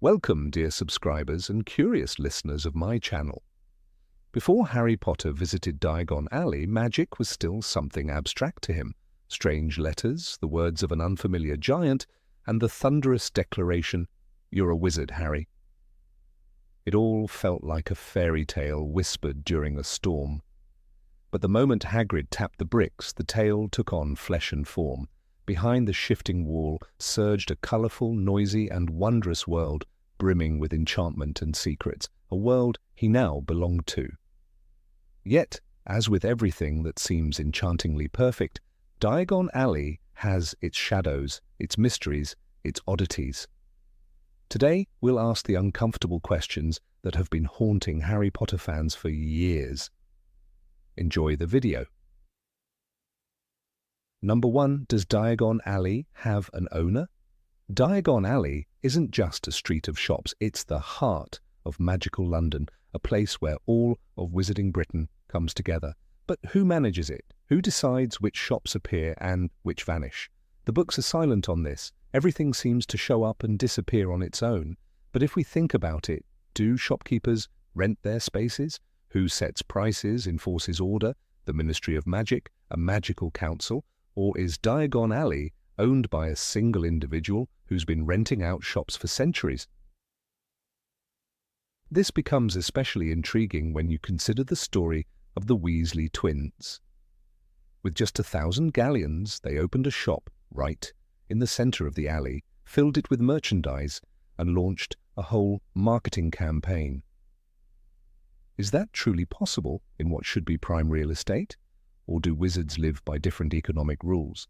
Welcome, dear subscribers and curious listeners of my channel. Before Harry Potter visited Diagon Alley, magic was still something abstract to him. Strange letters, the words of an unfamiliar giant, and the thunderous declaration, "You're a wizard, Harry." It all felt like a fairy tale whispered during a storm. But the moment Hagrid tapped the bricks, the tale took on flesh and form. Behind the shifting wall surged a colourful, noisy, and wondrous world, brimming with enchantment and secrets, a world he now belonged to. Yet, as with everything that seems enchantingly perfect, Diagon Alley has its shadows, its mysteries, its oddities. Today, we'll ask the uncomfortable questions that have been haunting Harry Potter fans for years. Enjoy the video. Number 1. Does Diagon Alley have an owner? Diagon Alley isn't just a street of shops, it's the heart of magical London, a place where all of Wizarding Britain comes together. But who manages it? Who decides which shops appear and which vanish? The books are silent on this. Everything seems to show up and disappear on its own. But if we think about it, do shopkeepers rent their spaces? Who sets prices, enforces order? The Ministry of Magic, a magical council? Or is Diagon Alley owned by a single individual who's been renting out shops for centuries? This becomes especially intriguing when you consider the story of the Weasley twins. With just 1,000 galleons, they opened a shop right in the centre of the alley, filled it with merchandise, and launched a whole marketing campaign. Is that truly possible in what should be prime real estate? Or do wizards live by different economic rules?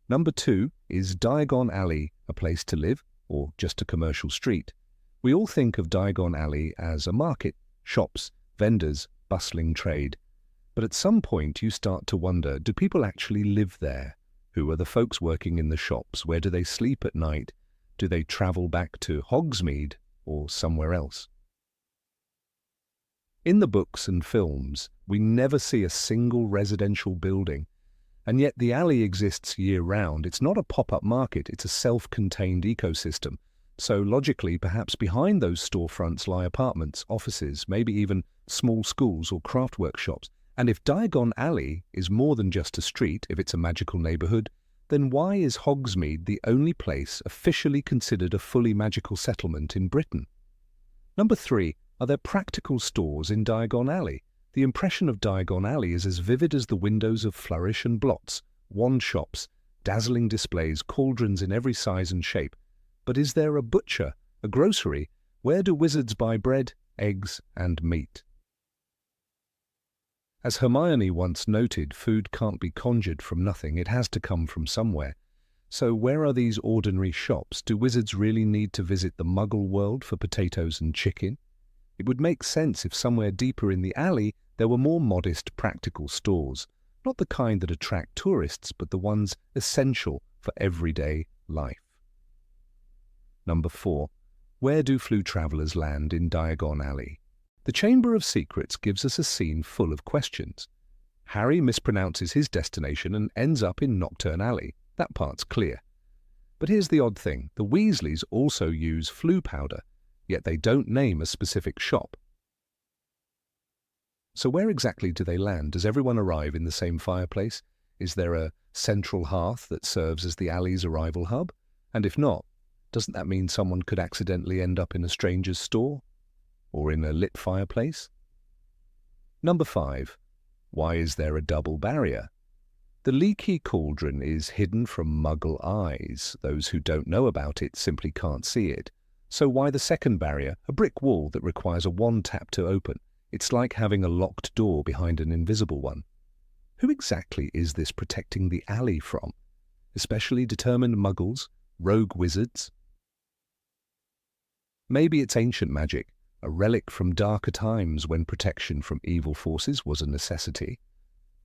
Number 2, is Diagon Alley a place to live or just a commercial street? We all think of Diagon Alley as a market, shops, vendors, bustling trade. But at some point you start to wonder, do people actually live there? Who are the folks working in the shops? Where do they sleep at night? Do they travel back to Hogsmeade or somewhere else? In the books and films, we never see a single residential building. And yet the alley exists year-round. It's not a pop-up market, it's a self-contained ecosystem. So logically, perhaps behind those storefronts lie apartments, offices, maybe even small schools or craft workshops. And if Diagon Alley is more than just a street, if it's a magical neighbourhood, then why is Hogsmeade the only place officially considered a fully magical settlement in Britain? Number 3, are there practical stores in Diagon Alley? The impression of Diagon Alley is as vivid as the windows of Flourish and Blotts, wand shops, dazzling displays, cauldrons in every size and shape. But is there a butcher, a grocery? Where do wizards buy bread, eggs, and meat? As Hermione once noted, food can't be conjured from nothing, it has to come from somewhere. So where are these ordinary shops? Do wizards really need to visit the Muggle world for potatoes and chicken? It would make sense if somewhere deeper in the alley there were more modest, practical stores, not the kind that attract tourists, but the ones essential for everyday life. Number 4. Where do Floo travellers land in Diagon Alley? The Chamber of Secrets gives us a scene full of questions. Harry mispronounces his destination and ends up in Knockturn Alley. That part's clear. But here's the odd thing. The Weasleys also use Floo powder, yet they don't name a specific shop. So where exactly do they land? Does everyone arrive in the same fireplace? Is there a central hearth that serves as the alley's arrival hub? And if not, doesn't that mean someone could accidentally end up in a stranger's store? Or in a lit fireplace? Number 5. Why is there a double barrier? The leaky cauldron is hidden from Muggle eyes. Those who don't know about it simply can't see it. So why the second barrier, a brick wall that requires a wand tap to open? It's like having a locked door behind an invisible one. Who exactly is this protecting the alley from? Especially determined Muggles? Rogue wizards? Maybe it's ancient magic, a relic from darker times when protection from evil forces was a necessity.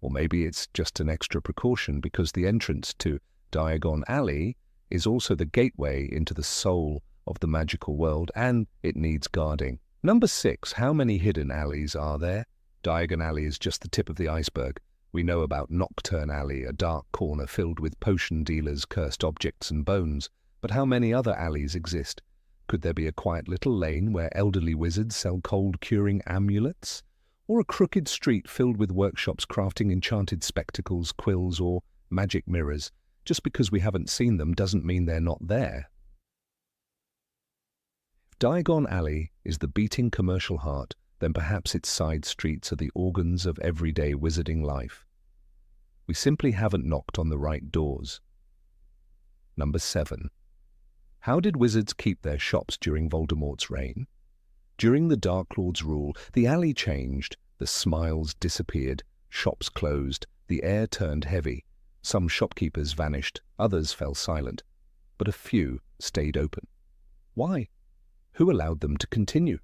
Or maybe it's just an extra precaution because the entrance to Diagon Alley is also the gateway into the soul of the magical world, and it needs guarding. Number 6, how many hidden alleys are there? Diagon Alley is just the tip of the iceberg. We know about Knockturn Alley, a dark corner filled with potion dealers, cursed objects and bones. But how many other alleys exist? Could there be a quiet little lane where elderly wizards sell cold-curing amulets? Or a crooked street filled with workshops crafting enchanted spectacles, quills, or magic mirrors? Just because we haven't seen them doesn't mean they're not there. If Diagon Alley is the beating commercial heart, then perhaps its side streets are the organs of everyday wizarding life. We simply haven't knocked on the right doors. Number 7. How did wizards keep their shops during Voldemort's reign? During the Dark Lord's rule, the alley changed, the smiles disappeared, shops closed, the air turned heavy. Some shopkeepers vanished, others fell silent, but a few stayed open. Why? Who allowed them to continue?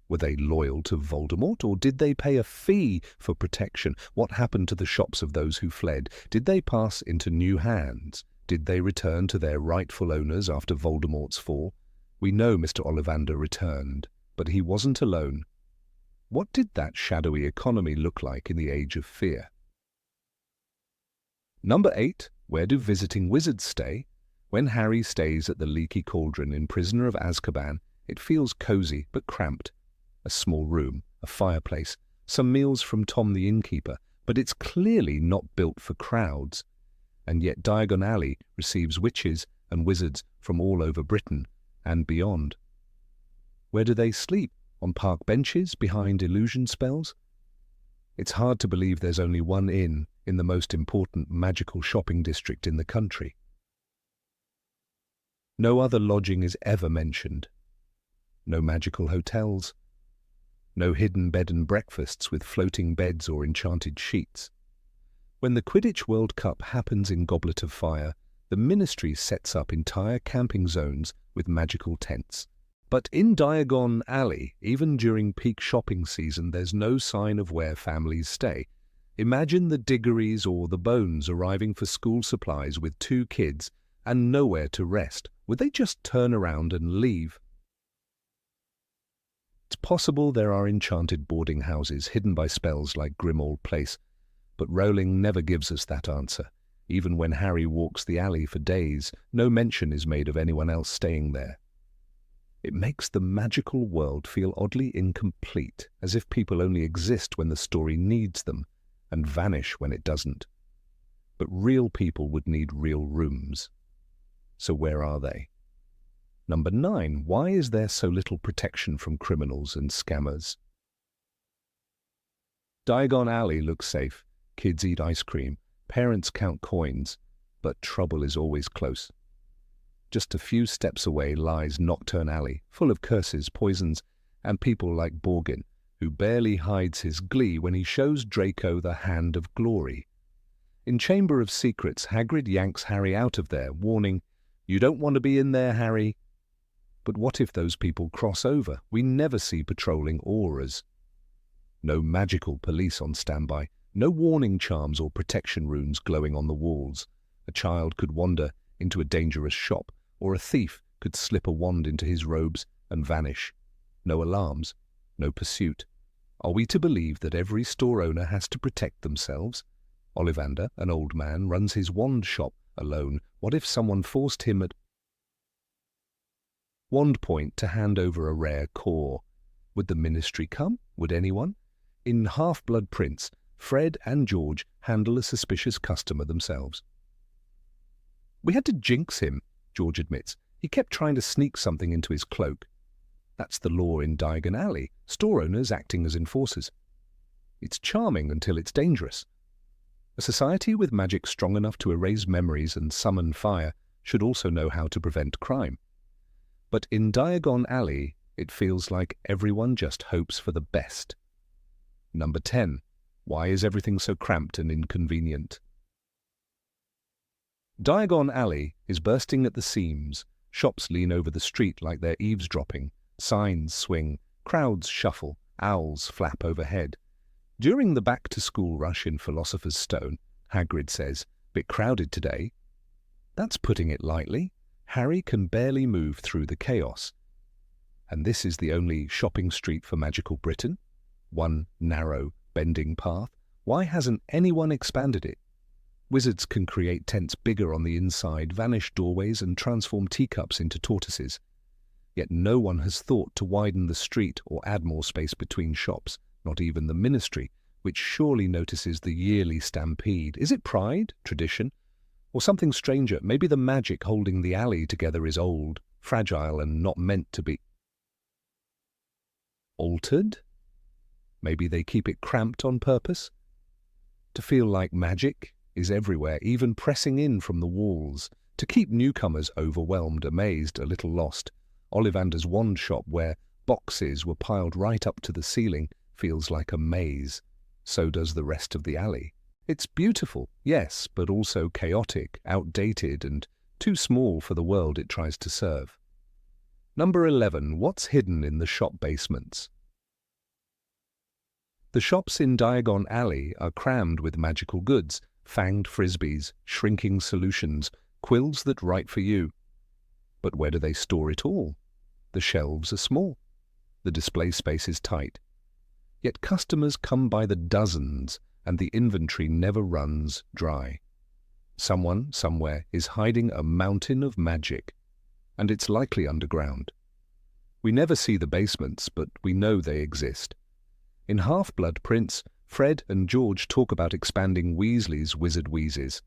Were they loyal to Voldemort, or did they pay a fee for protection? What happened to the shops of those who fled? Did they pass into new hands? Did they return to their rightful owners after Voldemort's fall? We know Mr. Ollivander returned, but he wasn't alone. What did that shadowy economy look like in the Age of Fear? Number 8. Where do visiting wizards stay? When Harry stays at the Leaky Cauldron in Prisoner of Azkaban, it feels cozy but cramped. A small room, a fireplace, some meals from Tom the innkeeper, but it's clearly not built for crowds. And yet Diagon Alley receives witches and wizards from all over Britain and beyond. Where do they sleep? On park benches behind illusion spells? It's hard to believe there's only one inn in the most important magical shopping district in the country. No other lodging is ever mentioned. No magical hotels. No hidden bed and breakfasts with floating beds or enchanted sheets. When the Quidditch World Cup happens in Goblet of Fire, the Ministry sets up entire camping zones with magical tents. But in Diagon Alley, even during peak shopping season, there's no sign of where families stay. Imagine the Diggories or the Bones arriving for school supplies with 2 kids and nowhere to rest. Would they just turn around and leave? It's possible there are enchanted boarding houses hidden by spells like Grimmauld Place, but Rowling never gives us that answer. Even when Harry walks the alley for days, no mention is made of anyone else staying there. It makes the magical world feel oddly incomplete, as if people only exist when the story needs them and vanish when it doesn't. But real people would need real rooms. So where are they? Number 9. Why is there so little protection from criminals and scammers? Diagon Alley looks safe. Kids eat ice cream. Parents count coins. But trouble is always close. Just a few steps away lies Nocturne Alley, full of curses, poisons, and people like Borgin, who barely hides his glee when he shows Draco the Hand of Glory. In Chamber of Secrets, Hagrid yanks Harry out of there, warning, "You don't want to be in there, Harry." But what if those people cross over? We never see patrolling auras. No magical police on standby, no warning charms or protection runes glowing on the walls. A child could wander into a dangerous shop, or a thief could slip a wand into his robes and vanish. No alarms, no pursuit. Are we to believe that every store owner has to protect themselves? Ollivander, an old man, runs his wand shop alone. What if someone forced him at wand point to hand over a rare core? Would the Ministry come? Would anyone? In Half-Blood Prince, Fred and George handle a suspicious customer themselves. "We had to jinx him," George admits. "He kept trying to sneak something into his cloak." That's the law in Diagon Alley, store owners acting as enforcers. It's charming until it's dangerous. A society with magic strong enough to erase memories and summon fire should also know how to prevent crime. But in Diagon Alley, it feels like everyone just hopes for the best. Number 10. Why is everything so cramped and inconvenient? Diagon Alley is bursting at the seams. Shops lean over the street like they're eavesdropping. Signs swing, crowds shuffle, owls flap overhead. During the back-to-school rush in Philosopher's Stone, Hagrid says, "Bit crowded today." That's putting it lightly. Harry can barely move through the chaos. And this is the only shopping street for magical Britain? One narrow, bending path? Why hasn't anyone expanded it? Wizards can create tents bigger on the inside, vanish doorways, and transform teacups into tortoises. Yet no one has thought to widen the street or add more space between shops, not even the ministry, which surely notices the yearly stampede. Is it pride, tradition, or something stranger? Maybe the magic holding the alley together is old, fragile, and not meant to be altered? Maybe they keep it cramped on purpose? To feel like magic is everywhere, even pressing in from the walls, to keep newcomers overwhelmed, amazed, a little lost. Ollivander's wand shop, where boxes were piled right up to the ceiling, feels like a maze. So does the rest of the alley. It's beautiful, yes, but also chaotic, outdated, and too small for the world it tries to serve. Number 11. What's hidden in the shop basements? The shops in Diagon Alley are crammed with magical goods, fanged frisbees, shrinking solutions, quills that write for you. But where do they store it all? The shelves are small. The display space is tight. Yet customers come by the dozens, and the inventory never runs dry. Someone, somewhere, is hiding a mountain of magic, and it's likely underground. We never see the basements, but we know they exist. In Half-Blood Prince, Fred and George talk about expanding Weasley's wizard wheezes.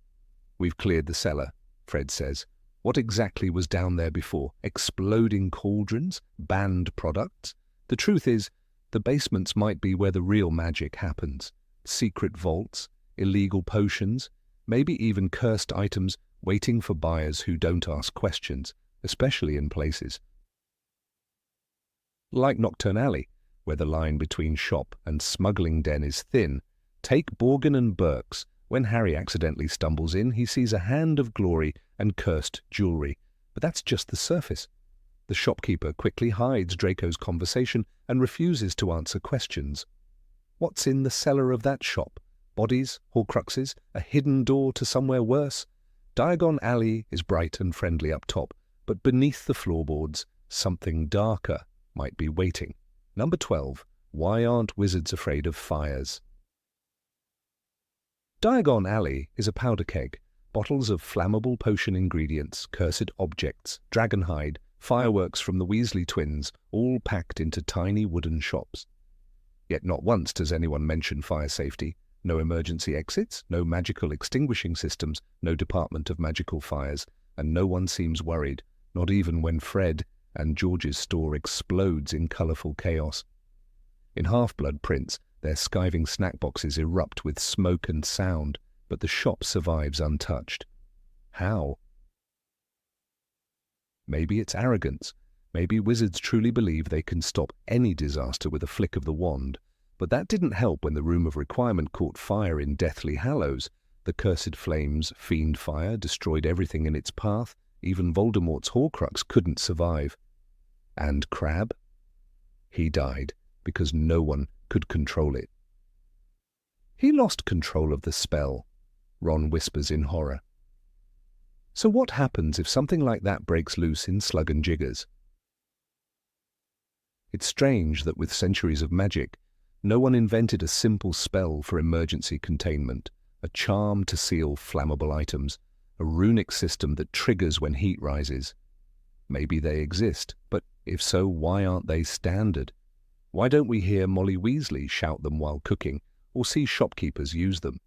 We've cleared the cellar, Fred says. What exactly was down there before? Exploding cauldrons? Banned products? The truth is, the basements might be where the real magic happens. Secret vaults, illegal potions, maybe even cursed items waiting for buyers who don't ask questions, especially in places like Nocturne Alley, where the line between shop and smuggling den is thin. Take Borgin and Burke's. When Harry accidentally stumbles in, he sees a hand of glory and cursed jewelry. But that's just the surface. The shopkeeper quickly hides Draco's conversation and refuses to answer questions. What's in the cellar of that shop? Bodies, Horcruxes, a hidden door to somewhere worse? Diagon Alley is bright and friendly up top, but beneath the floorboards, something darker might be waiting. Number 12. Why aren't wizards afraid of fires? Diagon Alley is a powder keg. Bottles of flammable potion ingredients, cursed objects, dragonhide, fireworks from the Weasley twins, all packed into tiny wooden shops. Yet not once does anyone mention fire safety. No emergency exits, no magical extinguishing systems, no Department of Magical Fires, and no one seems worried, not even when Fred and George's store explodes in colourful chaos. In Half-Blood Prince, their skiving snack boxes erupt with smoke and sound, but the shop survives untouched. How? Maybe it's arrogance. Maybe wizards truly believe they can stop any disaster with a flick of the wand. But that didn't help when the Room of Requirement caught fire in Deathly Hallows. The cursed flames, fiend fire, destroyed everything in its path. Even Voldemort's Horcrux couldn't survive. And Crabbe? He died because no one could control it. He lost control of the spell, Ron whispers in horror. So what happens if something like that breaks loose in Slug and Jiggers? It's strange that with centuries of magic, no one invented a simple spell for emergency containment, a charm to seal flammable items, a runic system that triggers when heat rises. Maybe they exist, but if so, why aren't they standard? Why don't we hear Molly Weasley shout them while cooking, or see shopkeepers use them?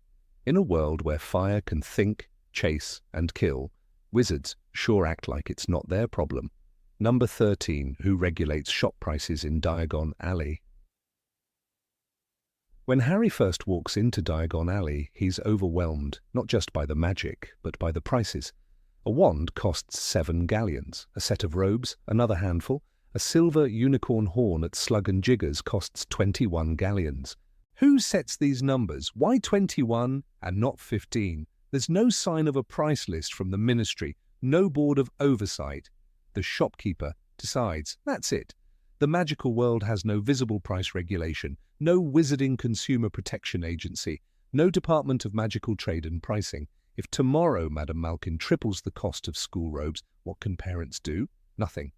In a world where fire can think, chase, and kill, wizards sure act like it's not their problem. Number 13. Who regulates shop prices in Diagon Alley? When Harry first walks into Diagon Alley, he's overwhelmed, not just by the magic, but by the prices. A wand costs 7 galleons, a set of robes, another handful, a silver unicorn horn at Slug and Jiggers costs 21 galleons. Who sets these numbers? Why 21 and not 15? There's no sign of a price list from the ministry, no board of oversight. The shopkeeper decides, that's it. The magical world has no visible price regulation, no wizarding consumer protection agency, no Department of Magical Trade and Pricing. If tomorrow Madame Malkin triples the cost of school robes, what can parents do? Nothing.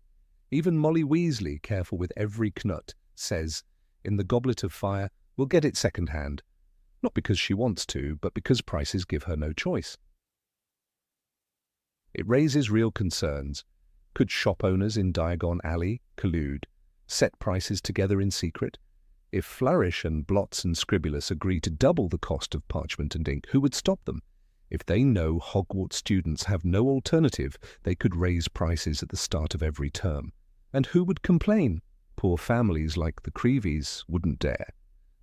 Even Molly Weasley, careful with every knut, says, in the Goblet of Fire, we'll get it second-hand. Not because she wants to, but because prices give her no choice. It raises real concerns. Could shop owners in Diagon Alley collude, set prices together in secret? If Flourish and Blots and Scribulus agree to double the cost of parchment and ink, who would stop them? If they know Hogwarts students have no alternative, they could raise prices at the start of every term. And who would complain? Poor families like the Creevies wouldn't dare.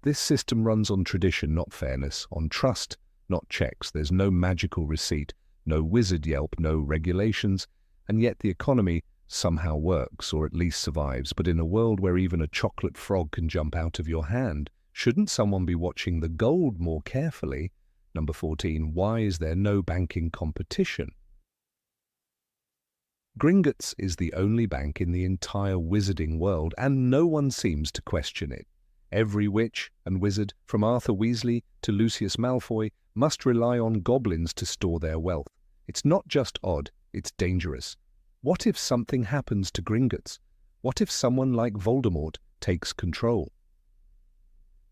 This system runs on tradition, not fairness, on trust, not checks. There's no magical receipt, no wizard Yelp, no regulations, and yet the economy somehow works, or at least survives. But in a world where even a chocolate frog can jump out of your hand, shouldn't someone be watching the gold more carefully? Number 14, why is there no banking competition? Gringotts is the only bank in the entire wizarding world, and no one seems to question it. Every witch and wizard, from Arthur Weasley to Lucius Malfoy, must rely on goblins to store their wealth. It's not just odd, it's dangerous. What if something happens to Gringotts? What if someone like Voldemort takes control?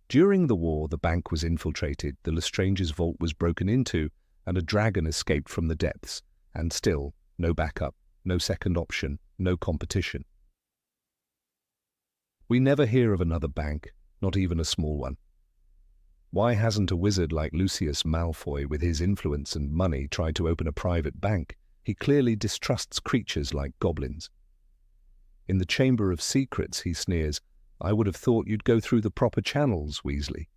During the war, the bank was infiltrated, the Lestrange's vault was broken into, and a dragon escaped from the depths. And still, no backup, no second option, no competition. We never hear of another bank, not even a small one. Why hasn't a wizard like Lucius Malfoy, with his influence and money, tried to open a private bank? He clearly distrusts creatures like goblins. In the Chamber of Secrets, he sneers, "I would have thought you'd go through the proper channels, Weasley."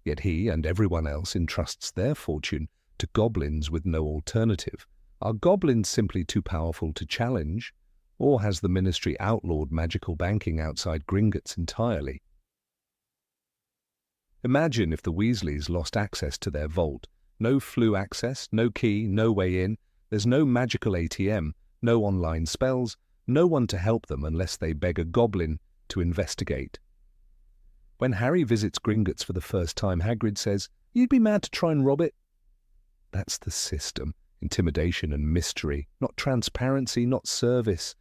Yet he and everyone else entrusts their fortune to goblins with no alternative. Are goblins simply too powerful to challenge? Or has the Ministry outlawed magical banking outside Gringotts entirely? Imagine if the Weasleys lost access to their vault. No flu access, no key, no way in. There's no magical ATM, no online spells, no one to help them unless they beg a goblin to investigate. When Harry visits Gringotts for the first time, Hagrid says, "You'd be mad to try and rob it." That's the system. Intimidation and mystery. Not transparency, not service.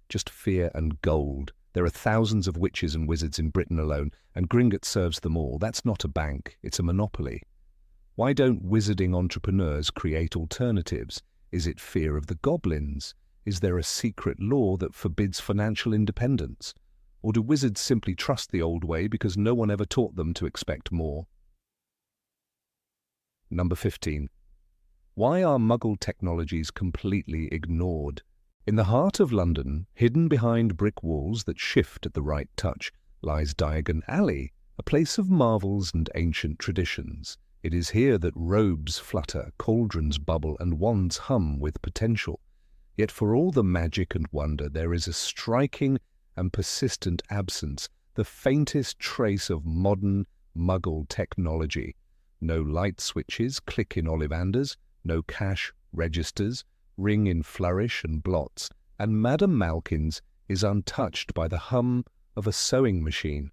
Just fear and gold. There are thousands of witches and wizards in Britain alone, and Gringotts serves them all. That's not a bank, it's a monopoly. Why don't wizarding entrepreneurs create alternatives? Is it fear of the goblins? Is there a secret law that forbids financial independence? Or do wizards simply trust the old way because no one ever taught them to expect more? Number 15. Why are Muggle technologies completely ignored? In the heart of London, hidden behind brick walls that shift at the right touch, lies Diagon Alley, a place of marvels and ancient traditions. It is here that robes flutter, cauldrons bubble, and wands hum with potential. Yet for all the magic and wonder, there is a striking and persistent absence, the faintest trace of modern Muggle technology. No light switches click in Ollivanders, no cash registers ring in Flourish and Blots, and Madame Malkin's is untouched by the hum of a sewing machine.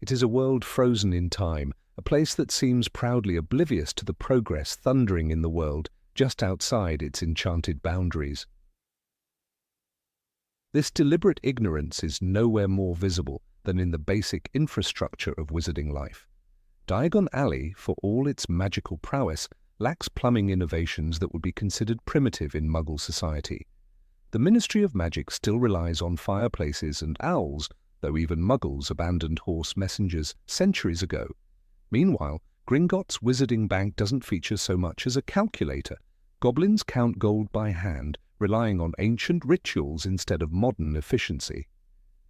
It is a world frozen in time, a place that seems proudly oblivious to the progress thundering in the world just outside its enchanted boundaries. This deliberate ignorance is nowhere more visible than in the basic infrastructure of wizarding life. Diagon Alley, for all its magical prowess, lacks plumbing innovations that would be considered primitive in Muggle society. The Ministry of Magic still relies on fireplaces and owls, though even Muggles abandoned horse messengers centuries ago. Meanwhile, Gringotts' Wizarding Bank doesn't feature so much as a calculator. Goblins count gold by hand, relying on ancient rituals instead of modern efficiency.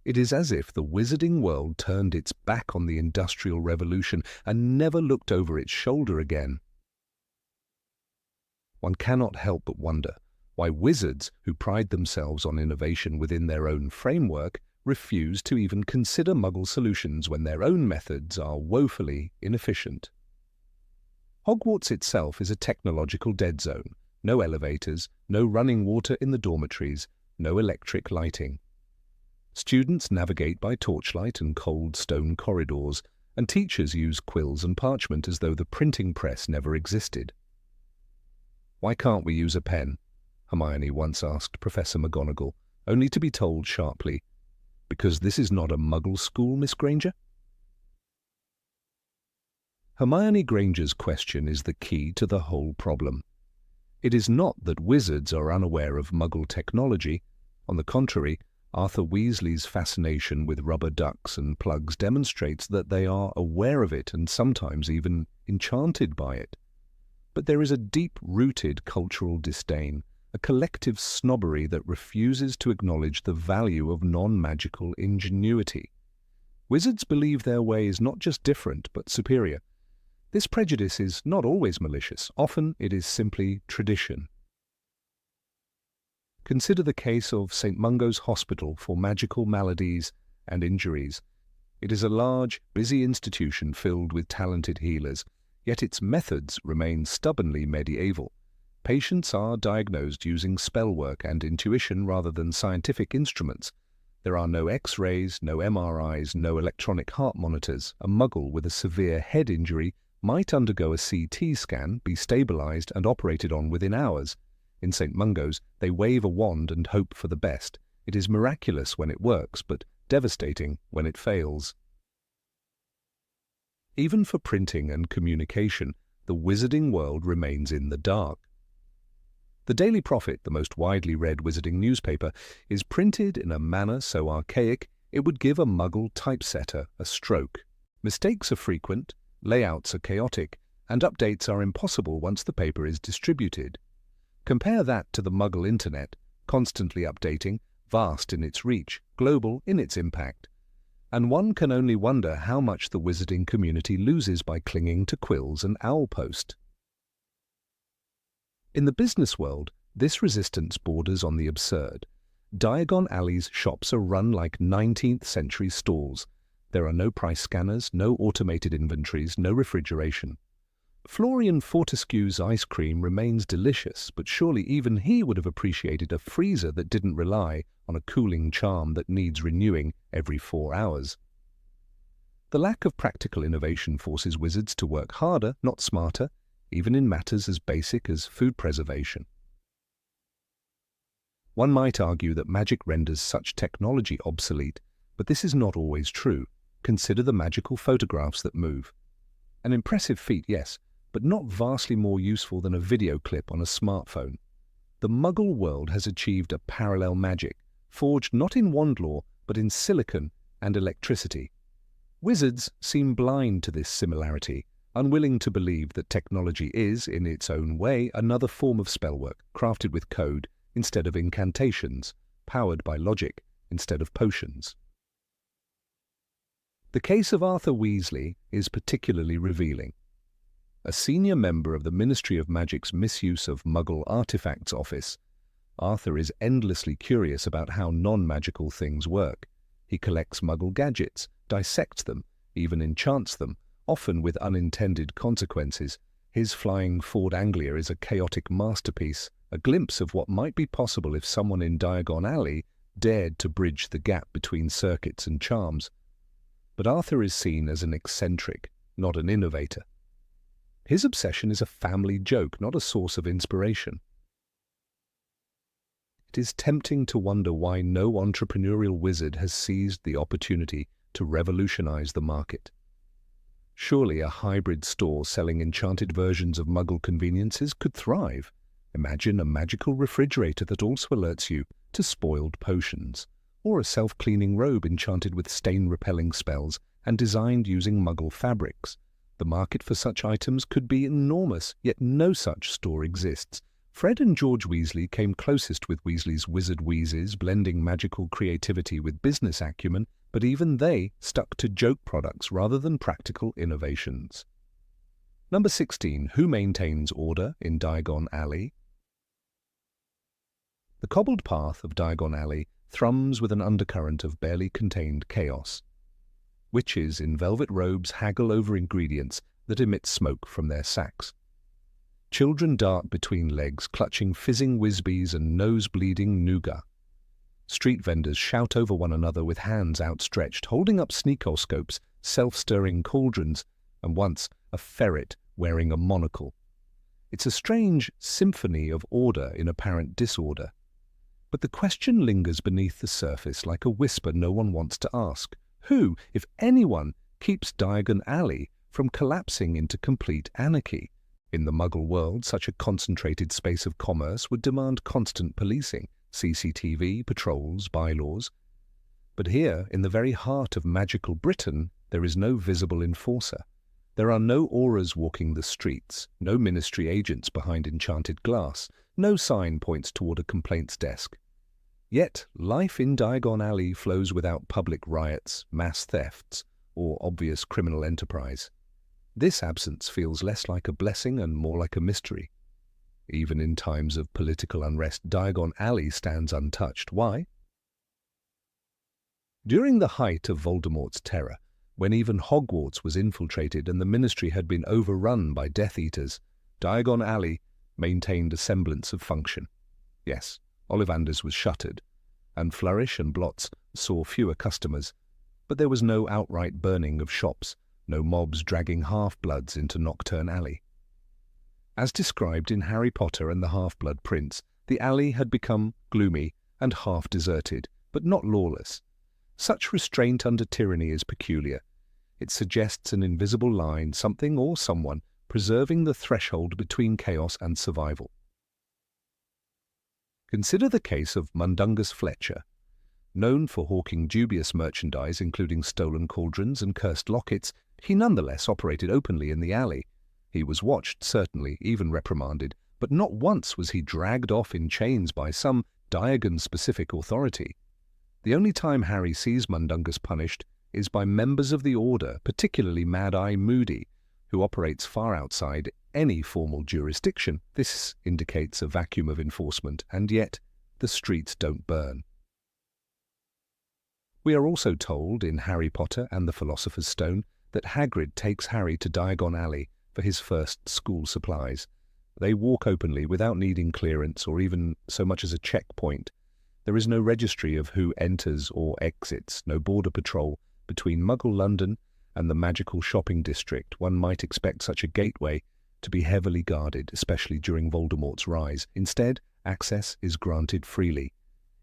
It is as if the wizarding world turned its back on the Industrial Revolution and never looked over its shoulder again. One cannot help but wonder why wizards, who pride themselves on innovation within their own framework, refuse to even consider Muggle solutions when their own methods are woefully inefficient. Hogwarts itself is a technological dead zone. No elevators, no running water in the dormitories, no electric lighting. Students navigate by torchlight and cold stone corridors, and teachers use quills and parchment as though the printing press never existed. "Why can't we use a pen?" Hermione once asked Professor McGonagall, only to be told sharply, "Because this is not a Muggle school, Miss Granger?" Hermione Granger's question is the key to the whole problem. It is not that wizards are unaware of Muggle technology. On the contrary, Arthur Weasley's fascination with rubber ducks and plugs demonstrates that they are aware of it and sometimes even enchanted by it. But there is a deep-rooted cultural disdain, a collective snobbery that refuses to acknowledge the value of non-magical ingenuity. Wizards believe their way is not just different, but superior. This prejudice is not always malicious. Often it is simply tradition. Consider the case of St. Mungo's Hospital for Magical Maladies and Injuries. It is a large, busy institution filled with talented healers, yet its methods remain stubbornly medieval. Patients are diagnosed using spellwork and intuition rather than scientific instruments. There are no X-rays, no MRIs, no electronic heart monitors. A muggle with a severe head injury might undergo a CT scan, be stabilized and operated on within hours. In St. Mungo's, they wave a wand and hope for the best. It is miraculous when it works, but devastating when it fails. Even for printing and communication, the wizarding world remains in the dark. The Daily Prophet, the most widely read wizarding newspaper, is printed in a manner so archaic it would give a muggle typesetter a stroke. Mistakes are frequent, layouts are chaotic, and updates are impossible once the paper is distributed. Compare that to the Muggle Internet, constantly updating, vast in its reach, global in its impact. And one can only wonder how much the wizarding community loses by clinging to quills and owlpost. In the business world, this resistance borders on the absurd. Diagon Alley's shops are run like 19th century stores. There are no price scanners, no automated inventories, no refrigeration. Florian Fortescue's ice cream remains delicious, but surely even he would have appreciated a freezer that didn't rely on a cooling charm that needs renewing every 4 hours. The lack of practical innovation forces wizards to work harder, not smarter, even in matters as basic as food preservation. One might argue that magic renders such technology obsolete, but this is not always true. Consider the magical photographs that move. An impressive feat, yes, but not vastly more useful than a video clip on a smartphone. The Muggle world has achieved a parallel magic, forged not in wand lore, but in silicon and electricity. Wizards seem blind to this similarity, unwilling to believe that technology is, in its own way, another form of spellwork, crafted with code instead of incantations, powered by logic instead of potions. The case of Arthur Weasley is particularly revealing. A senior member of the Ministry of Magic's Misuse of Muggle Artifacts Office, Arthur is endlessly curious about how non-magical things work. He collects Muggle gadgets, dissects them, even enchants them, often with unintended consequences. His flying Ford Anglia is a chaotic masterpiece, a glimpse of what might be possible if someone in Diagon Alley dared to bridge the gap between circuits and charms. But Arthur is seen as an eccentric, not an innovator. His obsession is a family joke, not a source of inspiration. It is tempting to wonder why no entrepreneurial wizard has seized the opportunity to revolutionize the market. Surely a hybrid store selling enchanted versions of Muggle conveniences could thrive. Imagine a magical refrigerator that also alerts you to spoiled potions, or a self-cleaning robe enchanted with stain-repelling spells and designed using Muggle fabrics. The market for such items could be enormous, yet no such store exists. Fred and George Weasley came closest with Weasley's Wizard Wheezes, blending magical creativity with business acumen, but even they stuck to joke products rather than practical innovations. Number 16. Who maintains order in Diagon Alley? The cobbled path of Diagon Alley thrums with an undercurrent of barely contained chaos. Witches in velvet robes haggle over ingredients that emit smoke from their sacks. Children dart between legs, clutching fizzing whizbees and nose-bleeding nougat. Street vendors shout over one another with hands outstretched, holding up sneakoscopes, self-stirring cauldrons, and once a ferret wearing a monocle. It's a strange symphony of order in apparent disorder. But the question lingers beneath the surface like a whisper no one wants to ask. Who, if anyone, keeps Diagon Alley from collapsing into complete anarchy? In the Muggle world, such a concentrated space of commerce would demand constant policing. CCTV, patrols, bylaws. But here, in the very heart of magical Britain, there is no visible enforcer. There are no auras walking the streets, no ministry agents behind enchanted glass, no sign points toward a complaints desk. Yet, life in Diagon Alley flows without public riots, mass thefts, or obvious criminal enterprise. This absence feels less like a blessing and more like a mystery. Even in times of political unrest, Diagon Alley stands untouched. Why? During the height of Voldemort's terror, when even Hogwarts was infiltrated and the Ministry had been overrun by Death Eaters, Diagon Alley maintained a semblance of function. Yes, Ollivanders was shuttered, and Flourish and Blotts saw fewer customers, but there was no outright burning of shops, no mobs dragging half-bloods into Nocturne Alley. As described in Harry Potter and the Half-Blood Prince, the alley had become gloomy and half-deserted, but not lawless. Such restraint under tyranny is peculiar. It suggests an invisible line, something or someone, preserving the threshold between chaos and survival. Consider the case of Mundungus Fletcher. Known for hawking dubious merchandise including stolen cauldrons and cursed lockets, he nonetheless operated openly in the alley. He was watched, certainly, even reprimanded, but not once was he dragged off in chains by some Diagon-specific authority. The only time Harry sees Mundungus punished is by members of the Order, particularly Mad-Eye Moody, who operates far outside any formal jurisdiction. This indicates a vacuum of enforcement, and yet the streets don't burn. We are also told in Harry Potter and the Philosopher's Stone that Hagrid takes Harry to Diagon Alley for his first school supplies. They walk openly without needing clearance or even so much as a checkpoint. There is no registry of who enters or exits, no border patrol. Between Muggle London and the magical shopping district, one might expect such a gateway to be heavily guarded, especially during Voldemort's rise. Instead, access is granted freely.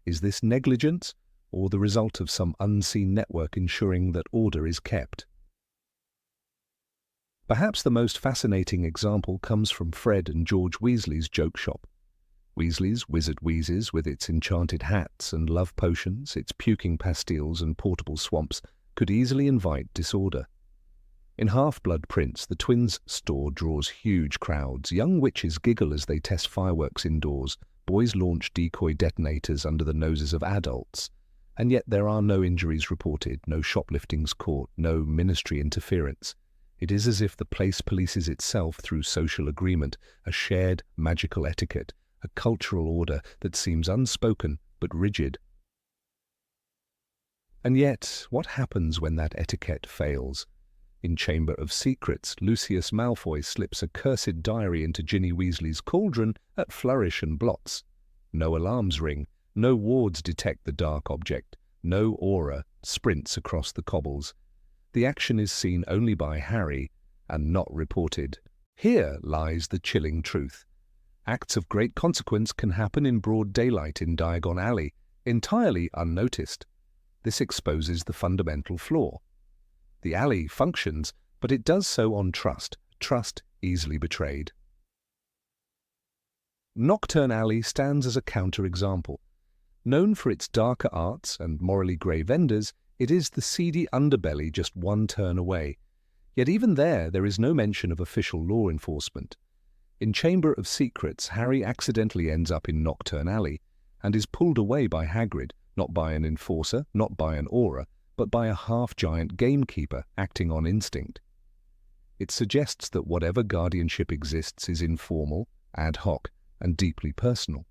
Is this negligence, or the result of some unseen network ensuring that order is kept? Perhaps the most fascinating example comes from Fred and George Weasley's joke shop. Weasley's Wizard Wheezes, with its enchanted hats and love potions, its puking pastilles and portable swamps, could easily invite disorder. In Half-Blood Prince, the twins' store draws huge crowds. Young witches giggle as they test fireworks indoors. Boys launch decoy detonators under the noses of adults. And yet there are no injuries reported, no shopliftings caught, no ministry interference. It is as if the place polices itself through social agreement, a shared magical etiquette, a cultural order that seems unspoken but rigid. And yet, what happens when that etiquette fails? In Chamber of Secrets, Lucius Malfoy slips a cursed diary into Ginny Weasley's cauldron at Flourish and Blotts. No alarms ring, no wards detect the dark object, no aura sprints across the cobbles. The action is seen only by Harry and not reported. Here lies the chilling truth. Acts of great consequence can happen in broad daylight in Diagon Alley, entirely unnoticed. This exposes the fundamental flaw. The alley functions, but it does so on trust easily betrayed. Nocturne Alley stands as a counterexample. Known for its darker arts and morally grey vendors, it is the seedy underbelly just one turn away. Yet even there is no mention of official law enforcement. In Chamber of Secrets, Harry accidentally ends up in Nocturne Alley and is pulled away by Hagrid, not by an enforcer, not by an aura, but by a half-giant gamekeeper acting on instinct. It suggests that whatever guardianship exists is informal, ad hoc, and deeply personal.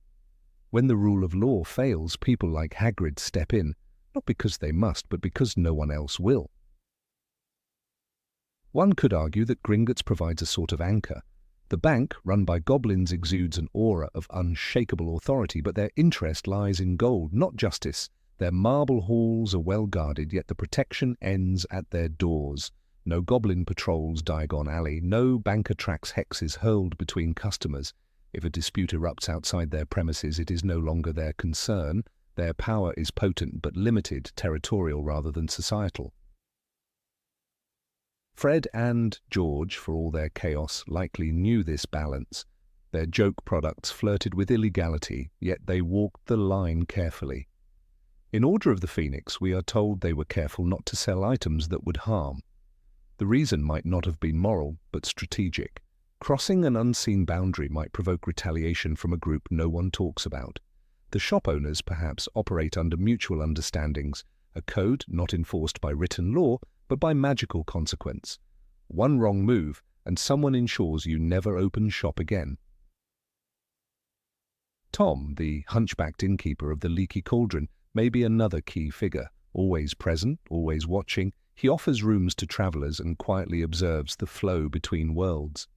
When the rule of law fails, people like Hagrid step in, not because they must, but because no one else will. One could argue that Gringotts provides a sort of anchor. The bank, run by goblins, exudes an aura of unshakable authority, but their interest lies in gold, not justice. Their marble halls are well guarded, yet the protection ends at their doors. No goblin patrols Diagon Alley, no banker tracks hexes hurled between customers. If a dispute erupts outside their premises, it is no longer their concern. Their power is potent but limited, territorial rather than societal. Fred and George, for all their chaos, likely knew this balance. Their joke products flirted with illegality, yet they walked the line carefully. In Order of the Phoenix, we are told they were careful not to sell items that would harm. The reason might not have been moral, but strategic. Crossing an unseen boundary might provoke retaliation from a group no one talks about. The shop owners perhaps operate under mutual understandings, a code not enforced by written law, but by magical consequence. One wrong move, and someone ensures you never open shop again. Tom, the hunchbacked innkeeper of the Leaky Cauldron, may be another key figure. Always present, always watching, he offers rooms to travellers and quietly observes the flow between worlds.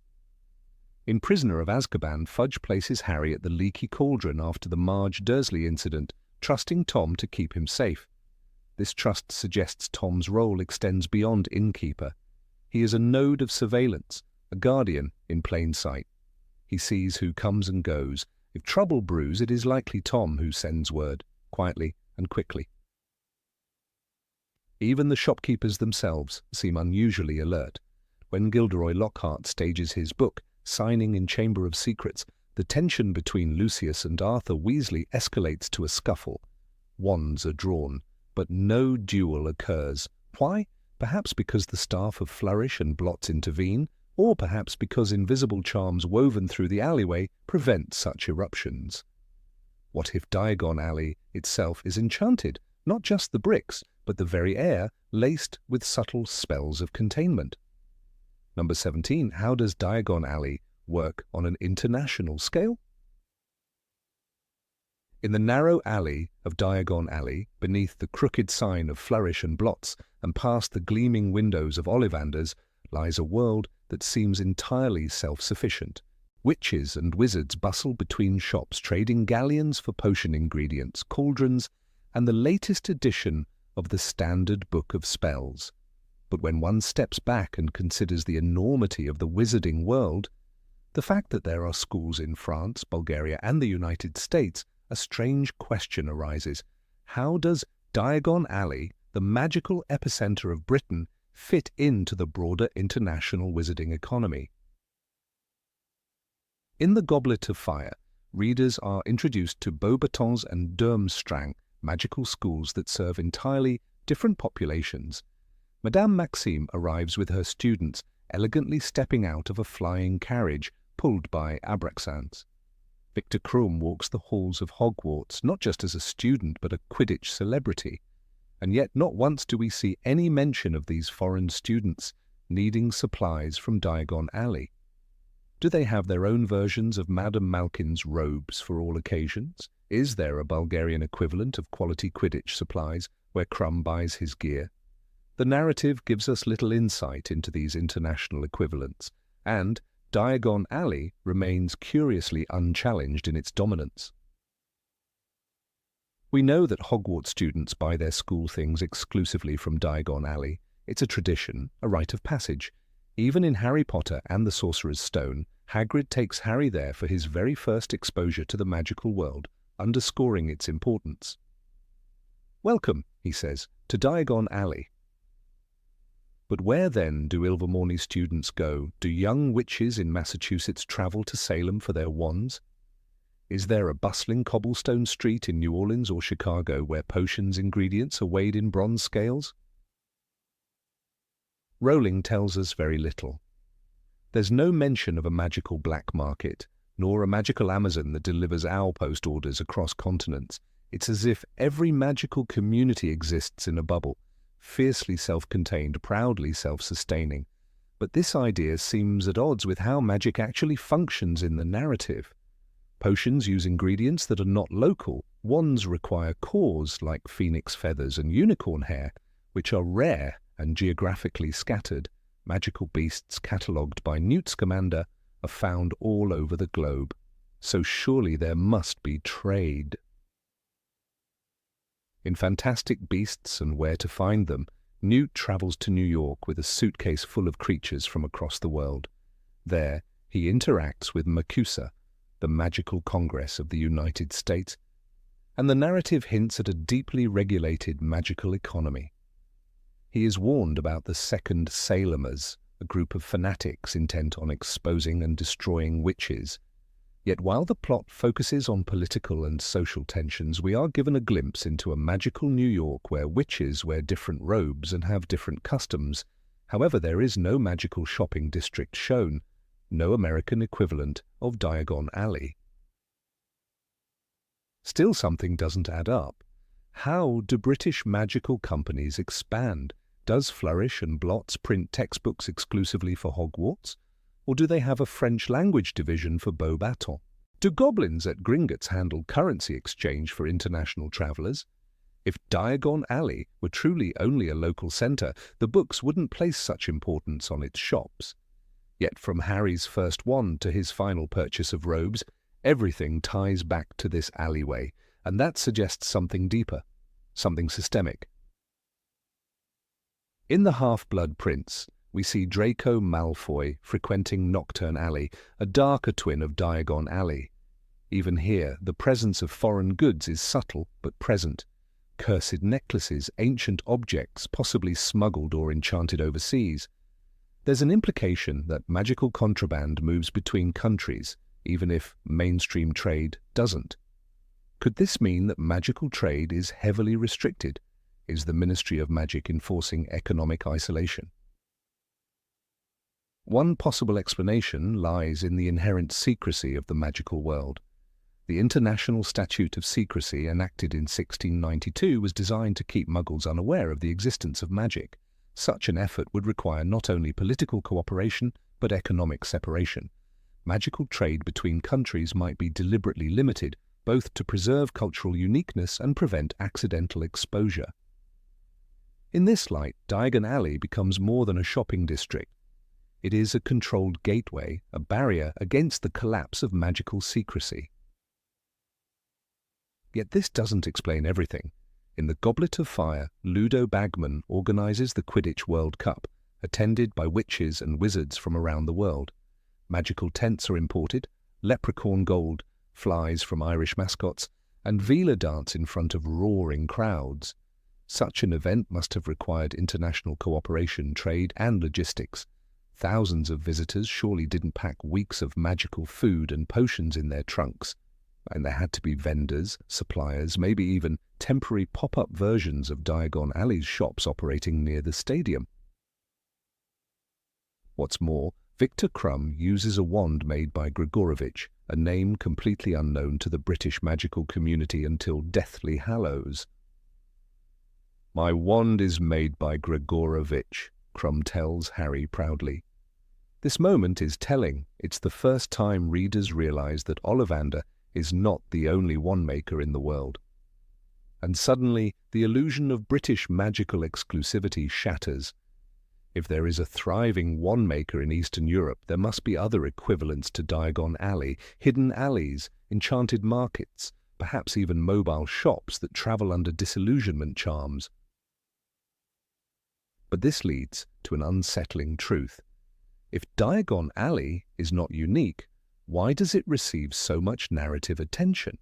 In Prisoner of Azkaban, Fudge places Harry at the Leaky Cauldron after the Marge Dursley incident, trusting Tom to keep him safe. This trust suggests Tom's role extends beyond innkeeper. He is a node of surveillance, a guardian in plain sight. He sees who comes and goes. If trouble brews, it is likely Tom who sends word, quietly and quickly. Even the shopkeepers themselves seem unusually alert. When Gilderoy Lockhart stages his book, Signing in Chamber of Secrets, the tension between Lucius and Arthur Weasley escalates to a scuffle. Wands are drawn, but no duel occurs. Why? Perhaps because the staff of Flourish and Blots intervene, or perhaps because invisible charms woven through the alleyway prevent such eruptions. What if Diagon Alley itself is enchanted? Not just the bricks, but the very air, laced with subtle spells of containment. Number 17. How does Diagon Alley work on an international scale? In the narrow alley of Diagon Alley, beneath the crooked sign of Flourish and Blots, and past the gleaming windows of Ollivanders, lies a world that seems entirely self-sufficient. Witches and wizards bustle between shops, trading galleons for potion ingredients, cauldrons, and the latest edition of the Standard Book of Spells. But when one steps back and considers the enormity of the wizarding world, the fact that there are schools in France, Bulgaria, and the United States, a strange question arises. How does Diagon Alley, the magical epicenter of Britain, fit into the broader international wizarding economy? In The Goblet of Fire, readers are introduced to Beauxbatons and Durmstrang, magical schools that serve entirely different populations. Madame Maxime arrives with her students, elegantly stepping out of a flying carriage pulled by Abraxans. Victor Krum walks the halls of Hogwarts, not just as a student but a Quidditch celebrity. And yet not once do we see any mention of these foreign students needing supplies from Diagon Alley. Do they have their own versions of Madame Malkin's robes for all occasions? Is there a Bulgarian equivalent of quality Quidditch supplies where Krum buys his gear? The narrative gives us little insight into these international equivalents, and Diagon Alley remains curiously unchallenged in its dominance. We know that Hogwarts students buy their school things exclusively from Diagon Alley. It's a tradition, a rite of passage. Even in Harry Potter and the Sorcerer's Stone, Hagrid takes Harry there for his very first exposure to the magical world, underscoring its importance. "Welcome," he says, "to Diagon Alley." But where then do Ilvermorny students go? Do young witches in Massachusetts travel to Salem for their wands? Is there a bustling cobblestone street in New Orleans or Chicago where potions ingredients are weighed in bronze scales? Rowling tells us very little. There's no mention of a magical black market, nor a magical Amazon that delivers owl post orders across continents. It's as if every magical community exists in a bubble, fiercely self-contained, proudly self-sustaining. But this idea seems at odds with how magic actually functions in the narrative. Potions use ingredients that are not local. Wands require cores like phoenix feathers and unicorn hair, which are rare and geographically scattered. Magical beasts catalogued by Newt Scamander are found all over the globe. So surely there must be trade. In Fantastic Beasts and Where to Find Them, Newt travels to New York with a suitcase full of creatures from across the world. There, he interacts with MACUSA, the Magical Congress of the United States, and the narrative hints at a deeply regulated magical economy. He is warned about the Second Salemers, a group of fanatics intent on exposing and destroying witches. Yet while the plot focuses on political and social tensions, we are given a glimpse into a magical New York where witches wear different robes and have different customs. However, there is no magical shopping district shown, no American equivalent of Diagon Alley. Still, something doesn't add up. How do British magical companies expand? Does Flourish and Blots print textbooks exclusively for Hogwarts? Or do they have a French language division for Beauxbatons? Do goblins at Gringotts handle currency exchange for international travellers? If Diagon Alley were truly only a local centre, the books wouldn't place such importance on its shops. Yet from Harry's first wand to his final purchase of robes, everything ties back to this alleyway, and that suggests something deeper, something systemic. In The Half-Blood Prince, we see Draco Malfoy frequenting Nocturne Alley, a darker twin of Diagon Alley. Even here, the presence of foreign goods is subtle but present. Cursed necklaces, ancient objects, possibly smuggled or enchanted overseas. There's an implication that magical contraband moves between countries, even if mainstream trade doesn't. Could this mean that magical trade is heavily restricted? Is the Ministry of Magic enforcing economic isolation? One possible explanation lies in the inherent secrecy of the magical world. The International Statute of Secrecy, enacted in 1692, was designed to keep Muggles unaware of the existence of magic. Such an effort would require not only political cooperation, but economic separation. Magical trade between countries might be deliberately limited, both to preserve cultural uniqueness and prevent accidental exposure. In this light, Diagon Alley becomes more than a shopping district. It is a controlled gateway, a barrier against the collapse of magical secrecy. Yet this doesn't explain everything. In the Goblet of Fire, Ludo Bagman organizes the Quidditch World Cup, attended by witches and wizards from around the world. Magical tents are imported, leprechaun gold, flies from Irish mascots, and Vila dance in front of roaring crowds. Such an event must have required international cooperation, trade, and logistics. Thousands of visitors surely didn't pack weeks of magical food and potions in their trunks. And there had to be vendors, suppliers, maybe even temporary pop-up versions of Diagon Alley's shops operating near the stadium. What's more, Victor Crumb uses a wand made by Grigorovich, a name completely unknown to the British magical community until Deathly Hallows. "My wand is made by Grigorovich," Crumb tells Harry proudly. This moment is telling. It's the first time readers realize that Ollivander is not the only wand-maker in the world. And suddenly, the illusion of British magical exclusivity shatters. If there is a thriving wand-maker in Eastern Europe, there must be other equivalents to Diagon Alley, hidden alleys, enchanted markets, perhaps even mobile shops that travel under disillusionment charms. But this leads to an unsettling truth. If Diagon Alley is not unique, why does it receive so much narrative attention?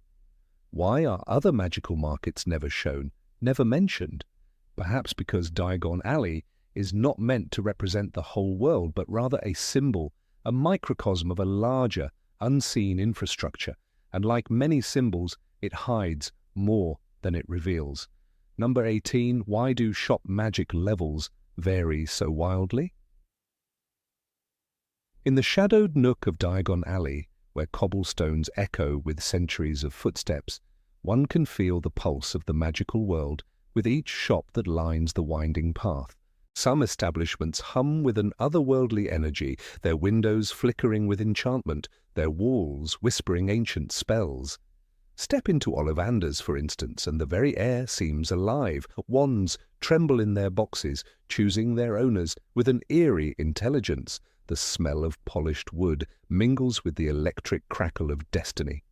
Why are other magical markets never shown, never mentioned? Perhaps because Diagon Alley is not meant to represent the whole world, but rather a symbol, a microcosm of a larger, unseen infrastructure, and like many symbols, it hides more than it reveals. Number 18, why do shop magic levels vary so wildly? In the shadowed nook of Diagon Alley, where cobblestones echo with centuries of footsteps, one can feel the pulse of the magical world with each shop that lines the winding path. Some establishments hum with an otherworldly energy, their windows flickering with enchantment, their walls whispering ancient spells. Step into Ollivander's, for instance, and the very air seems alive. Wands tremble in their boxes, choosing their owners with an eerie intelligence. The smell of polished wood mingles with the electric crackle of destiny.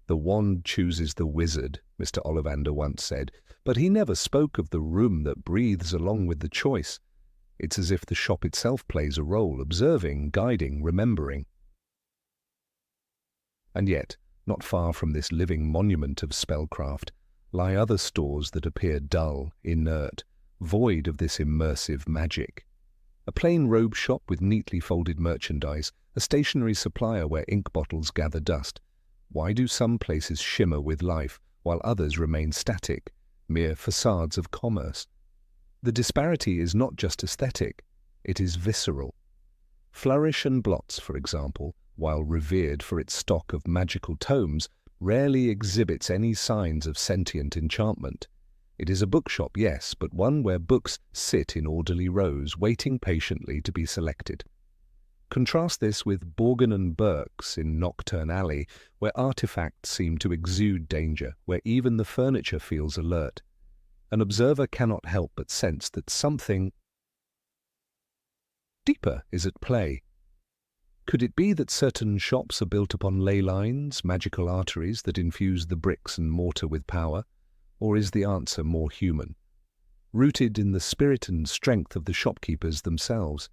"The wand chooses the wizard," Mr. Ollivander once said, but he never spoke of the room that breathes along with the choice. It's as if the shop itself plays a role, observing, guiding, remembering. And yet, not far from this living monument of spellcraft, lie other stores that appear dull, inert, void of this immersive magic. A plain robe shop with neatly folded merchandise, a stationery supplier where ink bottles gather dust. Why do some places shimmer with life while others remain static, mere facades of commerce? The disparity is not just aesthetic, it is visceral. Flourish and Blots, for example, while revered for its stock of magical tomes, rarely exhibits any signs of sentient enchantment. It is a bookshop, yes, but one where books sit in orderly rows, waiting patiently to be selected. Contrast this with Borgin and Burke's in Nocturne Alley, where artifacts seem to exude danger, where even the furniture feels alert. An observer cannot help but sense that something deeper is at play. Could it be that certain shops are built upon ley lines, magical arteries that infuse the bricks and mortar with power? Or is the answer more human, rooted in the spirit and strength of the shopkeepers themselves?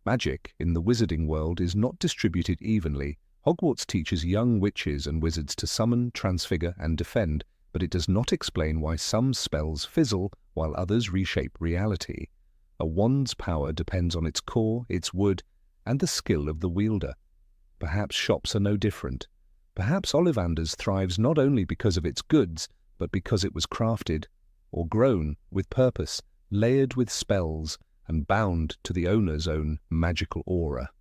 Magic in the wizarding world is not distributed evenly. Hogwarts teaches young witches and wizards to summon, transfigure, and defend, but it does not explain why some spells fizzle while others reshape reality. A wand's power depends on its core, its wood, and the skill of the wielder. Perhaps shops are no different. Perhaps Ollivander's thrives not only because of its goods, but because it was crafted, or grown, with purpose, layered with spells, and bound to the owner's own magical aura.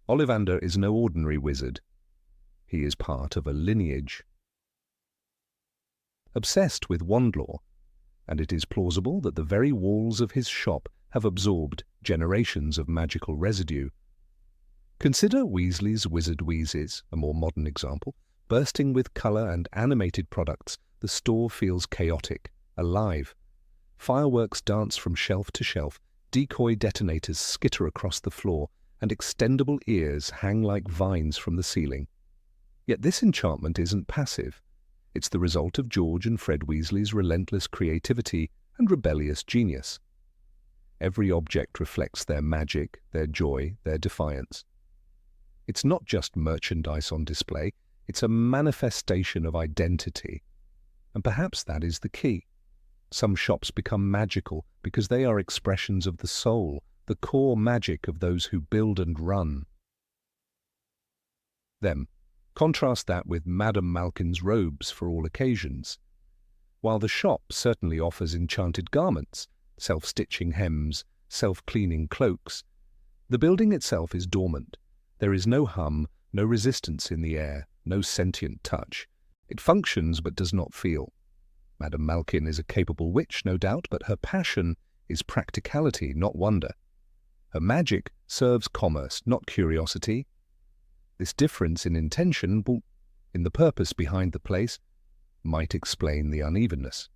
Ollivander is no ordinary wizard. He is part of a lineage. Obsessed with wand lore, and it is plausible that the very walls of his shop have absorbed generations of magical residue. Consider Weasley's Wizard Wheezes, a more modern example. Bursting with colour and animated products, the store feels chaotic, alive. Fireworks dance from shelf to shelf, decoy detonators skitter across the floor, and extendable ears hang like vines from the ceiling. Yet this enchantment isn't passive. It's the result of George and Fred Weasley's relentless creativity and rebellious genius. Every object reflects their magic, their joy, their defiance. It's not just merchandise on display, it's a manifestation of identity. And perhaps that is the key. Some shops become magical because they are expressions of the soul, the core magic of those who build and run them. Contrast that with Madame Malkin's robes for all occasions. While the shop certainly offers enchanted garments, self-stitching hems, self-cleaning cloaks, the building itself is dormant. There is no hum, no resistance in the air, no sentient touch. It functions but does not feel. Madame Malkin is a capable witch, no doubt, but her passion is practicality, not wonder. Her magic serves commerce, not curiosity. This difference in intention, in the purpose behind the place, might explain the unevenness.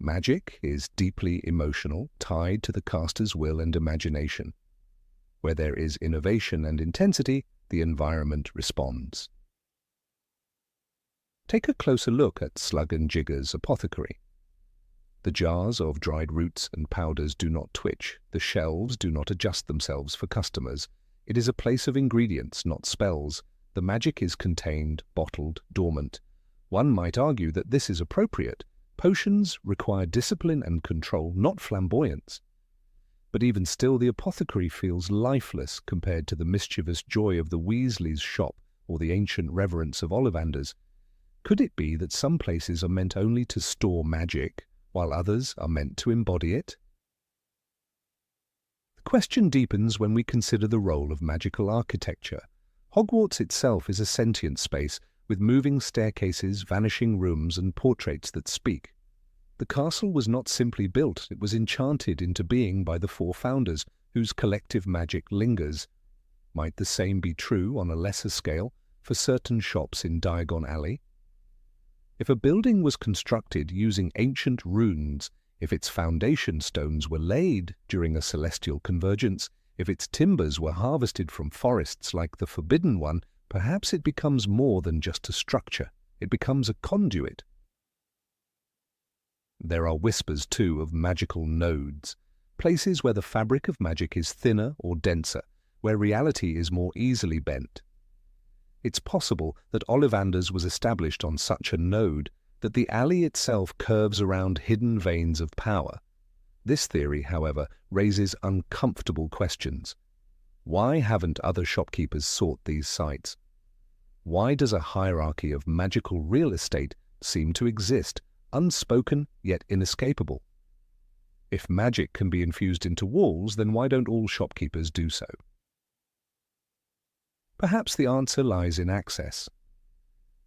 Magic is deeply emotional, tied to the caster's will and imagination. Where there is innovation and intensity, the environment responds. Take a closer look at Slug and Jigger's apothecary. The jars of dried roots and powders do not twitch, the shelves do not adjust themselves for customers. It is a place of ingredients, not spells. The magic is contained, bottled, dormant. One might argue that this is appropriate. Potions require discipline and control, not flamboyance. But even still, the apothecary feels lifeless compared to the mischievous joy of the Weasleys' shop or the ancient reverence of Ollivander's. Could it be that some places are meant only to store magic, while others are meant to embody it? The question deepens when we consider the role of magical architecture. Hogwarts itself is a sentient space, with moving staircases, vanishing rooms, and portraits that speak. The castle was not simply built, it was enchanted into being by the four founders, whose collective magic lingers. Might the same be true on a lesser scale for certain shops in Diagon Alley? If a building was constructed using ancient runes, if its foundation stones were laid during a celestial convergence, if its timbers were harvested from forests like the Forbidden One, perhaps it becomes more than just a structure. It becomes a conduit. There are whispers, too, of magical nodes, places where the fabric of magic is thinner or denser, where reality is more easily bent. It's possible that Ollivander's was established on such a node that the alley itself curves around hidden veins of power. This theory, however, raises uncomfortable questions. Why haven't other shopkeepers sought these sites? Why does a hierarchy of magical real estate seem to exist, unspoken yet inescapable? If magic can be infused into walls, then why don't all shopkeepers do so? Perhaps the answer lies in access.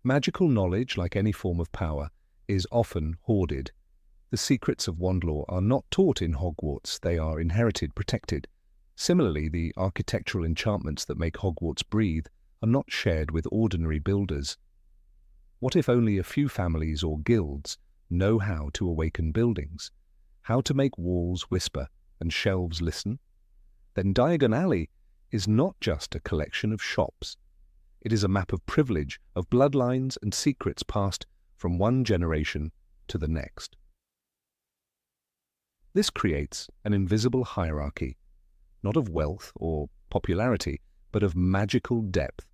Magical knowledge, like any form of power, is often hoarded. The secrets of wand lore are not taught in Hogwarts, they are inherited, protected. Similarly, the architectural enchantments that make Hogwarts breathe are not shared with ordinary builders. What if only a few families or guilds know how to awaken buildings, how to make walls whisper and shelves listen? Then Diagon Alley is not just a collection of shops. It is a map of privilege, of bloodlines and secrets passed from one generation to the next. This creates an invisible hierarchy, not of wealth or popularity, but of magical depth.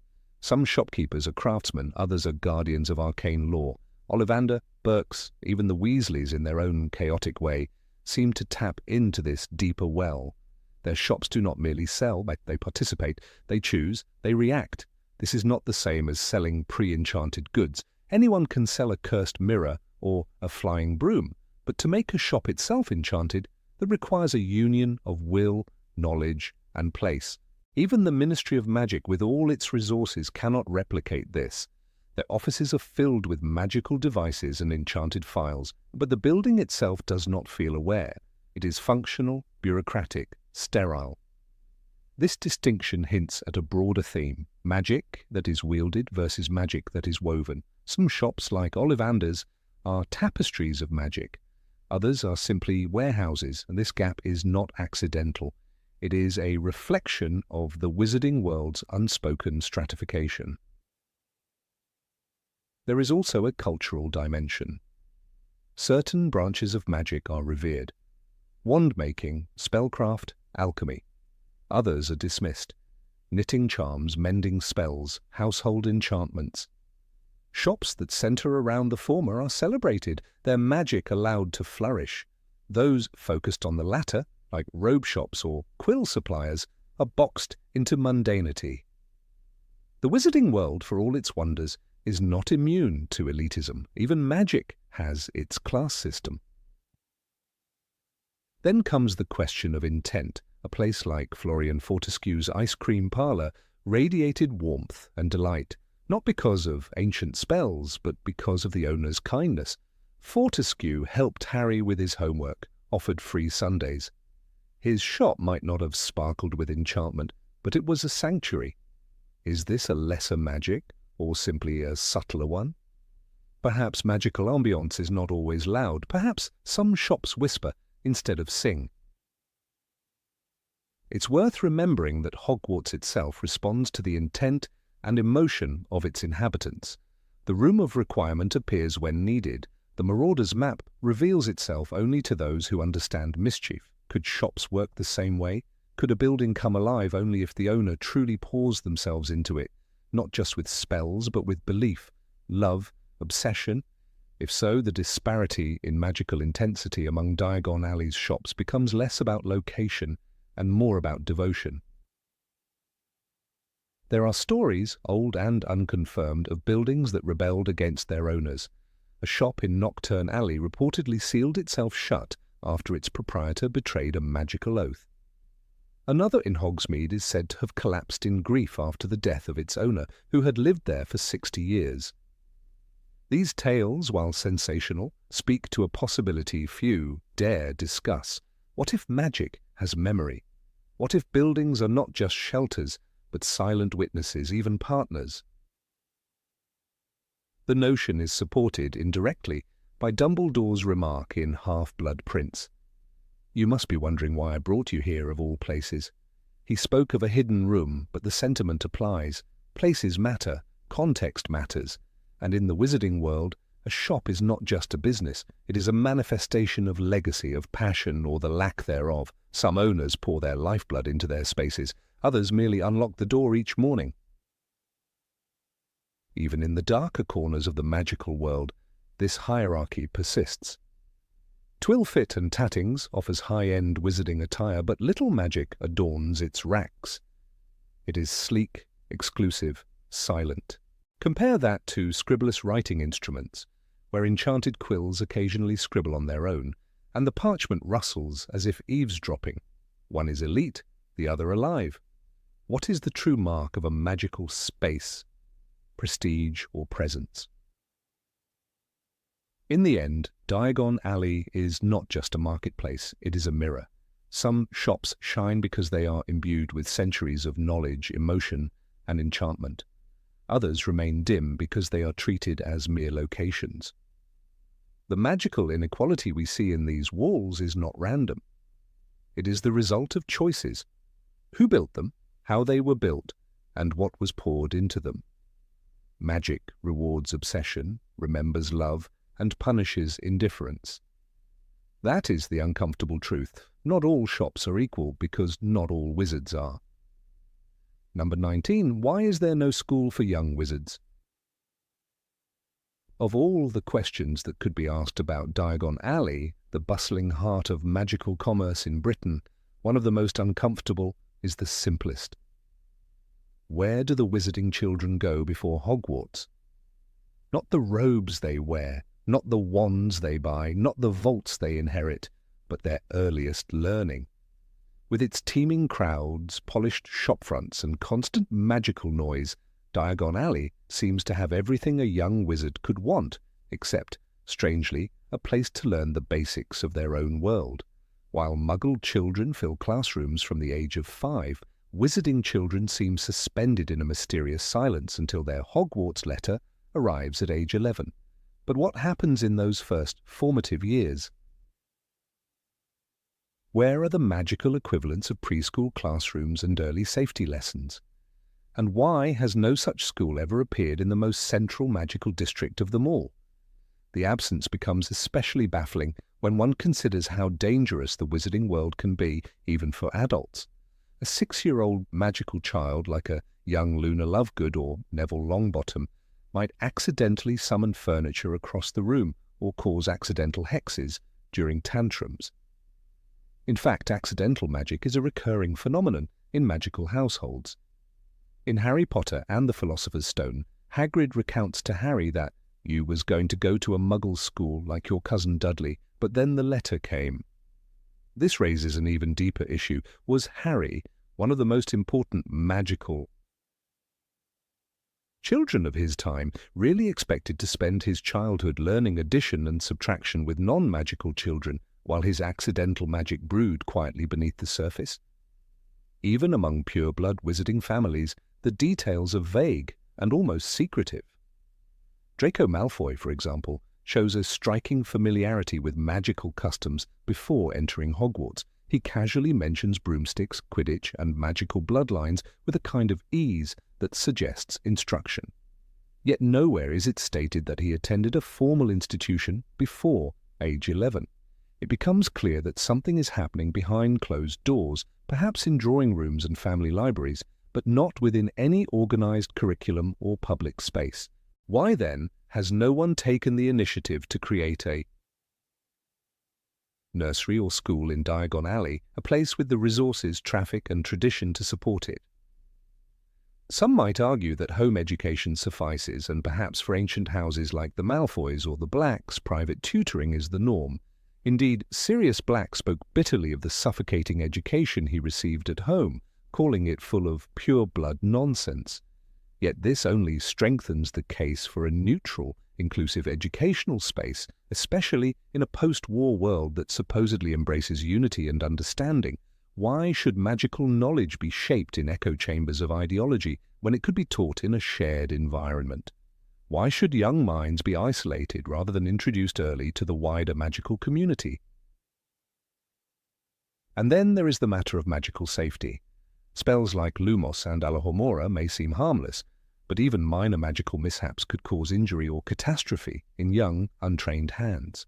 Some shopkeepers are craftsmen, others are guardians of arcane lore. Ollivander, Burkes, even the Weasleys in their own chaotic way, seem to tap into this deeper well. Their shops do not merely sell, but they participate, they choose, they react. This is not the same as selling pre-enchanted goods. Anyone can sell a cursed mirror or a flying broom, but to make a shop itself enchanted, that requires a union of will, knowledge, and place. Even the Ministry of Magic, with all its resources, cannot replicate this. Their offices are filled with magical devices and enchanted files, but the building itself does not feel aware. It is functional, bureaucratic, sterile. This distinction hints at a broader theme: magic that is wielded versus magic that is woven. Some shops, like Ollivander's, are tapestries of magic. Others are simply warehouses, and this gap is not accidental. It is a reflection of the wizarding world's unspoken stratification. There is also a cultural dimension. Certain branches of magic are revered: wand-making, spellcraft, alchemy. Others are dismissed: knitting charms, mending spells, household enchantments. Shops that center around the former are celebrated, their magic allowed to flourish. Those focused on the latter, like robe shops or quill suppliers, are boxed into mundanity. The wizarding world, for all its wonders, is not immune to elitism. Even magic has its class system. Then comes the question of intent. A place like Florian Fortescue's ice cream parlour radiated warmth and delight, not because of ancient spells, but because of the owner's kindness. Fortescue helped Harry with his homework, offered free Sundays. His shop might not have sparkled with enchantment, but it was a sanctuary. Is this a lesser magic, or simply a subtler one? Perhaps magical ambience is not always loud. Perhaps some shops whisper instead of sing. It's worth remembering that Hogwarts itself responds to the intent and emotion of its inhabitants. The Room of Requirement appears when needed. The Marauder's map reveals itself only to those who understand mischief. Could shops work the same way? Could a building come alive only if the owner truly pours themselves into it, not just with spells, but with belief, love, obsession? If so, the disparity in magical intensity among Diagon Alley's shops becomes less about location and more about devotion. There are stories, old and unconfirmed, of buildings that rebelled against their owners. A shop in Nocturne Alley reportedly sealed itself shut after its proprietor betrayed a magical oath. Another in Hogsmeade is said to have collapsed in grief after the death of its owner, who had lived there for 60 years. These tales, while sensational, speak to a possibility few dare discuss. What if magic has memory? What if buildings are not just shelters, but silent witnesses, even partners? The notion is supported indirectly by Dumbledore's remark in Half-Blood Prince. "You must be wondering why I brought you here, of all places." He spoke of a hidden room, but the sentiment applies. Places matter, context matters, and in the wizarding world, a shop is not just a business. It is a manifestation of legacy, of passion, or the lack thereof. Some owners pour their lifeblood into their spaces, others merely unlock the door each morning. Even in the darker corners of the magical world, this hierarchy persists. Twilfit and Tattings offers high-end wizarding attire, but little magic adorns its racks. It is sleek, exclusive, silent. Compare that to scribbleless writing instruments, where enchanted quills occasionally scribble on their own, and the parchment rustles as if eavesdropping. One is elite, the other alive. What is the true mark of a magical space, prestige or presence? In the end, Diagon Alley is not just a marketplace, it is a mirror. Some shops shine because they are imbued with centuries of knowledge, emotion, and enchantment. Others remain dim because they are treated as mere locations. The magical inequality we see in these walls is not random. It is the result of choices. Who built them, how they were built, and what was poured into them. Magic rewards obsession, remembers love, and punishes indifference. That is the uncomfortable truth. Not all shops are equal because not all wizards are. Number 19. Why is there no school for young wizards? Of all the questions that could be asked about Diagon Alley, the bustling heart of magical commerce in Britain, one of the most uncomfortable is the simplest. Where do the wizarding children go before Hogwarts? Not the robes they wear, not the wands they buy, not the vaults they inherit, but their earliest learning. With its teeming crowds, polished shopfronts, and constant magical noise, Diagon Alley seems to have everything a young wizard could want, except, strangely, a place to learn the basics of their own world. While muggled children fill classrooms from the age of 5, wizarding children seem suspended in a mysterious silence until their Hogwarts letter arrives at age 11. But what happens in those first formative years? Where are the magical equivalents of preschool classrooms and early safety lessons? And why has no such school ever appeared in the most central magical district of them all? The absence becomes especially baffling when one considers how dangerous the wizarding world can be, even for adults. A 6-year-old magical child like a young Luna Lovegood or Neville Longbottom might accidentally summon furniture across the room or cause accidental hexes during tantrums. In fact, accidental magic is a recurring phenomenon in magical households. In Harry Potter and the Philosopher's Stone, Hagrid recounts to Harry that you was going to go to a muggle school like your cousin Dudley, but then the letter came. This raises an even deeper issue. Was Harry one of the most important magical children of his time, really expected to spend his childhood learning addition and subtraction with non-magical children, while his accidental magic brewed quietly beneath the surface? Even among pure-blood wizarding families, the details are vague and almost secretive. Draco Malfoy, for example, shows a striking familiarity with magical customs before entering Hogwarts. He casually mentions broomsticks, Quidditch, and magical bloodlines with a kind of ease that suggests instruction. Yet nowhere is it stated that he attended a formal institution before age 11. It becomes clear that something is happening behind closed doors, perhaps in drawing rooms and family libraries, but not within any organized curriculum or public space. Why then has no one taken the initiative to create a nursery or school in Diagon Alley, a place with the resources, traffic, and tradition to support it? Some might argue that home education suffices, and perhaps for ancient houses like the Malfoys or the Blacks, private tutoring is the norm. Indeed, Sirius Black spoke bitterly of the suffocating education he received at home, calling it full of pure-blood nonsense. Yet this only strengthens the case for a neutral, inclusive educational space, especially in a post-war world that supposedly embraces unity and understanding. Why should magical knowledge be shaped in echo chambers of ideology when it could be taught in a shared environment? Why should young minds be isolated rather than introduced early to the wider magical community? And then there is the matter of magical safety. Spells like Lumos and Alohomora may seem harmless, but even minor magical mishaps could cause injury or catastrophe in young, untrained hands.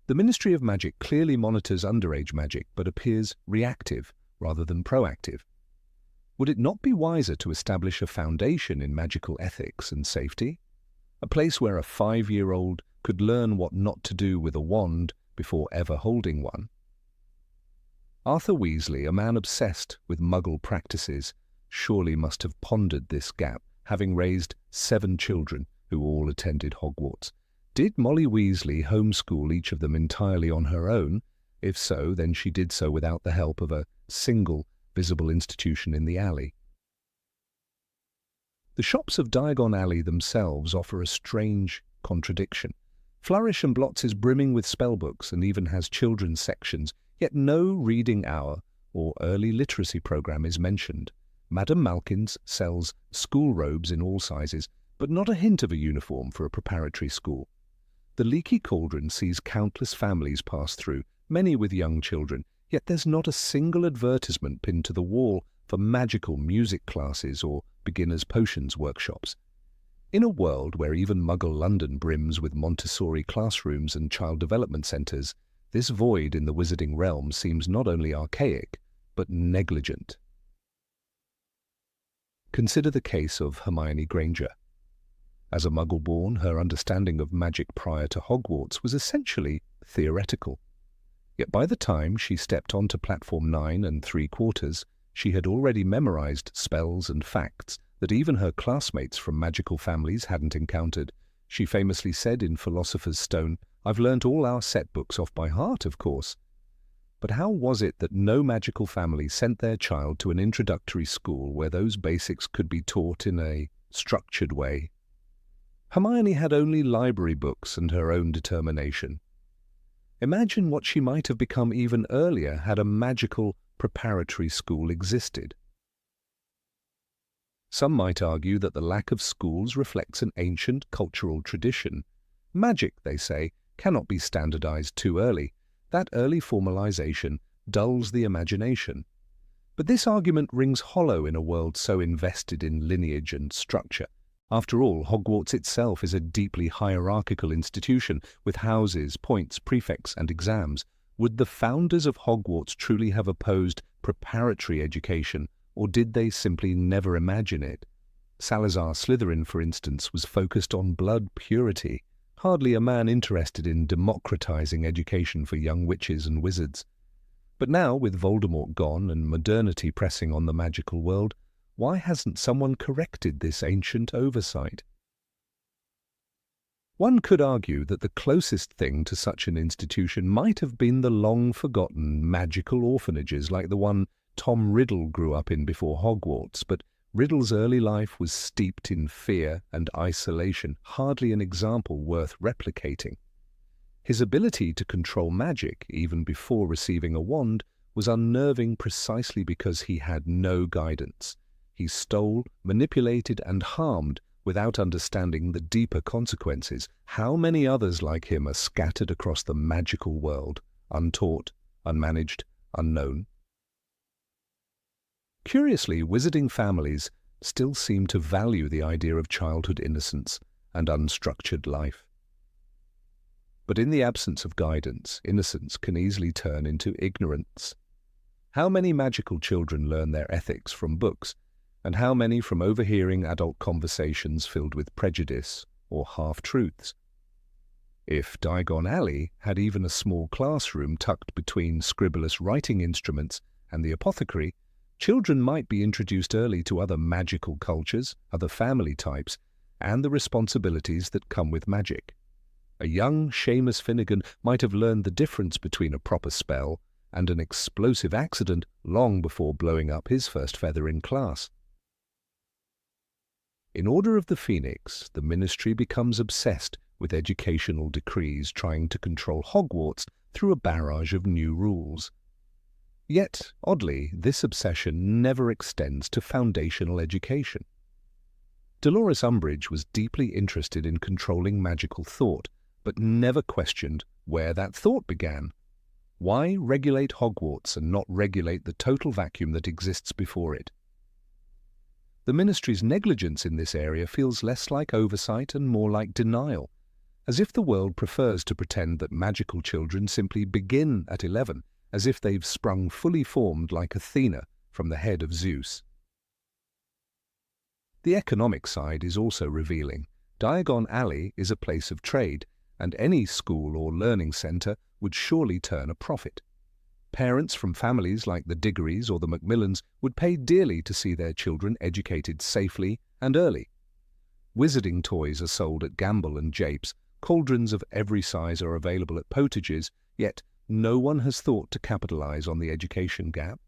The Ministry of Magic clearly monitors underage magic, but appears reactive rather than proactive. Would it not be wiser to establish a foundation in magical ethics and safety? A place where a 5-year-old could learn what not to do with a wand before ever holding one? Arthur Weasley, a man obsessed with Muggle practices, surely must have pondered this gap, having raised 7 children who all attended Hogwarts. Did Molly Weasley homeschool each of them entirely on her own? If so, then she did so without the help of a single visible institution in the alley. The shops of Diagon Alley themselves offer a strange contradiction. Flourish and Blotts is brimming with spellbooks and even has children's sections, yet no reading hour or early literacy program is mentioned. Madame Malkin's sells school robes in all sizes, but not a hint of a uniform for a preparatory school. The Leaky Cauldron sees countless families pass through, many with young children, yet there's not a single advertisement pinned to the wall for magical music classes or beginners' potions workshops. In a world where even Muggle London brims with Montessori classrooms and child development centres, this void in the wizarding realm seems not only archaic, but negligent. Consider the case of Hermione Granger. As a Muggle-born, her understanding of magic prior to Hogwarts was essentially theoretical. Yet by the time she stepped onto Platform 9 3/4, she had already memorized spells and facts that even her classmates from magical families hadn't encountered. She famously said in Philosopher's Stone, "I've learnt all our set books off by heart, of course." But how was it that no magical family sent their child to an introductory school where those basics could be taught in a structured way? Hermione had only library books and her own determination. Imagine what she might have become even earlier had a magical preparatory school existed. Some might argue that the lack of schools reflects an ancient cultural tradition. Magic, they say, cannot be standardized too early. That early formalization dulls the imagination. But this argument rings hollow in a world so invested in lineage and structure. After all, Hogwarts itself is a deeply hierarchical institution with houses, points, prefects, and exams. Would the founders of Hogwarts truly have opposed preparatory education, or did they simply never imagine it? Salazar Slytherin, for instance, was focused on blood purity, hardly a man interested in democratizing education for young witches and wizards. But now, with Voldemort gone and modernity pressing on the magical world, why hasn't someone corrected this ancient oversight? One could argue that the closest thing to such an institution might have been the long-forgotten magical orphanages like the one Tom Riddle grew up in before Hogwarts, but Riddle's early life was steeped in fear and isolation, hardly an example worth replicating. His ability to control magic, even before receiving a wand, was unnerving precisely because he had no guidance. He stole, manipulated, and harmed without understanding the deeper consequences. How many others like him are scattered across the magical world, untaught, unmanaged, unknown? Curiously, wizarding families still seem to value the idea of childhood innocence and unstructured life. But in the absence of guidance, innocence can easily turn into ignorance. How many magical children learn their ethics from books, and how many from overhearing adult conversations filled with prejudice or half-truths? If Diagon Alley had even a small classroom tucked between scribblous writing instruments and the apothecary, children might be introduced early to other magical cultures, other family types, and the responsibilities that come with magic. A young Seamus Finnegan might have learned the difference between a proper spell and an explosive accident long before blowing up his first feather in class. In Order of the Phoenix, the Ministry becomes obsessed with educational decrees trying to control Hogwarts through a barrage of new rules. Yet, oddly, this obsession never extends to foundational education. Dolores Umbridge was deeply interested in controlling magical thought, but never questioned where that thought began. Why regulate Hogwarts and not regulate the total vacuum that exists before it? The Ministry's negligence in this area feels less like oversight and more like denial, as if the world prefers to pretend that magical children simply begin at 11, as if they've sprung fully formed like Athena from the head of Zeus. The economic side is also revealing. Diagon Alley is a place of trade, and any school or learning centre would surely turn a profit. Parents from families like the Diggorys or the Macmillans would pay dearly to see their children educated safely and early. Wizarding toys are sold at Gamble and Japes, cauldrons of every size are available at Potages, yet no one has thought to capitalize on the education gap.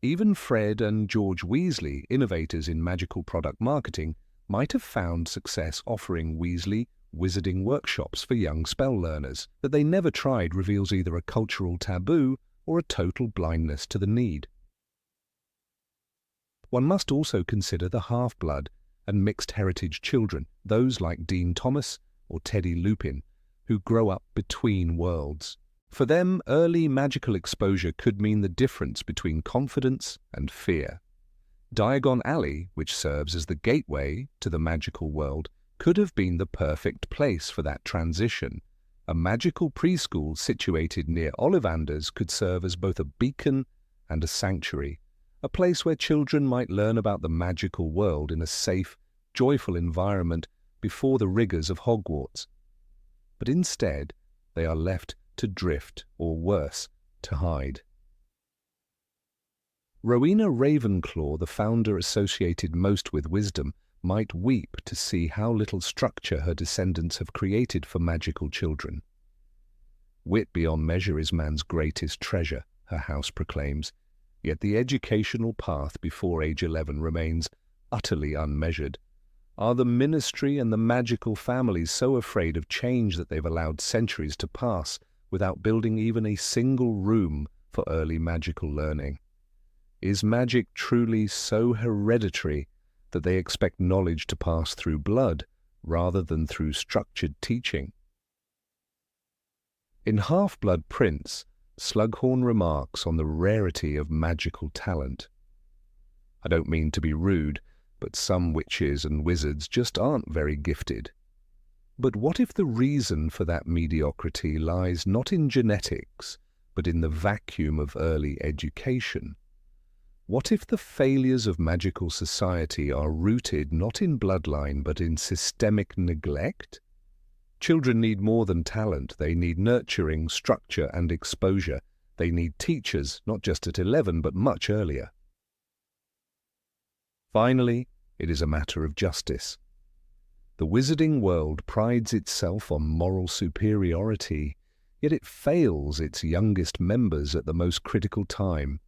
Even Fred and George Weasley, innovators in magical product marketing, might have found success offering Weasley wizarding workshops for young spell learners. That they never tried reveals either a cultural taboo or a total blindness to the need. One must also consider the half-blood and mixed heritage children, those like Dean Thomas or Teddy Lupin, who grow up between worlds. For them, early magical exposure could mean the difference between confidence and fear. Diagon Alley, which serves as the gateway to the magical world, could have been the perfect place for that transition. A magical preschool situated near Ollivanders could serve as both a beacon and a sanctuary, a place where children might learn about the magical world in a safe, joyful environment before the rigors of Hogwarts. But instead, they are left to drift, or worse, to hide. Rowena Ravenclaw, the founder associated most with wisdom, might weep to see how little structure her descendants have created for magical children. Wit beyond measure is man's greatest treasure, her house proclaims, yet the educational path before age 11 remains utterly unmeasured. Are the ministry and the magical families so afraid of change that they've allowed centuries to pass without building even a single room for early magical learning? Is magic truly so hereditary that they expect knowledge to pass through blood rather than through structured teaching? In Half-Blood Prince, Slughorn remarks on the rarity of magical talent. I don't mean to be rude, but some witches and wizards just aren't very gifted. But what if the reason for that mediocrity lies not in genetics, but in the vacuum of early education? What if the failures of magical society are rooted not in bloodline but in systemic neglect? Children need more than talent. They need nurturing, structure and exposure. They need teachers, not just at 11 but much earlier. Finally, it is a matter of justice. The wizarding world prides itself on moral superiority, yet it fails its youngest members at the most critical time.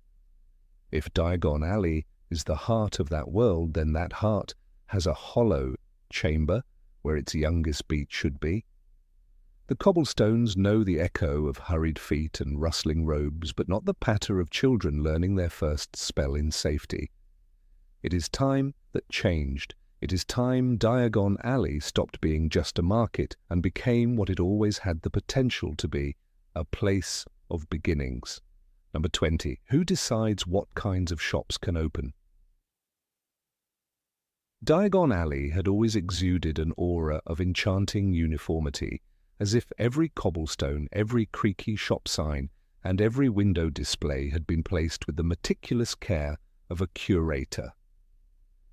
If Diagon Alley is the heart of that world, then that heart has a hollow chamber where its youngest beat should be. The cobblestones know the echo of hurried feet and rustling robes, but not the patter of children learning their first spell in safety. It is time that changed. It is time Diagon Alley stopped being just a market and became what it always had the potential to be, a place of beginnings. Number 20. Who decides what kinds of shops can open? Diagon Alley had always exuded an aura of enchanting uniformity, as if every cobblestone, every creaky shop sign, and every window display had been placed with the meticulous care of a curator.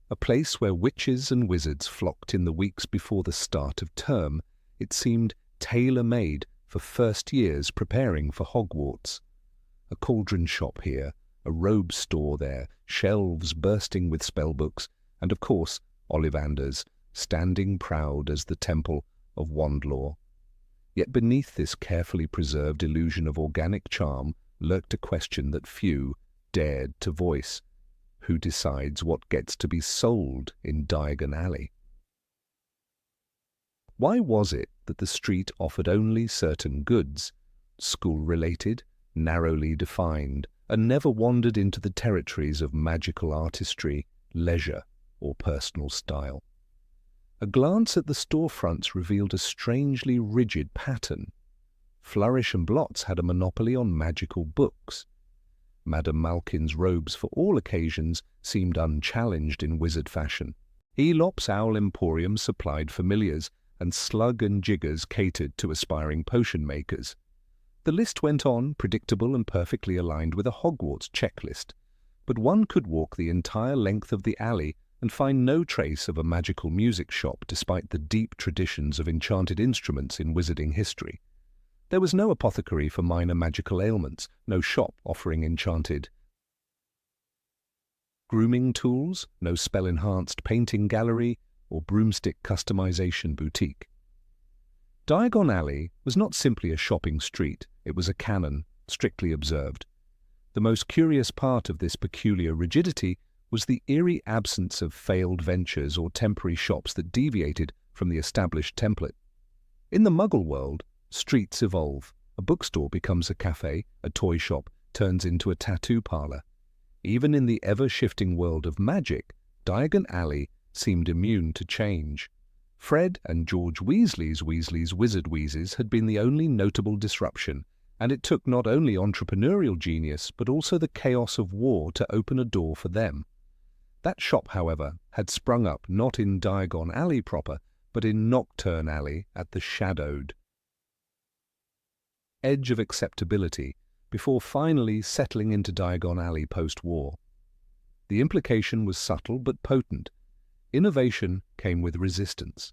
A place where witches and wizards flocked in the weeks before the start of term, it seemed tailor-made for first years preparing for Hogwarts. A cauldron shop here, a robe store there, shelves bursting with spellbooks, and of course Ollivanders, standing proud as the temple of Wandlore. Yet beneath this carefully preserved illusion of organic charm lurked a question that few dared to voice. Who decides what gets to be sold in Diagon Alley? Why was it that the street offered only certain goods, school-related, narrowly defined, and never wandered into the territories of magical artistry, leisure, or personal style? A glance at the storefronts revealed a strangely rigid pattern. Flourish and Blots had a monopoly on magical books. Madame Malkin's robes for all occasions seemed unchallenged in wizard fashion. Elop's Owl Emporium supplied familiars, and Slug and Jiggers catered to aspiring potion makers. The list went on, predictable and perfectly aligned with a Hogwarts checklist, but one could walk the entire length of the alley and find no trace of a magical music shop despite the deep traditions of enchanted instruments in wizarding history. There was no apothecary for minor magical ailments, no shop offering enchanted grooming tools, no spell-enhanced painting gallery or broomstick customization boutique. Diagon Alley was not simply a shopping street, it was a canon, strictly observed. The most curious part of this peculiar rigidity was the eerie absence of failed ventures or temporary shops that deviated from the established template. In the Muggle world, streets evolve. A bookstore becomes a cafe, a toy shop turns into a tattoo parlor. Even in the ever-shifting world of magic, Diagon Alley seemed immune to change. Fred and George Weasley's Wizard Wheezes had been the only notable disruption, and it took not only entrepreneurial genius but also the chaos of war to open a door for them. That shop, however, had sprung up not in Diagon Alley proper, but in Nocturne Alley at the shadowed edge of acceptability, before finally settling into Diagon Alley post-war. The implication was subtle but potent. Innovation came with resistance.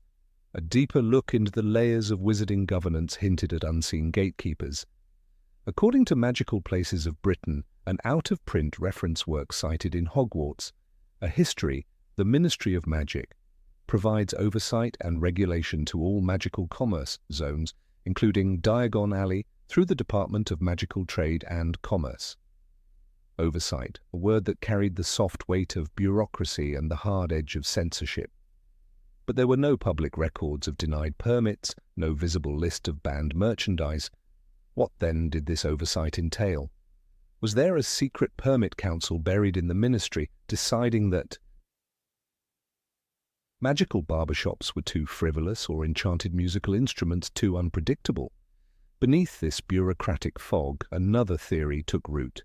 A deeper look into the layers of wizarding governance hinted at unseen gatekeepers. According to Magical Places of Britain, an out-of-print reference work cited in Hogwarts, a history, the Ministry of Magic, provides oversight and regulation to all magical commerce zones, including Diagon Alley, through the Department of Magical Trade and Commerce. Oversight, a word that carried the soft weight of bureaucracy and the hard edge of censorship. But there were no public records of denied permits, no visible list of banned merchandise. What then did this oversight entail? Was there a secret permit council buried in the ministry deciding that magical barbershops were too frivolous or enchanted musical instruments too unpredictable? Beneath this bureaucratic fog, another theory took root.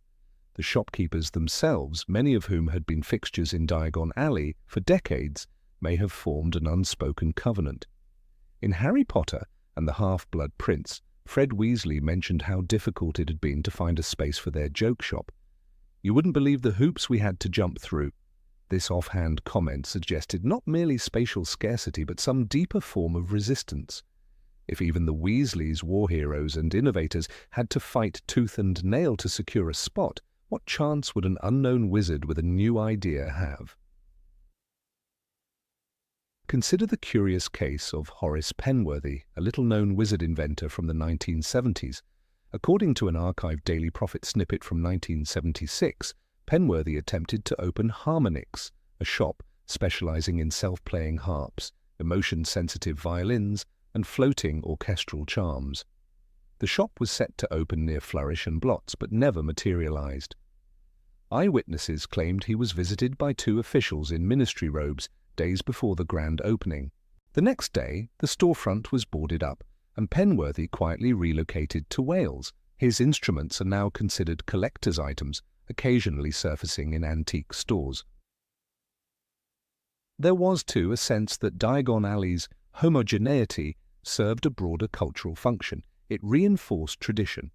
The shopkeepers themselves, many of whom had been fixtures in Diagon Alley for decades, may have formed an unspoken covenant. In Harry Potter and the Half-Blood Prince, Fred Weasley mentioned how difficult it had been to find a space for their joke shop. "You wouldn't believe the hoops we had to jump through." This offhand comment suggested not merely spatial scarcity but some deeper form of resistance. If even the Weasleys, war heroes and innovators, had to fight tooth and nail to secure a spot, what chance would an unknown wizard with a new idea have? Consider the curious case of Horace Penworthy, a little-known wizard inventor from the 1970s. According to an archived Daily Prophet snippet from 1976, Penworthy attempted to open Harmonix, a shop specializing in self-playing harps, emotion-sensitive violins, and floating orchestral charms. The shop was set to open near Flourish and Blotts, but never materialized. Eyewitnesses claimed he was visited by two officials in ministry robes days before the grand opening. The next day, the storefront was boarded up, and Penworthy quietly relocated to Wales. His instruments are now considered collector's items, occasionally surfacing in antique stores. There was, too, a sense that Diagon Alley's homogeneity served a broader cultural function. It reinforced tradition.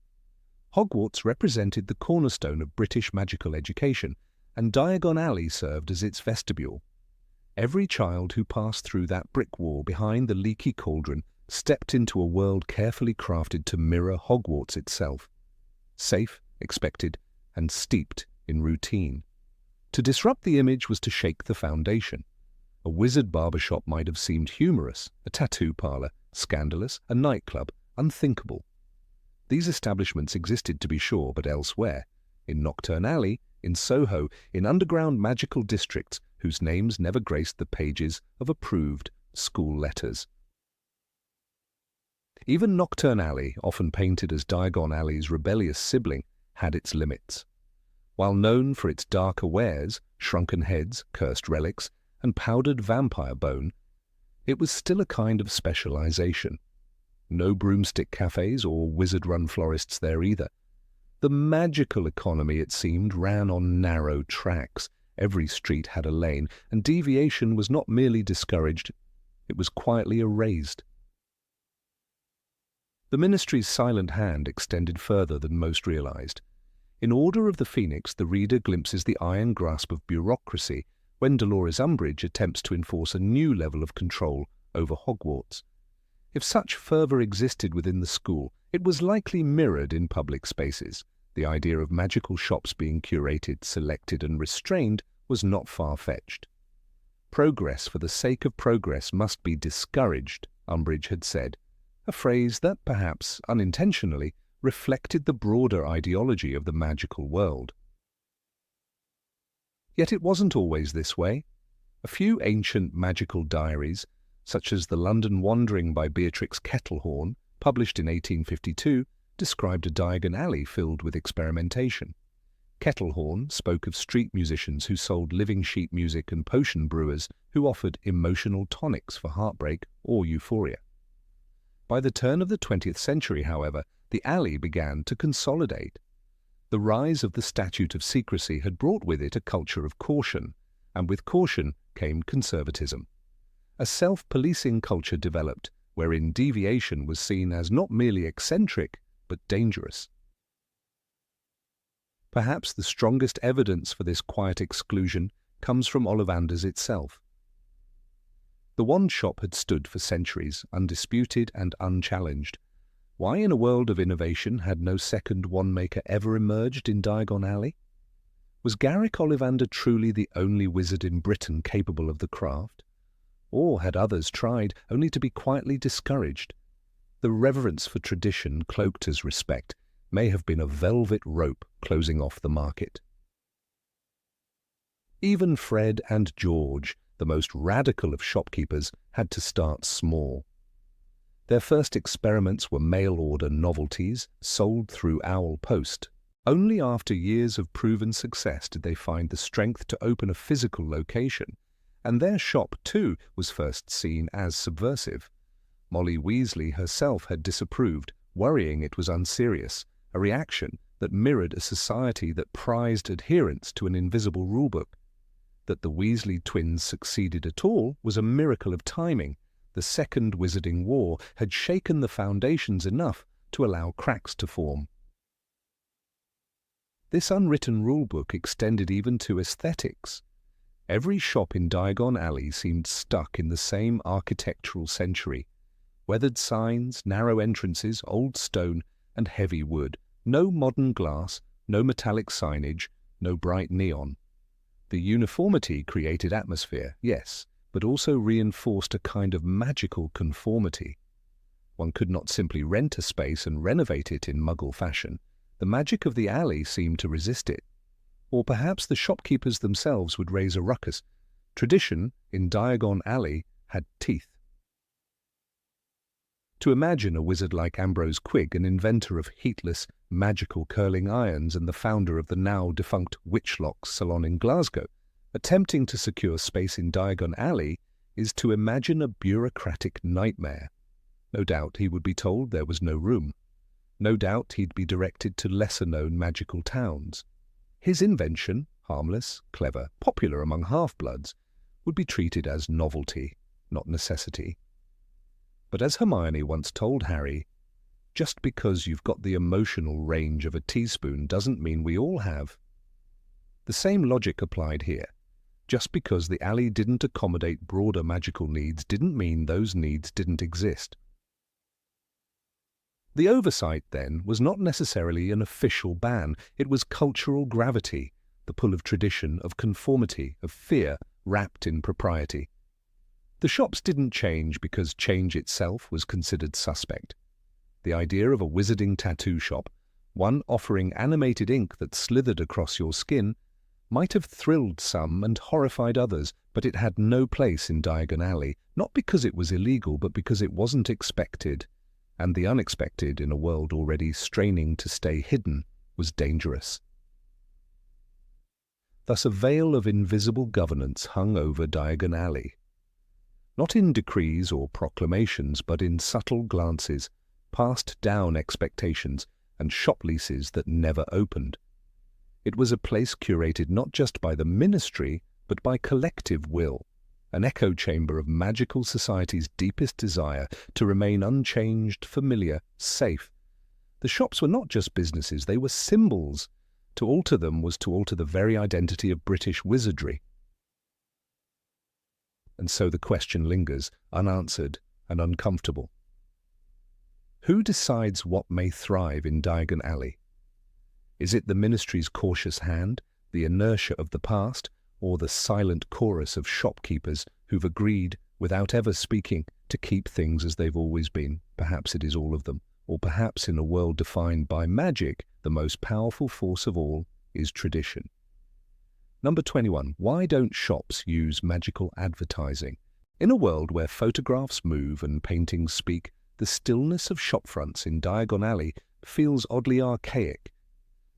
Hogwarts represented the cornerstone of British magical education, and Diagon Alley served as its vestibule. Every child who passed through that brick wall behind the leaky cauldron stepped into a world carefully crafted to mirror Hogwarts itself. Safe, expected, and steeped in routine. To disrupt the image was to shake the foundation. A wizard barbershop might have seemed humorous, a tattoo parlor scandalous, a nightclub unthinkable. These establishments existed, to be sure, but elsewhere, in Nocturne Alley, in Soho, in underground magical districts whose names never graced the pages of approved school letters. Even Nocturne Alley, often painted as Diagon Alley's rebellious sibling, had its limits. While known for its darker wares, shrunken heads, cursed relics, and powdered vampire bone, it was still a kind of specialization. No broomstick cafes or wizard-run florists there either. The magical economy, it seemed, ran on narrow tracks. Every street had a lane, and deviation was not merely discouraged, it was quietly erased. The ministry's silent hand extended further than most realized. In Order of the Phoenix, the reader glimpses the iron grasp of bureaucracy when Dolores Umbridge attempts to enforce a new level of control over Hogwarts. If such fervour existed within the school, it was likely mirrored in public spaces. The idea of magical shops being curated, selected and restrained was not far-fetched. Progress for the sake of progress must be discouraged, Umbridge had said, a phrase that, perhaps unintentionally, reflected the broader ideology of the magical world. Yet it wasn't always this way. A few ancient magical diaries, such as The London Wandering by Beatrix Kettlehorn, published in 1852, described a Diagon alley filled with experimentation. Kettlehorn spoke of street musicians who sold living sheet music and potion brewers who offered emotional tonics for heartbreak or euphoria. By the turn of the 20th century, however, the alley began to consolidate. The rise of the Statute of Secrecy had brought with it a culture of caution, and with caution came conservatism. A self-policing culture developed, wherein deviation was seen as not merely eccentric, but dangerous. Perhaps the strongest evidence for this quiet exclusion comes from Ollivanders itself. The wand shop had stood for centuries, undisputed and unchallenged. Why in a world of innovation had no second wand-maker ever emerged in Diagon Alley? Was Garrick Ollivander truly the only wizard in Britain capable of the craft? Or had others tried, only to be quietly discouraged? The reverence for tradition, cloaked as respect, may have been a velvet rope closing off the market. Even Fred and George, the most radical of shopkeepers, had to start small. Their first experiments were mail-order novelties sold through Owl Post. Only after years of proven success did they find the strength to open a physical location, and their shop, too, was first seen as subversive. Molly Weasley herself had disapproved, worrying it was unserious, a reaction that mirrored a society that prized adherence to an invisible rulebook. That the Weasley twins succeeded at all was a miracle of timing. The Second Wizarding War had shaken the foundations enough to allow cracks to form. This unwritten rulebook extended even to aesthetics. Every shop in Diagon Alley seemed stuck in the same architectural century. Weathered signs, narrow entrances, old stone, and heavy wood. No modern glass, no metallic signage, no bright neon. The uniformity created atmosphere, yes, but also reinforced a kind of magical conformity. One could not simply rent a space and renovate it in Muggle fashion. The magic of the alley seemed to resist it. Or perhaps the shopkeepers themselves would raise a ruckus. Tradition, in Diagon Alley, had teeth. To imagine a wizard like Ambrose Quigg, an inventor of heatless, magical curling irons and the founder of the now-defunct Witchlocks salon in Glasgow, attempting to secure space in Diagon Alley is to imagine a bureaucratic nightmare. No doubt he would be told there was no room. No doubt he'd be directed to lesser-known magical towns. His invention, harmless, clever, popular among half-bloods, would be treated as novelty, not necessity. But as Hermione once told Harry, just because you've got the emotional range of a teaspoon doesn't mean we all have. The same logic applied here. Just because the alley didn't accommodate broader magical needs didn't mean those needs didn't exist. The oversight, then, was not necessarily an official ban. It was cultural gravity, the pull of tradition, of conformity, of fear, wrapped in propriety. The shops didn't change because change itself was considered suspect. The idea of a wizarding tattoo shop, one offering animated ink that slithered across your skin, might have thrilled some and horrified others, but it had no place in Diagon Alley, not because it was illegal, but because it wasn't expected, and the unexpected in a world already straining to stay hidden was dangerous. Thus a veil of invisible governance hung over Diagon Alley. Not in decrees or proclamations, but in subtle glances, passed down expectations and shop leases that never opened. It was a place curated not just by the ministry, but by collective will, an echo chamber of magical society's deepest desire to remain unchanged, familiar, safe. The shops were not just businesses, they were symbols. To alter them was to alter the very identity of British wizardry. And so the question lingers, unanswered and uncomfortable. Who decides what may thrive in Diagon Alley? Is it the Ministry's cautious hand, the inertia of the past, or the silent chorus of shopkeepers who've agreed, without ever speaking, to keep things as they've always been? Perhaps it is all of them. Or perhaps in a world defined by magic, the most powerful force of all is tradition. Number 21. Why don't shops use magical advertising? In a world where photographs move and paintings speak, the stillness of shopfronts in Diagon Alley feels oddly archaic.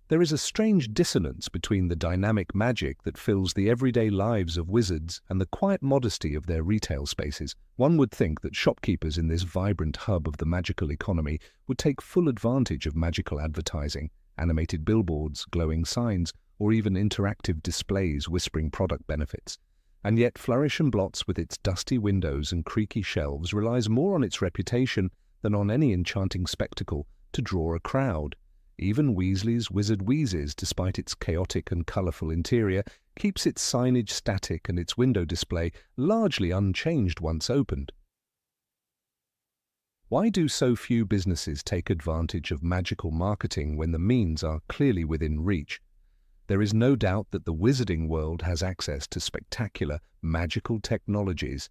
There is a strange dissonance between the dynamic magic that fills the everyday lives of wizards and the quiet modesty of their retail spaces. One would think that shopkeepers in this vibrant hub of the magical economy would take full advantage of magical advertising, animated billboards, glowing signs, or even interactive displays whispering product benefits. And yet Flourish and Blots, with its dusty windows and creaky shelves, relies more on its reputation than on any enchanting spectacle to draw a crowd. Even Weasley's Wizard Wheezes, despite its chaotic and colourful interior, keeps its signage static and its window display largely unchanged once opened. Why do so few businesses take advantage of magical marketing when the means are clearly within reach? There is no doubt that the wizarding world has access to spectacular, magical technologies.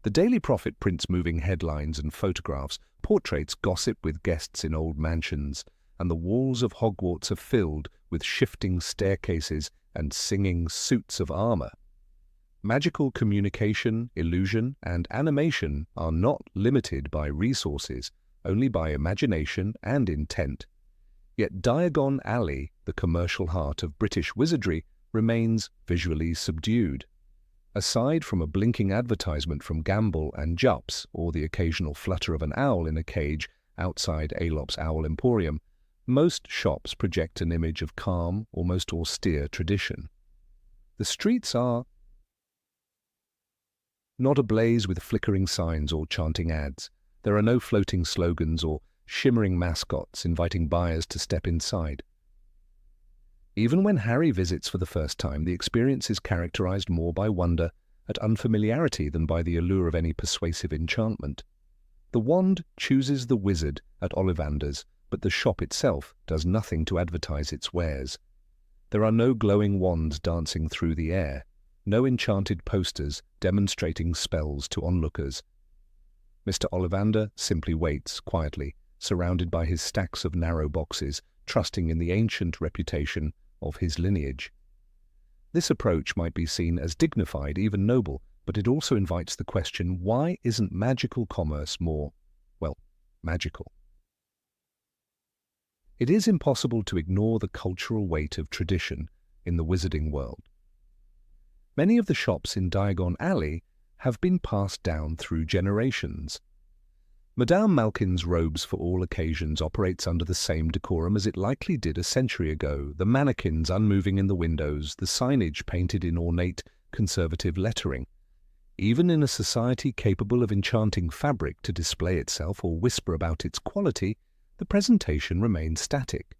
The Daily Prophet prints moving headlines and photographs, portraits gossip with guests in old mansions, and the walls of Hogwarts are filled with shifting staircases and singing suits of armor. Magical communication, illusion, and animation are not limited by resources, only by imagination and intent. Yet Diagon Alley, the commercial heart of British wizardry, remains visually subdued. Aside from a blinking advertisement from Gamble and Jups, or the occasional flutter of an owl in a cage outside Aelop's Owl Emporium, most shops project an image of calm, almost austere tradition. The streets are not ablaze with flickering signs or chanting ads. There are no floating slogans or shimmering mascots inviting buyers to step inside. Even when Harry visits for the first time, the experience is characterized more by wonder at unfamiliarity than by the allure of any persuasive enchantment. The wand chooses the wizard at Ollivander's, but the shop itself does nothing to advertise its wares. There are no glowing wands dancing through the air, no enchanted posters demonstrating spells to onlookers. Mr. Ollivander simply waits quietly, surrounded by his stacks of narrow boxes, trusting in the ancient reputation of his lineage. This approach might be seen as dignified, even noble, but it also invites the question, why isn't magical commerce more, well, magical? It is impossible to ignore the cultural weight of tradition in the wizarding world. Many of the shops in Diagon Alley have been passed down through generations. Madame Malkin's Robes for All Occasions operates under the same decorum as it likely did a century ago, the mannequins unmoving in the windows, the signage painted in ornate, conservative lettering. Even in a society capable of enchanting fabric to display itself or whisper about its quality, the presentation remains static.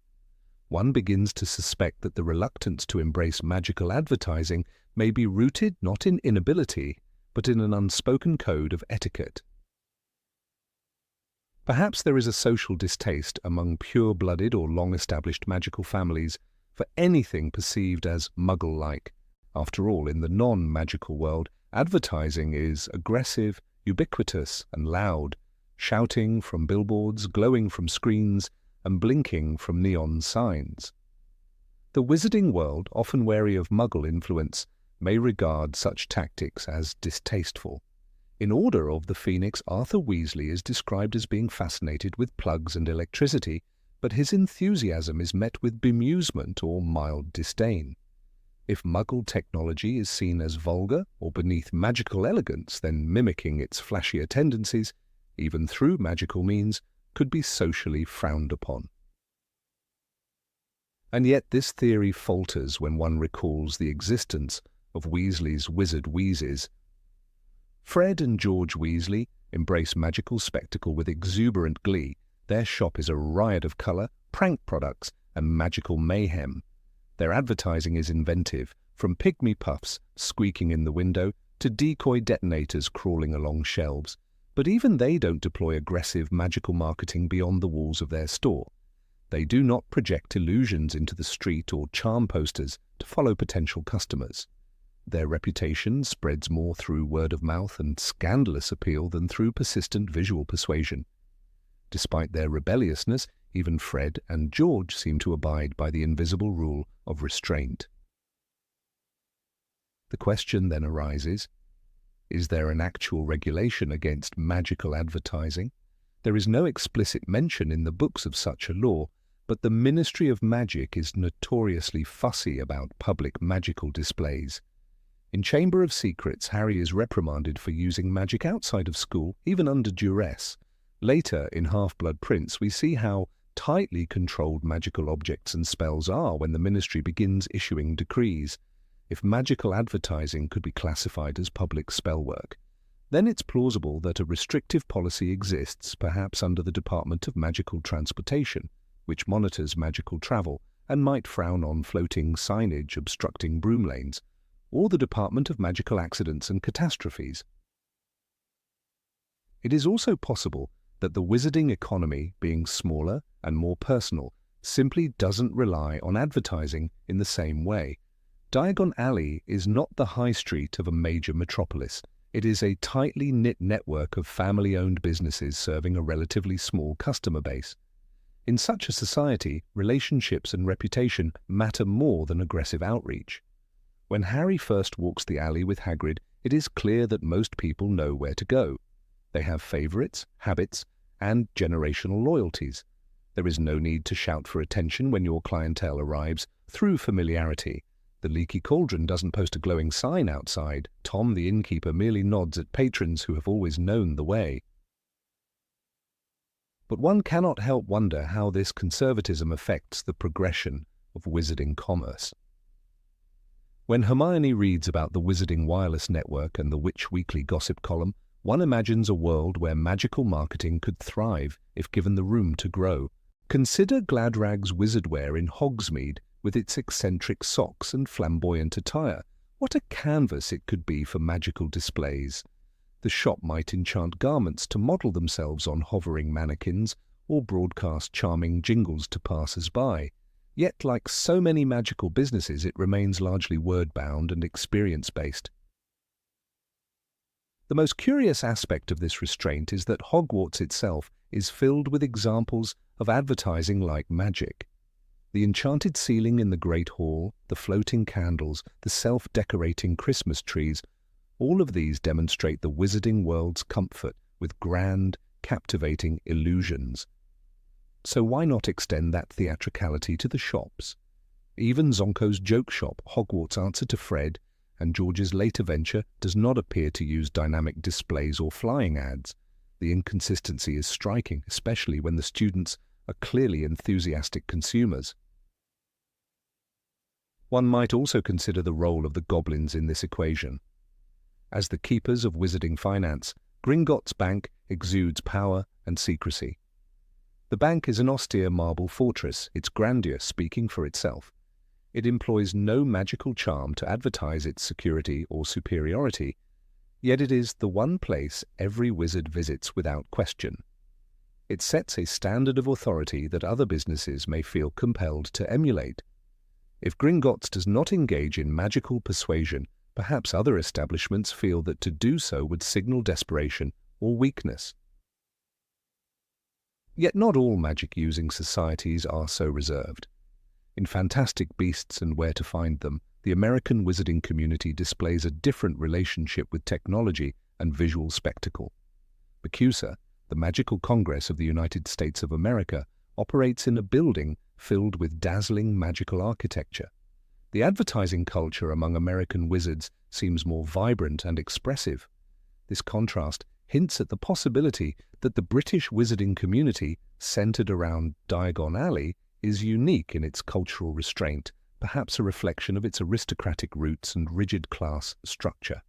One begins to suspect that the reluctance to embrace magical advertising may be rooted not in inability, but in an unspoken code of etiquette. Perhaps there is a social distaste among pure-blooded or long-established magical families for anything perceived as Muggle-like. After all, in the non-magical world, advertising is aggressive, ubiquitous, and loud, shouting from billboards, glowing from screens, and blinking from neon signs. The wizarding world, often wary of Muggle influence, may regard such tactics as distasteful. In Order of the Phoenix, Arthur Weasley is described as being fascinated with plugs and electricity, but his enthusiasm is met with bemusement or mild disdain. If Muggle technology is seen as vulgar or beneath magical elegance, then mimicking its flashier tendencies, even through magical means, could be socially frowned upon. And yet this theory falters when one recalls the existence of Weasley's Wizard Wheezes. Fred and George Weasley embrace magical spectacle with exuberant glee. Their shop is a riot of colour, prank products, and magical mayhem. Their advertising is inventive, from pygmy puffs squeaking in the window to decoy detonators crawling along shelves. But even they don't deploy aggressive magical marketing beyond the walls of their store. They do not project illusions into the street or charm posters to follow potential customers. Their reputation spreads more through word of mouth and scandalous appeal than through persistent visual persuasion. Despite their rebelliousness, even Fred and George seem to abide by the invisible rule of restraint. The question then arises, is there an actual regulation against magical advertising? There is no explicit mention in the books of such a law, but the Ministry of Magic is notoriously fussy about public magical displays. In Chamber of Secrets, Harry is reprimanded for using magic outside of school, even under duress. Later, in Half-Blood Prince, we see how tightly controlled magical objects and spells are when the Ministry begins issuing decrees. If magical advertising could be classified as public spell work, then it's plausible that a restrictive policy exists, perhaps under the Department of Magical Transportation, which monitors magical travel and might frown on floating signage obstructing broom lanes, or the Department of Magical Accidents and Catastrophes. It is also possible that the wizarding economy, being smaller and more personal, simply doesn't rely on advertising in the same way. Diagon Alley is not the high street of a major metropolis. It is a tightly knit network of family-owned businesses serving a relatively small customer base. In such a society, relationships and reputation matter more than aggressive outreach. When Harry first walks the alley with Hagrid, it is clear that most people know where to go. They have favourites, habits, and generational loyalties. There is no need to shout for attention when your clientele arrives through familiarity. The Leaky Cauldron doesn't post a glowing sign outside. Tom, the innkeeper, merely nods at patrons who have always known the way. But one cannot help wonder how this conservatism affects the progression of wizarding commerce. When Hermione reads about the Wizarding Wireless Network and the Witch Weekly gossip column, one imagines a world where magical marketing could thrive if given the room to grow. Consider Gladrag's wizardwear in Hogsmeade with its eccentric socks and flamboyant attire. What a canvas it could be for magical displays. The shop might enchant garments to model themselves on hovering mannequins or broadcast charming jingles to passers-by. Yet, like so many magical businesses, it remains largely word-bound and experience-based. The most curious aspect of this restraint is that Hogwarts itself is filled with examples of advertising like magic. The enchanted ceiling in the Great Hall, the floating candles, the self-decorating Christmas trees, all of these demonstrate the wizarding world's comfort with grand, captivating illusions. So why not extend that theatricality to the shops? Even Zonko's joke shop, Hogwarts' answer to Fred, and George's later venture does not appear to use dynamic displays or flying ads. The inconsistency is striking, especially when the students are clearly enthusiastic consumers. One might also consider the role of the goblins in this equation. As the keepers of wizarding finance, Gringotts Bank exudes power and secrecy. The bank is an austere marble fortress, its grandeur speaking for itself. It employs no magical charm to advertise its security or superiority, yet it is the one place every wizard visits without question. It sets a standard of authority that other businesses may feel compelled to emulate. If Gringotts does not engage in magical persuasion, perhaps other establishments feel that to do so would signal desperation or weakness. Yet not all magic-using societies are so reserved. In Fantastic Beasts and Where to Find Them, the American wizarding community displays a different relationship with technology and visual spectacle. BACUSA, the Magical Congress of the United States of America, operates in a building filled with dazzling magical architecture. The advertising culture among American wizards seems more vibrant and expressive. This contrast hints at the possibility that the British wizarding community, centered around Diagon Alley, is unique in its cultural restraint, perhaps a reflection of its aristocratic roots and rigid class structure.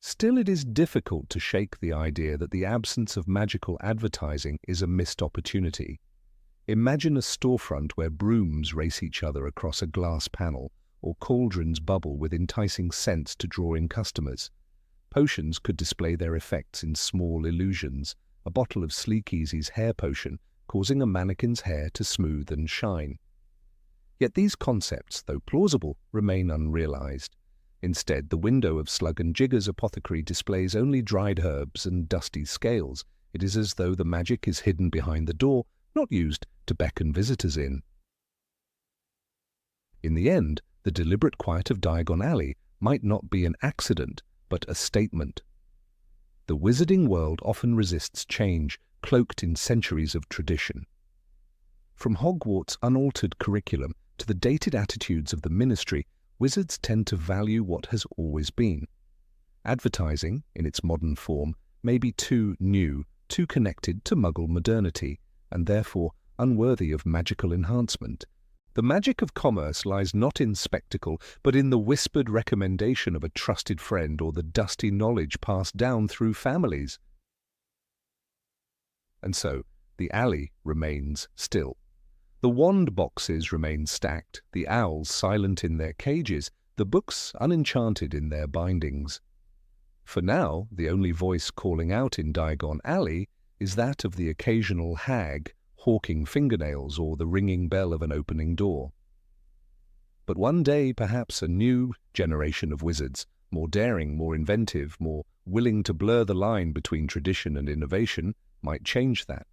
Still, it is difficult to shake the idea that the absence of magical advertising is a missed opportunity. Imagine a storefront where brooms race each other across a glass panel, or cauldrons bubble with enticing scents to draw in customers. Potions could display their effects in small illusions, a bottle of Sleek Easy's hair potion causing a mannequin's hair to smooth and shine. Yet these concepts, though plausible, remain unrealized. Instead, the window of Slug and Jigger's apothecary displays only dried herbs and dusty scales. It is as though the magic is hidden behind the door, not used to beckon visitors in. In the end, the deliberate quiet of Diagon Alley might not be an accident, but a statement. The wizarding world often resists change, cloaked in centuries of tradition. From Hogwarts' unaltered curriculum to the dated attitudes of the ministry, wizards tend to value what has always been. Advertising, in its modern form, may be too new, too connected to Muggle modernity, and therefore unworthy of magical enhancement. The magic of commerce lies not in spectacle, but in the whispered recommendation of a trusted friend or the dusty knowledge passed down through families. And so, the alley remains still. The wand boxes remain stacked, the owls silent in their cages, the books unenchanted in their bindings. For now, the only voice calling out in Diagon Alley is that of the occasional hag, hawking fingernails or the ringing bell of an opening door. But one day, perhaps a new generation of wizards, more daring, more inventive, more willing to blur the line between tradition and innovation, might change that.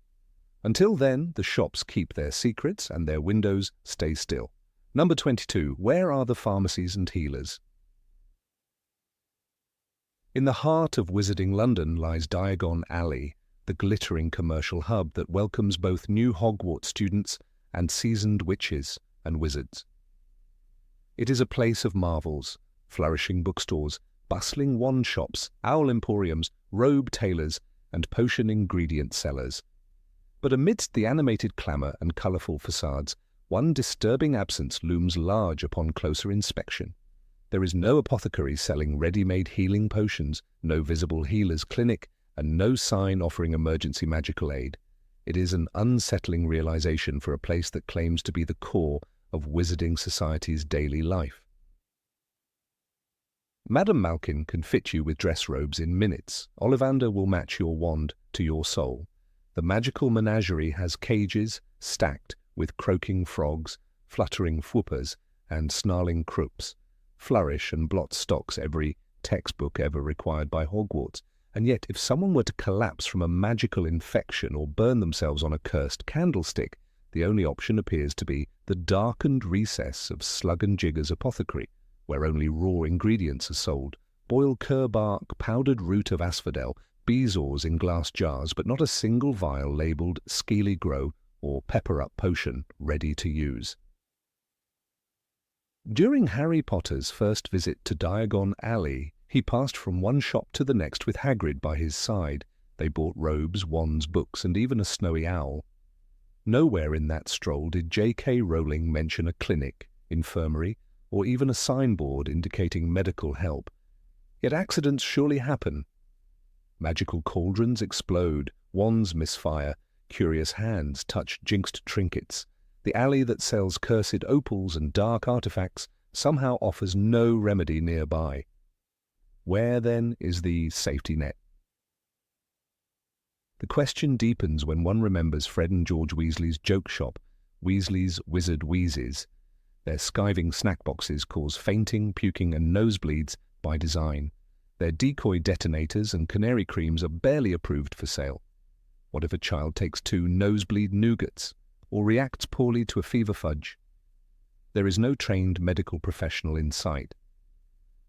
Until then, the shops keep their secrets and their windows stay still. Number 22. Where are the pharmacies and healers? In the heart of wizarding London lies Diagon Alley, the glittering commercial hub that welcomes both new Hogwarts students and seasoned witches and wizards. It is a place of marvels, flourishing bookstores, bustling wand shops, owl emporiums, robe tailors, and potion ingredient sellers. But amidst the animated clamour and colourful facades, one disturbing absence looms large upon closer inspection. There is no apothecary selling ready-made healing potions, no visible healer's clinic, and no sign offering emergency magical aid. It is an unsettling realization for a place that claims to be the core of wizarding society's daily life. Madame Malkin can fit you with dress robes in minutes. Ollivander will match your wand to your soul. The magical menagerie has cages stacked with croaking frogs, fluttering whoopers, and snarling croops. Flourish and blot stocks every textbook ever required by Hogwarts. And yet, if someone were to collapse from a magical infection or burn themselves on a cursed candlestick, the only option appears to be the darkened recess of Slug and Jigger's apothecary, where only raw ingredients are sold: boiled cur bark, powdered root of asphodel, bezoars in glass jars, but not a single vial labelled Skeely Grow or Pepper Up Potion ready to use. During Harry Potter's first visit to Diagon Alley, he passed from one shop to the next with Hagrid by his side. They bought robes, wands, books, and even a snowy owl. Nowhere in that stroll did J.K. Rowling mention a clinic, infirmary, or even a signboard indicating medical help. Yet accidents surely happen. Magical cauldrons explode, wands misfire, curious hands touch jinxed trinkets. The alley that sells cursed opals and dark artifacts somehow offers no remedy nearby. Where, then, is the safety net? The question deepens when one remembers Fred and George Weasley's joke shop, Weasley's Wizard Wheezes. Their skiving snack boxes cause fainting, puking, and nosebleeds by design. Their decoy detonators and canary creams are barely approved for sale. What if a child takes 2 nosebleed nougats, or reacts poorly to a fever fudge? There is no trained medical professional in sight.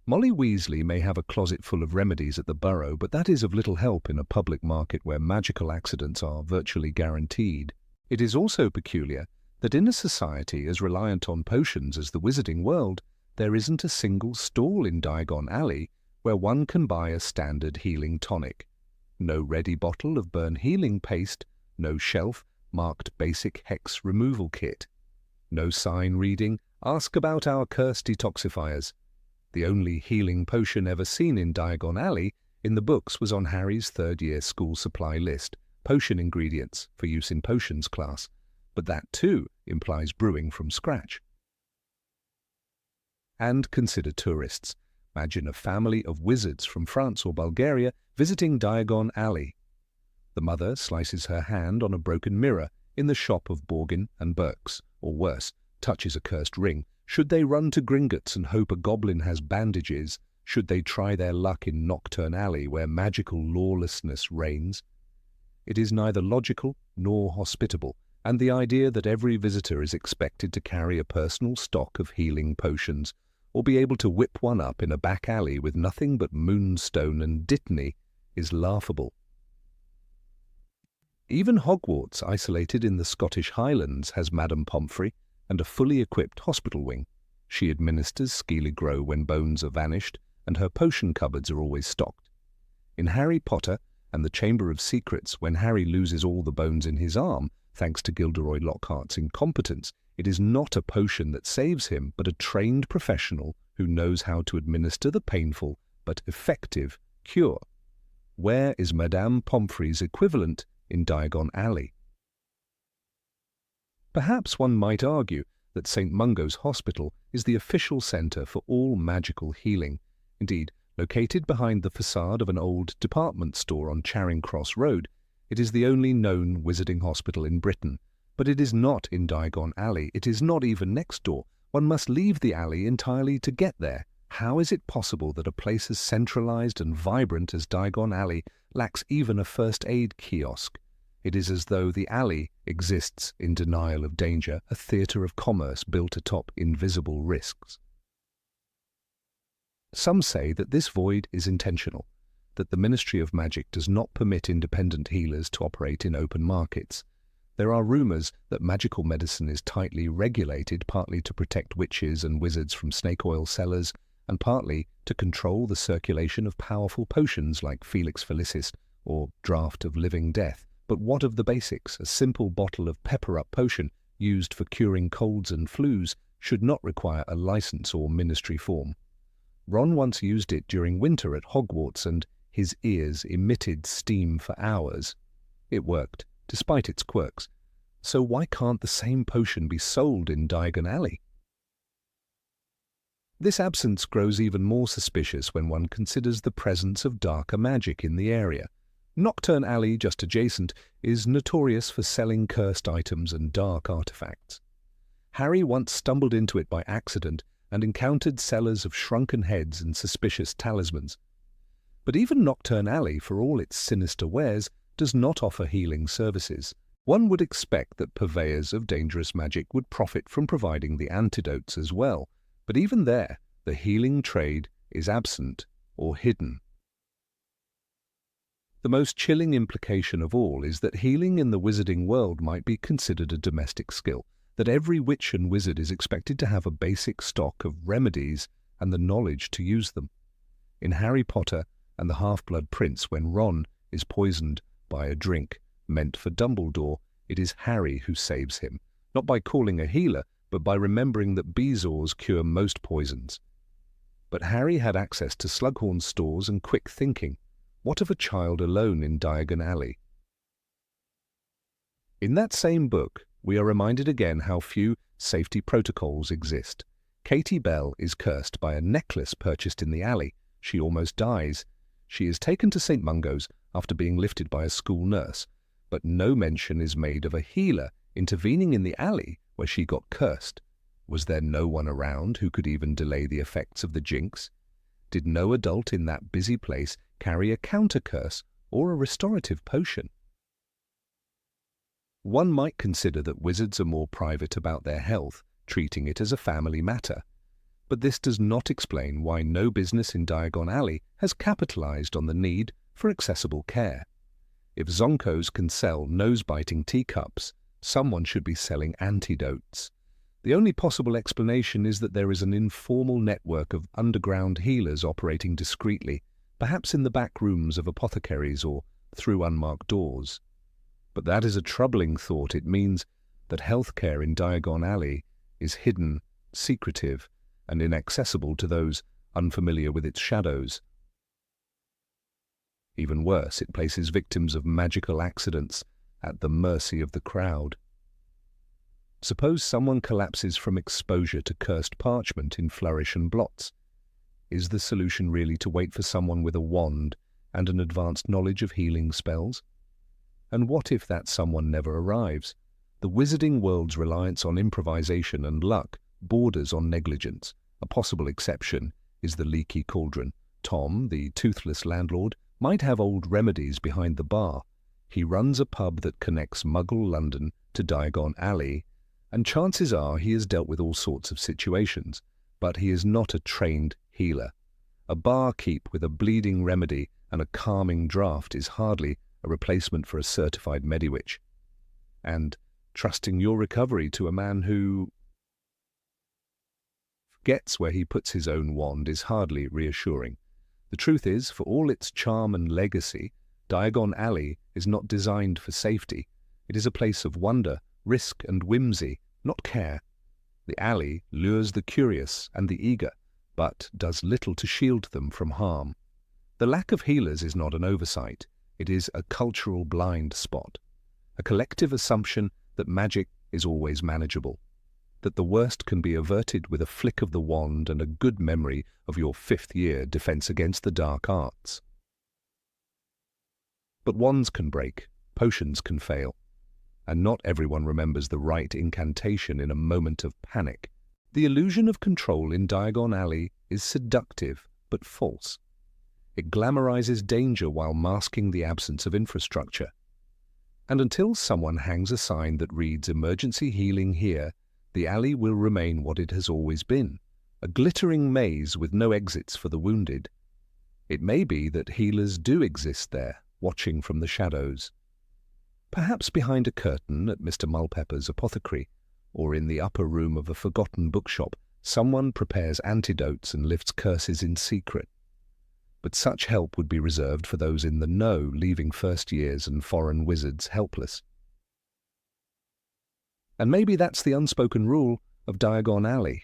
Molly Weasley may have a closet full of remedies at the Burrow, but that is of little help in a public market where magical accidents are virtually guaranteed. It is also peculiar that in a society as reliant on potions as the wizarding world, there isn't a single stall in Diagon Alley where one can buy a standard healing tonic. No ready bottle of burn healing paste, no shelf marked basic hex removal kit. No sign reading, "Ask about our curse detoxifiers." The only healing potion ever seen in Diagon Alley in the books was on Harry's third-year school supply list, potion ingredients for use in potions class, but that too implies brewing from scratch. And consider tourists. Imagine a family of wizards from France or Bulgaria visiting Diagon Alley. The mother slices her hand on a broken mirror in the shop of Borgin and Burke's, or worse, touches a cursed ring. Should they run to Gringotts and hope a goblin has bandages? Should they try their luck in Nocturne Alley where magical lawlessness reigns? It is neither logical nor hospitable, and the idea that every visitor is expected to carry a personal stock of healing potions or be able to whip one up in a back alley with nothing but moonstone and dittany is laughable. Even Hogwarts, isolated in the Scottish Highlands, has Madame Pomfrey and a fully equipped hospital wing. She administers Skeeligro when bones are vanished, and her potion cupboards are always stocked. In Harry Potter and the Chamber of Secrets, when Harry loses all the bones in his arm, thanks to Gilderoy Lockhart's incompetence, it is not a potion that saves him, but a trained professional who knows how to administer the painful but effective cure. Where is Madame Pomfrey's equivalent in Diagon Alley? Perhaps one might argue that St. Mungo's Hospital is the official centre for all magical healing. Indeed, located behind the facade of an old department store on Charing Cross Road, it is the only known wizarding hospital in Britain. But it is not in Diagon Alley. It is not even next door. One must leave the alley entirely to get there. How is it possible that a place as centralised and vibrant as Diagon Alley lacks even a first aid kiosk? It is as though the alley exists in denial of danger, a theatre of commerce built atop invisible risks. Some say that this void is intentional, that the Ministry of Magic does not permit independent healers to operate in open markets. There are rumours that magical medicine is tightly regulated, partly to protect witches and wizards from snake oil sellers, and partly to control the circulation of powerful potions like Felix Felicis or Draught of Living Death. But what of the basics? A simple bottle of pepper-up potion used for curing colds and flus should not require a licence or ministry form. Ron once used it during winter at Hogwarts, and his ears emitted steam for hours. It worked, despite its quirks. So why can't the same potion be sold in Diagon Alley? This absence grows even more suspicious when one considers the presence of darker magic in the area. Nocturne Alley, just adjacent, is notorious for selling cursed items and dark artifacts. Harry once stumbled into it by accident and encountered sellers of shrunken heads and suspicious talismans. But even Nocturne Alley, for all its sinister wares, does not offer healing services. One would expect that purveyors of dangerous magic would profit from providing the antidotes as well, but even there, the healing trade is absent or hidden. The most chilling implication of all is that healing in the wizarding world might be considered a domestic skill, that every witch and wizard is expected to have a basic stock of remedies and the knowledge to use them. In Harry Potter and the Half-Blood Prince, when Ron is poisoned by a drink meant for Dumbledore, it is Harry who saves him, not by calling a healer, but by remembering that bezoars cure most poisons. But Harry had access to Slughorn's stores and quick thinking. What of a child alone in Diagon Alley? In that same book, we are reminded again how few safety protocols exist. Katie Bell is cursed by a necklace purchased in the alley. She almost dies. She is taken to St. Mungo's after being lifted by a school nurse, but no mention is made of a healer intervening in the alley where she got cursed. Was there no one around who could even delay the effects of the jinx? Did no adult in that busy place carry a counter-curse or a restorative potion? One might consider that wizards are more private about their health, treating it as a family matter. But this does not explain why no business in Diagon Alley has capitalized on the need for accessible care. If Zonkos can sell nose-biting teacups, someone should be selling antidotes. The only possible explanation is that there is an informal network of underground healers operating discreetly, perhaps in the back rooms of apothecaries or through unmarked doors. But that is a troubling thought. It means that healthcare in Diagon Alley is hidden, secretive, and inaccessible to those unfamiliar with its shadows. Even worse, it places victims of magical accidents at the mercy of the crowd. Suppose someone collapses from exposure to cursed parchment in Flourish and Blots. Is the solution really to wait for someone with a wand and an advanced knowledge of healing spells? And what if that someone never arrives? The wizarding world's reliance on improvisation and luck borders on negligence. A possible exception is the leaky cauldron. Tom, the toothless landlord, might have old remedies behind the bar. He runs a pub that connects Muggle London to Diagon Alley, and chances are he has dealt with all sorts of situations, but he is not a trained healer. A barkeep with a bleeding remedy and a calming draught is hardly a replacement for a certified mediwitch. And trusting your recovery to a man who forgets where he puts his own wand is hardly reassuring. The truth is, for all its charm and legacy, Diagon Alley is not designed for safety. It is a place of wonder, risk and whimsy, not care. The alley lures the curious and the eager, but does little to shield them from harm. The lack of healers is not an oversight. It is a cultural blind spot, a collective assumption that magic is always manageable, that the worst can be averted with a flick of the wand and a good memory of your 5th year defense against the dark arts. But wands can break, potions can fail, and not everyone remembers the right incantation in a moment of panic. The illusion of control in Diagon Alley is seductive but false. It glamorizes danger while masking the absence of infrastructure. And until someone hangs a sign that reads "Emergency Healing Here," the alley will remain what it has always been, a glittering maze with no exits for the wounded. It may be that healers do exist there, watching from the shadows. Perhaps behind a curtain at Mr. Mulpepper's apothecary, or in the upper room of a forgotten bookshop, someone prepares antidotes and lifts curses in secret. But such help would be reserved for those in the know, leaving first years and foreign wizards helpless. And maybe that's the unspoken rule of Diagon Alley.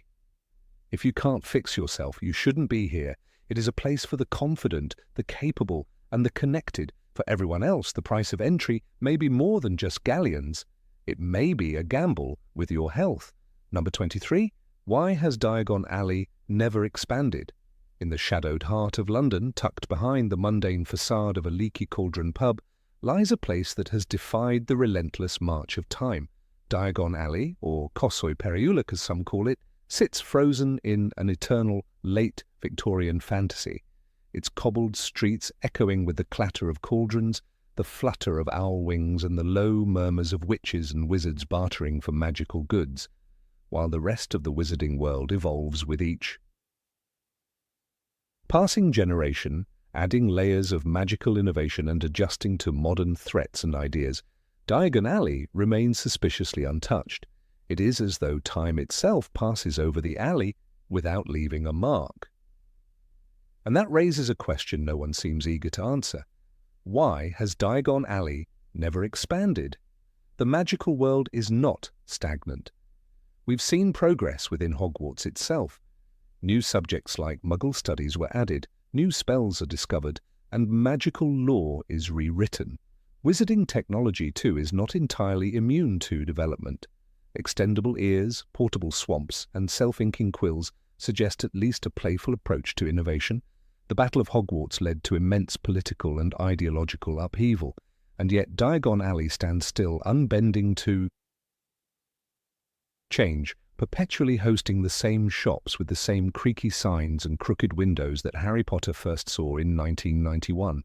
If you can't fix yourself, you shouldn't be here. It is a place for the confident, the capable, and the connected. For everyone else, the price of entry may be more than just galleons. It may be a gamble with your health. Number 23. Why has Diagon Alley never expanded? In the shadowed heart of London, tucked behind the mundane facade of a leaky cauldron pub, lies a place that has defied the relentless march of time. Diagon Alley, or Cossoi Periulic as some call it, sits frozen in an eternal late Victorian fantasy, its cobbled streets echoing with the clatter of cauldrons, the flutter of owl wings and the low murmurs of witches and wizards bartering for magical goods, while the rest of the wizarding world evolves with each passing generation, adding layers of magical innovation and adjusting to modern threats and ideas. Diagon Alley remains suspiciously untouched. It is as though time itself passes over the alley without leaving a mark. And that raises a question no one seems eager to answer. Why has Diagon Alley never expanded? The magical world is not stagnant. We've seen progress within Hogwarts itself. New subjects like Muggle studies were added, new spells are discovered, and magical lore is rewritten. Wizarding technology, too, is not entirely immune to development. Extendable ears, portable swamps, and self-inking quills suggest at least a playful approach to innovation. The Battle of Hogwarts led to immense political and ideological upheaval, and yet Diagon Alley stands still, unbending to change, perpetually hosting the same shops with the same creaky signs and crooked windows that Harry Potter first saw in 1991.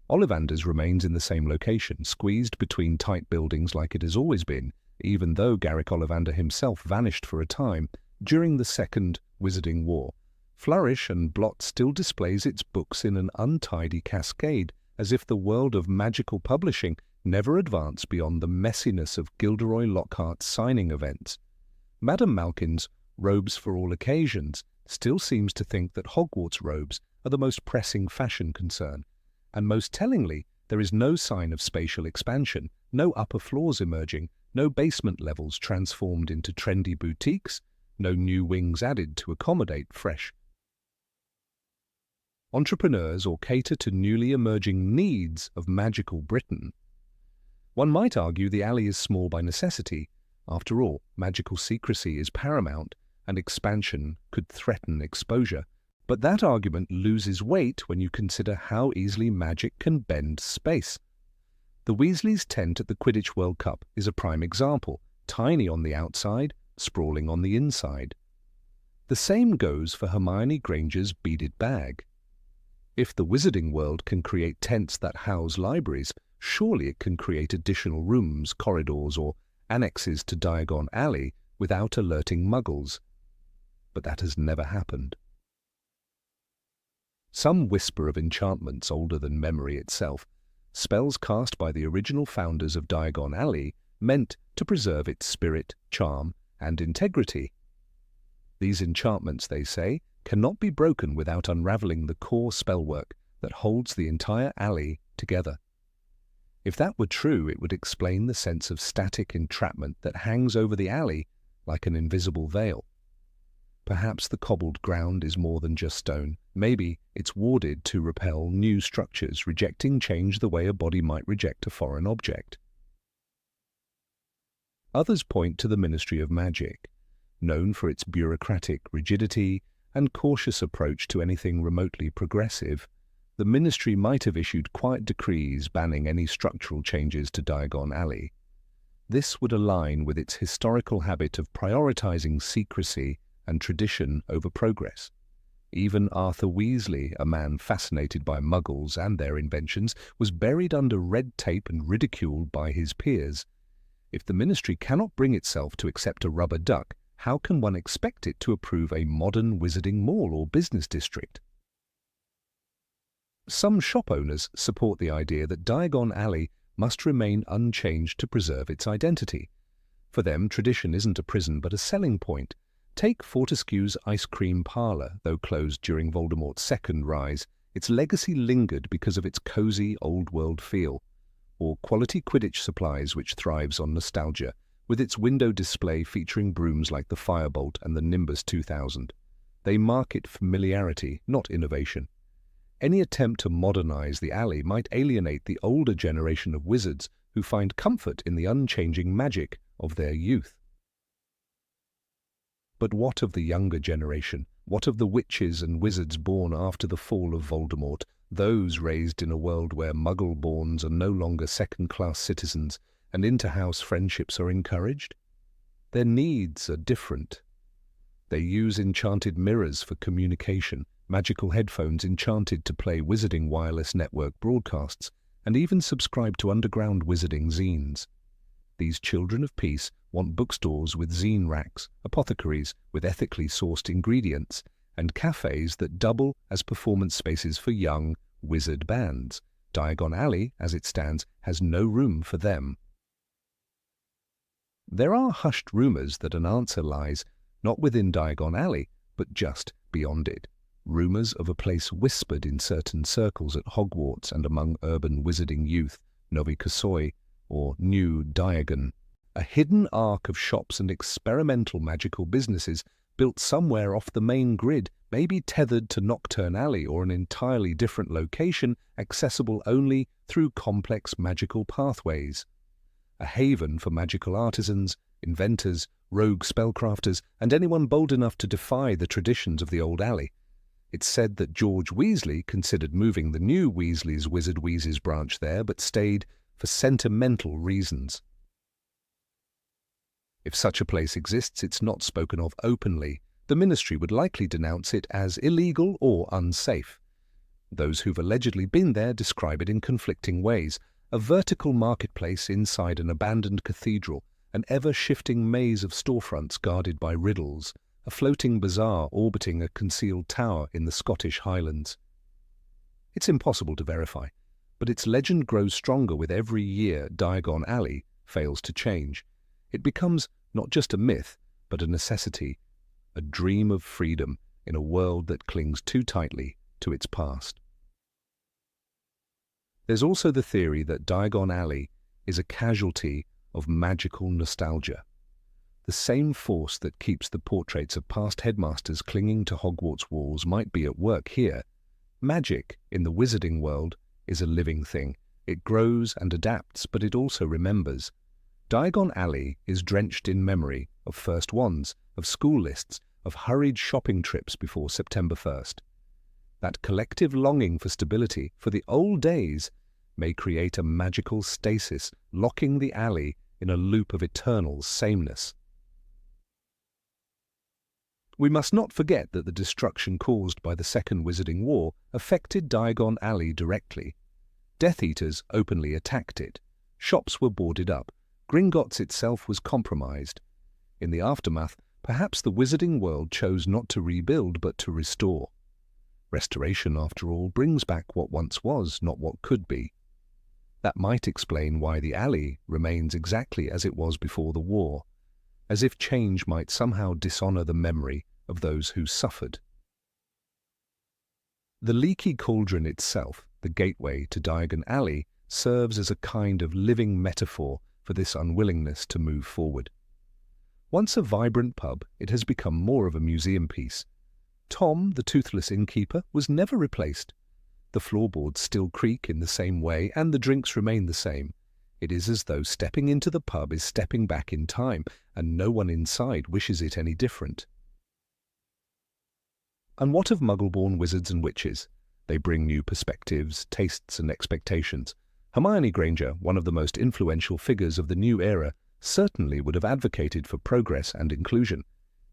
Ollivanders remains in the same location, squeezed between tight buildings like it has always been, even though Garrick Ollivander himself vanished for a time during the Second Wizarding War. Flourish and Blot still displays its books in an untidy cascade, as if the world of magical publishing never advanced beyond the messiness of Gilderoy Lockhart's signing events. Madame Malkin's robes for all occasions still seems to think that Hogwarts robes are the most pressing fashion concern, and most tellingly, there is no sign of spatial expansion, no upper floors emerging, no basement levels transformed into trendy boutiques, no new wings added to accommodate fresh entrepreneurs or cater to newly emerging needs of magical Britain. One might argue the alley is small by necessity. After all, magical secrecy is paramount, and expansion could threaten exposure. But that argument loses weight when you consider how easily magic can bend space. The Weasleys' tent at the Quidditch World Cup is a prime example, tiny on the outside, sprawling on the inside. The same goes for Hermione Granger's beaded bag. If the wizarding world can create tents that house libraries, surely it can create additional rooms, corridors, or annexes to Diagon Alley without alerting muggles. But that has never happened. Some whisper of enchantments older than memory itself, spells cast by the original founders of Diagon Alley meant to preserve its spirit, charm, and integrity. These enchantments, they say, cannot be broken without unraveling the core spellwork that holds the entire alley together. If that were true, it would explain the sense of static entrapment that hangs over the alley like an invisible veil. Perhaps the cobbled ground is more than just stone. Maybe it's warded to repel new structures, rejecting change the way a body might reject a foreign object. Others point to the Ministry of Magic, known for its bureaucratic rigidity and cautious approach to anything remotely progressive. The ministry might have issued quiet decrees banning any structural changes to Diagon Alley. This would align with its historical habit of prioritizing secrecy and tradition over progress. Even Arthur Weasley, a man fascinated by muggles and their inventions, was buried under red tape and ridiculed by his peers. If the ministry cannot bring itself to accept a rubber duck, how can one expect it to approve a modern wizarding mall or business district? Some shop owners support the idea that Diagon Alley must remain unchanged to preserve its identity. For them, tradition isn't a prison but a selling point. Take Fortescue's ice cream parlour. Though closed during Voldemort's second rise, its legacy lingered because of its cosy, old-world feel. Or Quality Quidditch Supplies, which thrives on nostalgia, with its window display featuring brooms like the Firebolt and the Nimbus 2000. They market familiarity, not innovation. Any attempt to modernize the alley might alienate the older generation of wizards who find comfort in the unchanging magic of their youth. But what of the younger generation? What of the witches and wizards born after the fall of Voldemort, those raised in a world where Muggle-borns are no longer second-class citizens and inter-house friendships are encouraged? Their needs are different. They use enchanted mirrors for communication, magical headphones enchanted to play wizarding wireless network broadcasts, and even subscribe to underground wizarding zines. These children of peace want bookstores with zine racks, apothecaries with ethically sourced ingredients, and cafes that double as performance spaces for young wizard bands. Diagon Alley, as it stands, has no room for them. There are hushed rumors that an answer lies not within Diagon Alley, but just beyond it. Rumors of a place whispered in certain circles at Hogwarts and among urban wizarding youth, Novi Kasoi, or New Diagon. A hidden arc of shops and experimental magical businesses built somewhere off the main grid, maybe tethered to Nocturne Alley or an entirely different location, accessible only through complex magical pathways. A haven for magical artisans, inventors, rogue spellcrafters, and anyone bold enough to defy the traditions of the old alley. It's said that George Weasley considered moving the new Weasley's Wizard Wheezes branch there, but stayed for sentimental reasons. If such a place exists, it's not spoken of openly. The ministry would likely denounce it as illegal or unsafe. Those who've allegedly been there describe it in conflicting ways. A vertical marketplace inside an abandoned cathedral, an ever-shifting maze of storefronts guarded by riddles, a floating bazaar orbiting a concealed tower in the Scottish Highlands. It's impossible to verify, but its legend grows stronger with every year Diagon Alley fails to change. It becomes not just a myth, but a necessity, a dream of freedom in a world that clings too tightly to its past. There's also the theory that Diagon Alley is a casualty of magical nostalgia. The same force that keeps the portraits of past headmasters clinging to Hogwarts walls might be at work here. Magic, in the wizarding world, is a living thing. It grows and adapts, but it also remembers. Diagon Alley is drenched in memory of first wands, of school lists, of hurried shopping trips before September 1st. That collective longing for stability, for the old days, may create a magical stasis, locking the alley in a loop of eternal sameness. We must not forget that the destruction caused by the Second Wizarding War affected Diagon Alley directly. Death Eaters openly attacked it. Shops were boarded up. Gringotts itself was compromised. In the aftermath, perhaps the wizarding world chose not to rebuild but to restore. Restoration, after all, brings back what once was, not what could be. That might explain why the alley remains exactly as it was before the war, as if change might somehow dishonor the memory of those who suffered. The leaky cauldron itself, the gateway to Diagon Alley, serves as a kind of living metaphor for this unwillingness to move forward. Once a vibrant pub, it has become more of a museum piece. Tom, the toothless innkeeper, was never replaced. The floorboards still creak in the same way, and the drinks remain the same. It is as though stepping into the pub is stepping back in time, and no one inside wishes it any different. And what of Muggle-born wizards and witches? They bring new perspectives, tastes and expectations. Hermione Granger, one of the most influential figures of the new era, certainly would have advocated for progress and inclusion.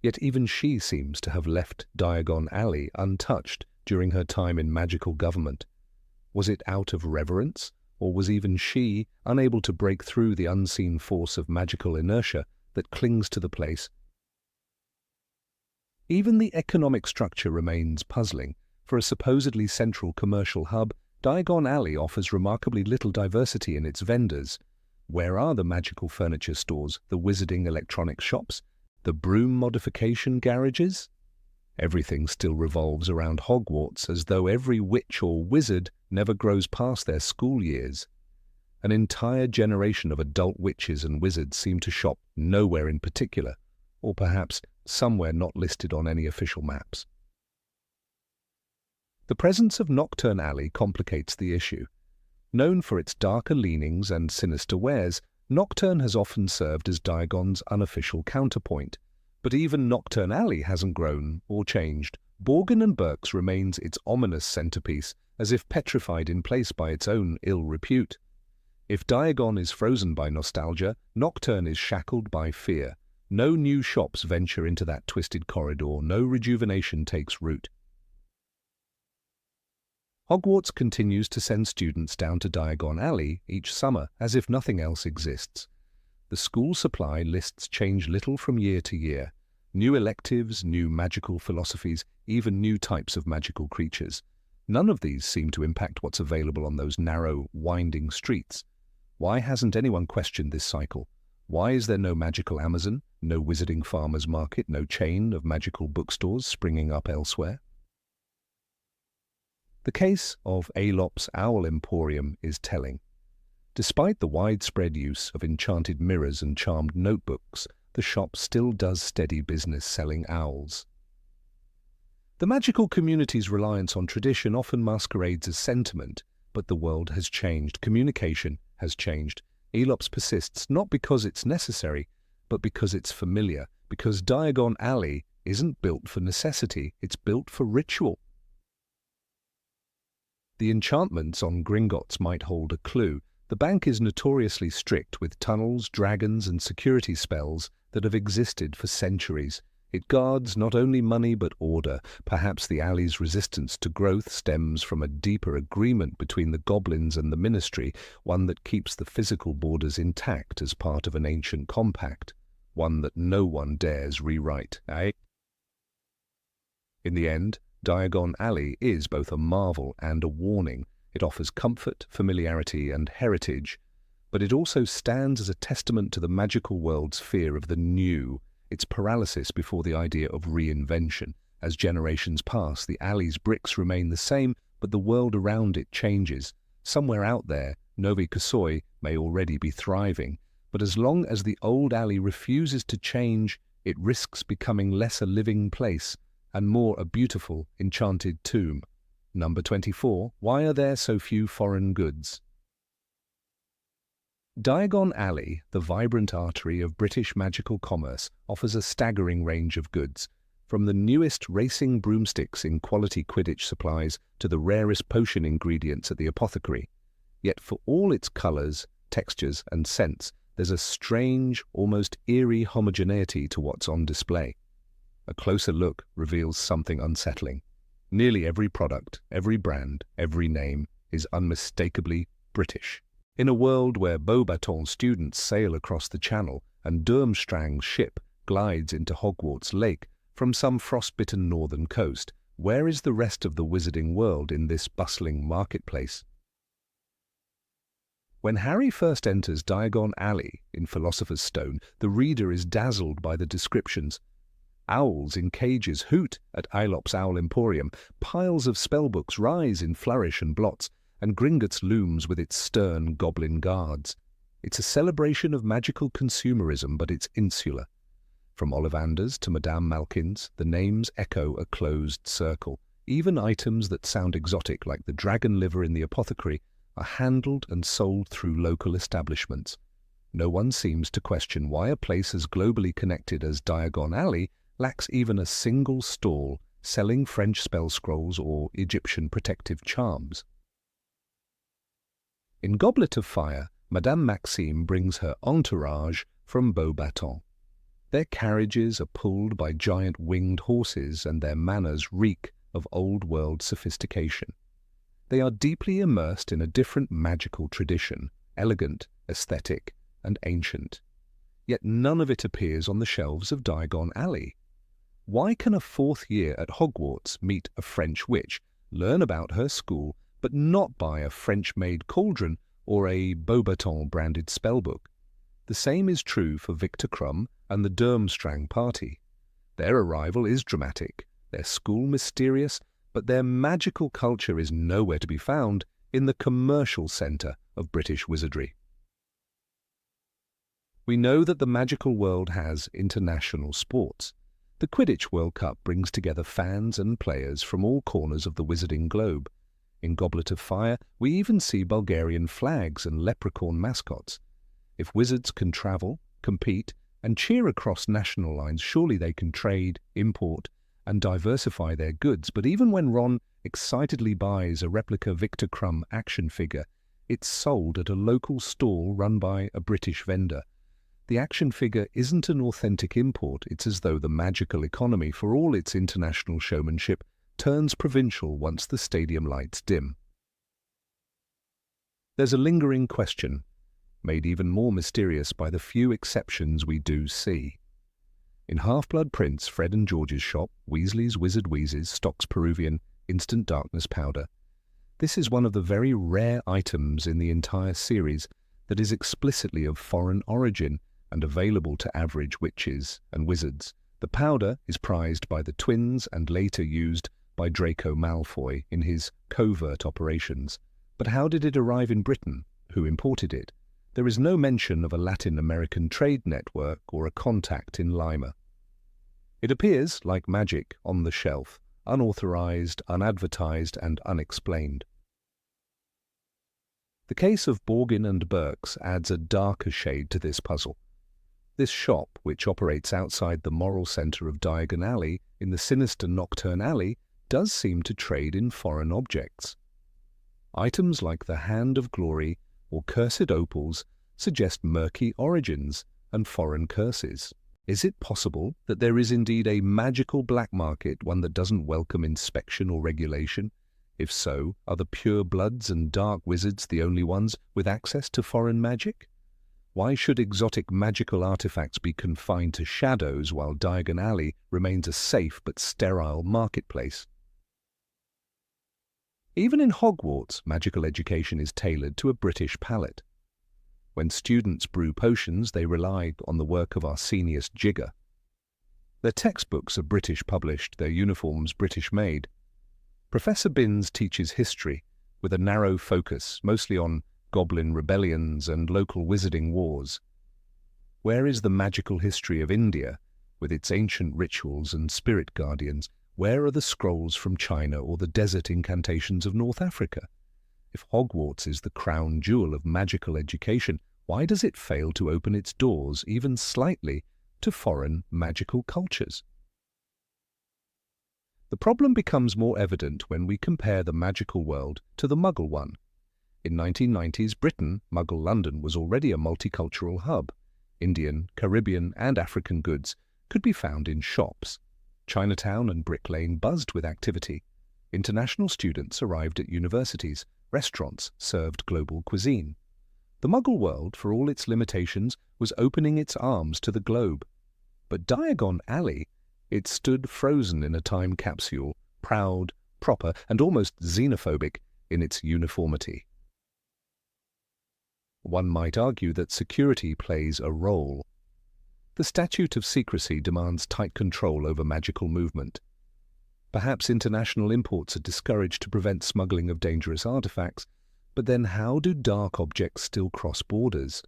Yet even she seems to have left Diagon Alley untouched during her time in magical government. Was it out of reverence, or was even she unable to break through the unseen force of magical inertia that clings to the place? Even the economic structure remains puzzling. For a supposedly central commercial hub, Diagon Alley offers remarkably little diversity in its vendors. Where are the magical furniture stores, the wizarding electronics shops, the broom modification garages? Everything still revolves around Hogwarts, as though every witch or wizard never grows past their school years. An entire generation of adult witches and wizards seem to shop nowhere in particular, or perhaps somewhere not listed on any official maps. The presence of Nocturne Alley complicates the issue. Known for its darker leanings and sinister wares, Nocturne has often served as Diagon's unofficial counterpoint. But even Nocturne Alley hasn't grown or changed. Borgin and Burke's remains its ominous centerpiece, as if petrified in place by its own ill repute. If Diagon is frozen by nostalgia, Nocturne is shackled by fear. No new shops venture into that twisted corridor, no rejuvenation takes root. Hogwarts continues to send students down to Diagon Alley each summer, as if nothing else exists. The school supply lists change little from year to year. New electives, new magical philosophies, even new types of magical creatures. None of these seem to impact what's available on those narrow, winding streets. Why hasn't anyone questioned this cycle? Why is there no magical Amazon, no wizarding farmers market, no chain of magical bookstores springing up elsewhere? The case of Aelop's Owl Emporium is telling. Despite the widespread use of enchanted mirrors and charmed notebooks, the shop still does steady business selling owls. The magical community's reliance on tradition often masquerades as sentiment, but the world has changed, communication has changed. Aelop's persists not because it's necessary, but because it's familiar, because Diagon Alley isn't built for necessity, it's built for ritual. The enchantments on Gringotts might hold a clue. The bank is notoriously strict with tunnels, dragons and security spells that have existed for centuries. It guards not only money but order. Perhaps the alley's resistance to growth stems from a deeper agreement between the goblins and the ministry, one that keeps the physical borders intact as part of an ancient compact, one that no one dares rewrite. In the end, Diagon Alley is both a marvel and a warning. It offers comfort, familiarity, and heritage, but it also stands as a testament to the magical world's fear of the new, its paralysis before the idea of reinvention. As generations pass, the alley's bricks remain the same, but the world around it changes. Somewhere out there, Novi Kasoi may already be thriving, but as long as the old alley refuses to change, it risks becoming less a living place and more a beautiful, enchanted tomb. Number 24. Why are there so few foreign goods? Diagon Alley, the vibrant artery of British magical commerce, offers a staggering range of goods. From the newest racing broomsticks in quality Quidditch supplies to the rarest potion ingredients at the apothecary. Yet for all its colours, textures and scents, there's a strange, almost eerie homogeneity to what's on display. A closer look reveals something unsettling. Nearly every product, every brand, every name is unmistakably British. In a world where Beauxbaton students sail across the Channel and Durmstrang's ship glides into Hogwarts Lake from some frostbitten northern coast, where is the rest of the wizarding world in this bustling marketplace? When Harry first enters Diagon Alley in Philosopher's Stone, the reader is dazzled by the descriptions. Owls in cages hoot at Aelop's Owl Emporium, piles of spellbooks rise in flourish and blots, and Gringotts looms with its stern goblin guards. It's a celebration of magical consumerism, but it's insular. From Ollivanders to Madame Malkin's, the names echo a closed circle. Even items that sound exotic, like the dragon liver in the apothecary, are handled and sold through local establishments. No one seems to question why a place as globally connected as Diagon Alley lacks even a single stall selling French spell scrolls or Egyptian protective charms. In Goblet of Fire, Madame Maxime brings her entourage from Beauxbaton. Their carriages are pulled by giant winged horses, and their manners reek of old-world sophistication. They are deeply immersed in a different magical tradition, elegant, aesthetic, and ancient. Yet none of it appears on the shelves of Diagon Alley. Why can a fourth year at Hogwarts meet a French witch, learn about her school, but not buy a French-made cauldron or a Beauxbaton-branded spellbook? The same is true for Victor Crumb and the Durmstrang party. Their arrival is dramatic, their school mysterious, but their magical culture is nowhere to be found in the commercial centre of British wizardry. We know that the magical world has international sports. The Quidditch World Cup brings together fans and players from all corners of the wizarding globe. In Goblet of Fire, we even see Bulgarian flags and leprechaun mascots. If wizards can travel, compete, and cheer across national lines, surely they can trade, import, and diversify their goods. But even when Ron excitedly buys a replica Victor Crumb action figure, it's sold at a local stall run by a British vendor. The action figure isn't an authentic import. It's as though the magical economy, for all its international showmanship, turns provincial once the stadium lights dim. There's a lingering question, made even more mysterious by the few exceptions we do see. In Half-Blood Prince, Fred and George's shop, Weasley's Wizard Wheezes stocks Peruvian instant darkness powder. This is one of the very rare items in the entire series that is explicitly of foreign origin and available to average witches and wizards. The powder is prized by the twins and later used by Draco Malfoy in his covert operations. But how did it arrive in Britain? Who imported it? There is no mention of a Latin American trade network or a contact in Lima. It appears, like magic, on the shelf, unauthorized, unadvertised, and unexplained. The case of Borgin and Burke's adds a darker shade to this puzzle. This shop, which operates outside the moral centre of Diagon Alley in the sinister Nocturne Alley, does seem to trade in foreign objects. Items like the Hand of Glory or Cursed Opals suggest murky origins and foreign curses. Is it possible that there is indeed a magical black market, one that doesn't welcome inspection or regulation? If so, are the pure bloods and dark wizards the only ones with access to foreign magic? Why should exotic magical artifacts be confined to shadows while Diagon Alley remains a safe but sterile marketplace? Even in Hogwarts, magical education is tailored to a British palate. When students brew potions, they rely on the work of Arsenius Jigger. Their textbooks are British published, their uniforms British made. Professor Binns teaches history, with a narrow focus, mostly on goblin rebellions and local wizarding wars. Where is the magical history of India, with its ancient rituals and spirit guardians? Where are the scrolls from China or the desert incantations of North Africa? If Hogwarts is the crown jewel of magical education, why does it fail to open its doors, even slightly, to foreign magical cultures? The problem becomes more evident when we compare the magical world to the Muggle one. In 1990s Britain, Muggle London was already a multicultural hub. Indian, Caribbean and African goods could be found in shops. Chinatown and Brick Lane buzzed with activity. International students arrived at universities. Restaurants served global cuisine. The Muggle world, for all its limitations, was opening its arms to the globe. But Diagon Alley, it stood frozen in a time capsule, proud, proper, and almost xenophobic in its uniformity. One might argue that security plays a role. The Statute of Secrecy demands tight control over magical movement. Perhaps international imports are discouraged to prevent smuggling of dangerous artifacts, but then how do dark objects still cross borders?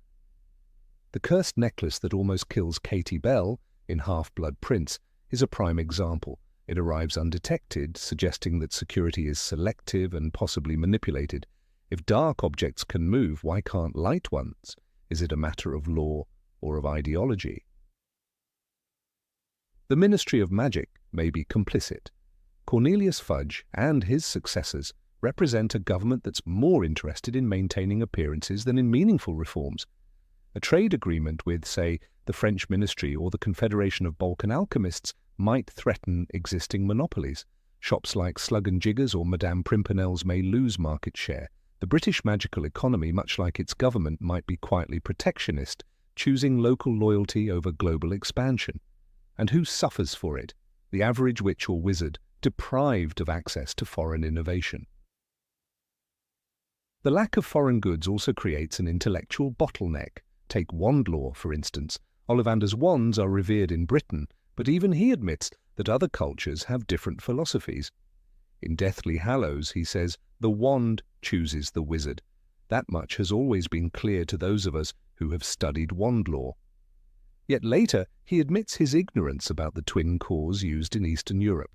The cursed necklace that almost kills Katie Bell in Half-Blood Prince is a prime example. It arrives undetected, suggesting that security is selective and possibly manipulated. If dark objects can move, why can't light ones? Is it a matter of law or of ideology? The Ministry of Magic may be complicit. Cornelius Fudge and his successors represent a government that's more interested in maintaining appearances than in meaningful reforms. A trade agreement with, say, the French Ministry or the Confederation of Balkan Alchemists might threaten existing monopolies. Shops like Slug and Jiggers or Madame Pimpernel's may lose market share. The British magical economy, much like its government, might be quietly protectionist, choosing local loyalty over global expansion. And who suffers for it? The average witch or wizard, deprived of access to foreign innovation. The lack of foreign goods also creates an intellectual bottleneck. Take wand lore, for instance. Ollivander's wands are revered in Britain, but even he admits that other cultures have different philosophies. In Deathly Hallows, he says, "The wand chooses the wizard." That much has always been clear to those of us who have studied wand lore. Yet later, he admits his ignorance about the twin cores used in Eastern Europe.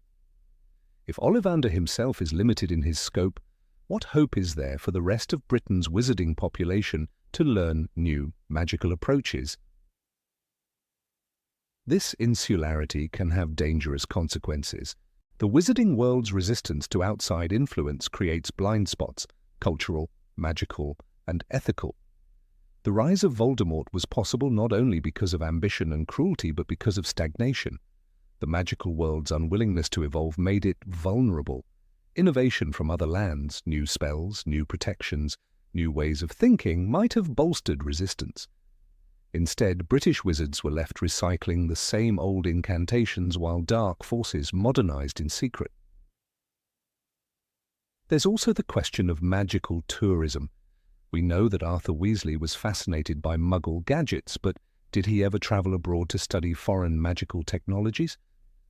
If Ollivander himself is limited in his scope, what hope is there for the rest of Britain's wizarding population to learn new magical approaches? This insularity can have dangerous consequences. The wizarding world's resistance to outside influence creates blind spots, cultural, magical, and ethical. The rise of Voldemort was possible not only because of ambition and cruelty, but because of stagnation. The magical world's unwillingness to evolve made it vulnerable. Innovation from other lands, new spells, new protections, new ways of thinking might have bolstered resistance. Instead, British wizards were left recycling the same old incantations while dark forces modernized in secret. There's also the question of magical tourism. We know that Arthur Weasley was fascinated by Muggle gadgets, but did he ever travel abroad to study foreign magical technologies?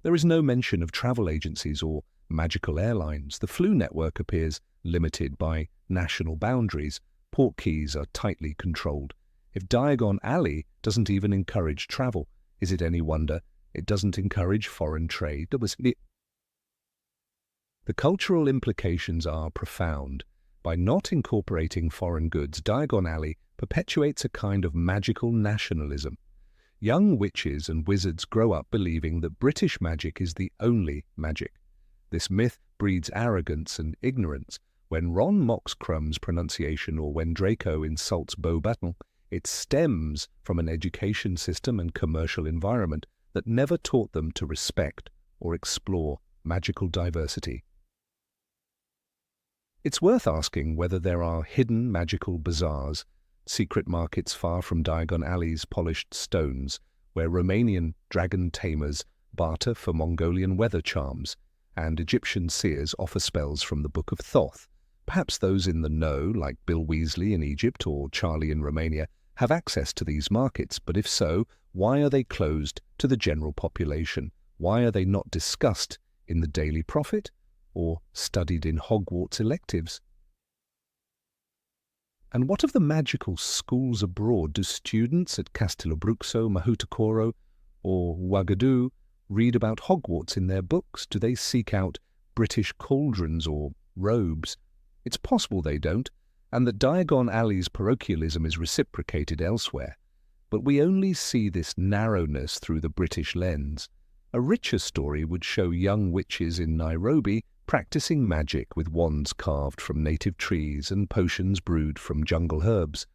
There is no mention of travel agencies or magical airlines. The flu network appears limited by national boundaries. Port keys are tightly controlled. If Diagon Alley doesn't even encourage travel, is it any wonder it doesn't encourage foreign trade? The cultural implications are profound. By not incorporating foreign goods, Diagon Alley perpetuates a kind of magical nationalism. Young witches and wizards grow up believing that British magic is the only magic. This myth breeds arrogance and ignorance. When Ron mocks Crumb's pronunciation or when Draco insults Beauxbatons, it stems from an education system and commercial environment that never taught them to respect or explore magical diversity. It's worth asking whether there are hidden magical bazaars, secret markets far from Diagon Alley's polished stones, where Romanian dragon tamers barter for Mongolian weather charms, and Egyptian seers offer spells from the Book of Thoth. Perhaps those in the know, like Bill Weasley in Egypt or Charlie in Romania, have access to these markets, but if so, why are they closed to the general population? Why are they not discussed in the Daily Prophet or studied in Hogwarts electives? And what of the magical schools abroad? Do students at Castelabruxo, Mahutukoro, or Ouagadougou read about Hogwarts in their books? Do they seek out British cauldrons or robes? It's possible they don't, and that Diagon Alley's parochialism is reciprocated elsewhere. But we only see this narrowness through the British lens. A richer story would show young witches in Nairobi practicing magic with wands carved from native trees and potions brewed from jungle herbs,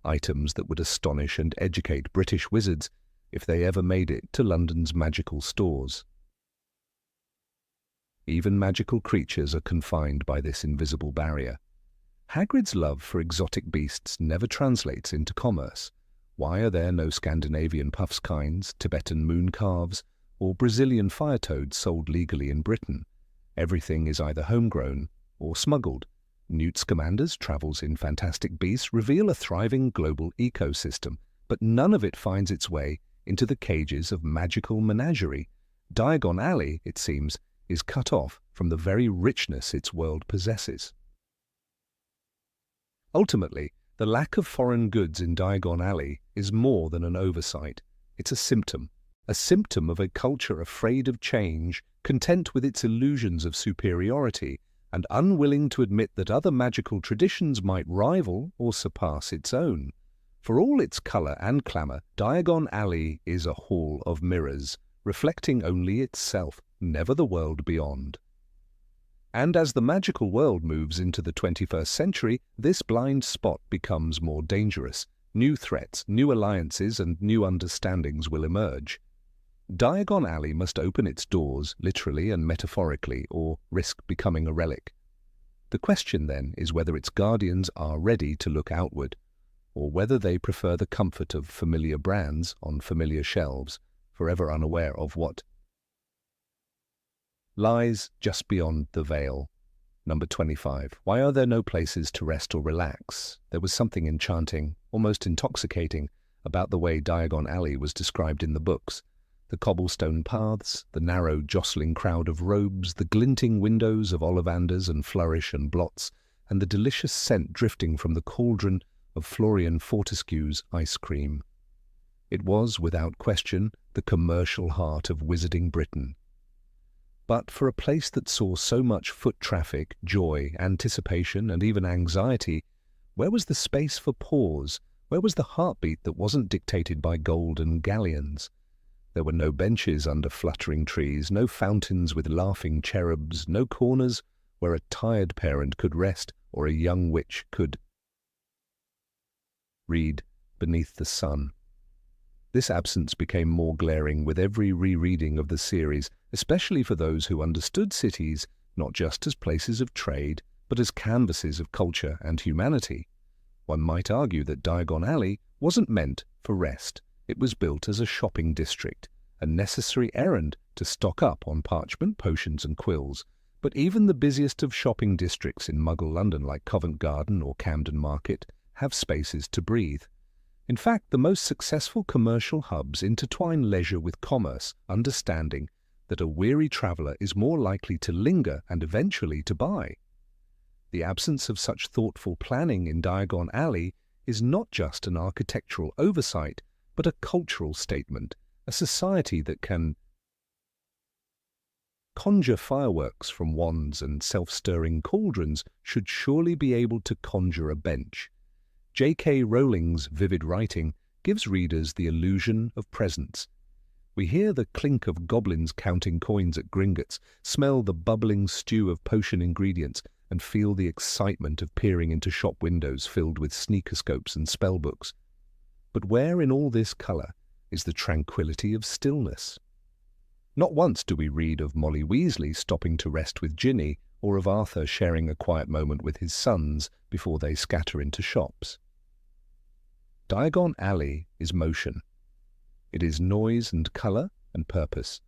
items that would astonish and educate British wizards if they ever made it to London's magical stores. Even magical creatures are confined by this invisible barrier. Hagrid's love for exotic beasts never translates into commerce. Why are there no Scandinavian puffskines, Tibetan moon calves, or Brazilian fire toads sold legally in Britain? Everything is either homegrown or smuggled. Newt Scamander's travels in Fantastic Beasts reveal a thriving global ecosystem, but none of it finds its way into the cages of magical menagerie. Diagon Alley, it seems, is cut off from the very richness its world possesses. Ultimately, the lack of foreign goods in Diagon Alley is more than an oversight. It's a symptom of a culture afraid of change, content with its illusions of superiority, and unwilling to admit that other magical traditions might rival or surpass its own. For all its colour and clamour, Diagon Alley is a hall of mirrors, reflecting only itself, never the world beyond. And as the magical world moves into the 21st century, this blind spot becomes more dangerous. New threats, new alliances, and new understandings will emerge. Diagon Alley must open its doors, literally and metaphorically, or risk becoming a relic. The question, then, is whether its guardians are ready to look outward, or whether they prefer the comfort of familiar brands on familiar shelves, forever unaware of what lies just beyond the veil. Number 25. Why are there no places to rest or relax? There was something enchanting, almost intoxicating, about the way Diagon Alley was described in the books. The cobblestone paths, the narrow jostling crowd of robes, the glinting windows of Ollivanders and Flourish and Blots, and the delicious scent drifting from the cauldron of Florian Fortescue's ice cream. It was, without question, the commercial heart of wizarding Britain. But for a place that saw so much foot traffic, joy, anticipation, and even anxiety, where was the space for pause? Where was the heartbeat that wasn't dictated by gold and galleons? There were no benches under fluttering trees, no fountains with laughing cherubs, no corners where a tired parent could rest or a young witch could read beneath the sun. This absence became more glaring with every rereading of the series, especially for those who understood cities not just as places of trade, but as canvases of culture and humanity. One might argue that Diagon Alley wasn't meant for rest. It was built as a shopping district, a necessary errand to stock up on parchment, potions and quills. But even the busiest of shopping districts in Muggle London like Covent Garden or Camden Market have spaces to breathe. In fact, the most successful commercial hubs intertwine leisure with commerce, understanding that a weary traveller is more likely to linger and eventually to buy. The absence of such thoughtful planning in Diagon Alley is not just an architectural oversight, but a cultural statement. A society that can conjure fireworks from wands and self-stirring cauldrons should surely be able to conjure a bench. J.K. Rowling's vivid writing gives readers the illusion of presence. We hear the clink of goblins counting coins at Gringotts, smell the bubbling stew of potion ingredients, and feel the excitement of peering into shop windows filled with sneakoscopes and spellbooks. But where in all this colour is the tranquility of stillness? Not once do we read of Molly Weasley stopping to rest with Ginny, or of Arthur sharing a quiet moment with his sons before they scatter into shops. Diagon Alley is motion. It is noise and colour and purpose.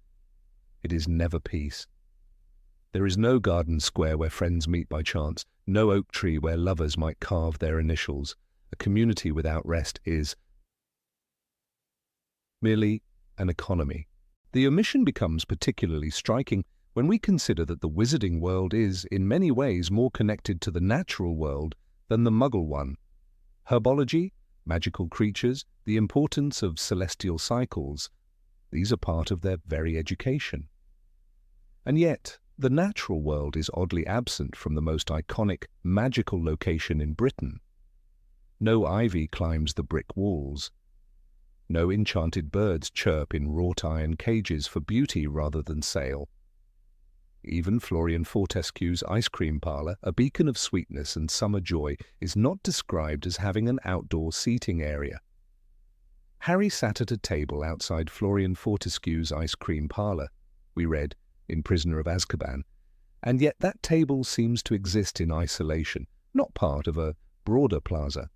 It is never peace. There is no garden square where friends meet by chance, no oak tree where lovers might carve their initials. A community without rest is merely an economy. The omission becomes particularly striking when we consider that the wizarding world is, in many ways, more connected to the natural world than the Muggle one. Herbology, magical creatures, the importance of celestial cycles, these are part of their very education. And yet, the natural world is oddly absent from the most iconic, magical location in Britain. No ivy climbs the brick walls. No enchanted birds chirp in wrought iron cages for beauty rather than sale. Even Florian Fortescue's ice cream parlour, a beacon of sweetness and summer joy, is not described as having an outdoor seating area. Harry sat at a table outside Florian Fortescue's ice cream parlour, we read, in Prisoner of Azkaban, and yet that table seems to exist in isolation, not part of a broader plaza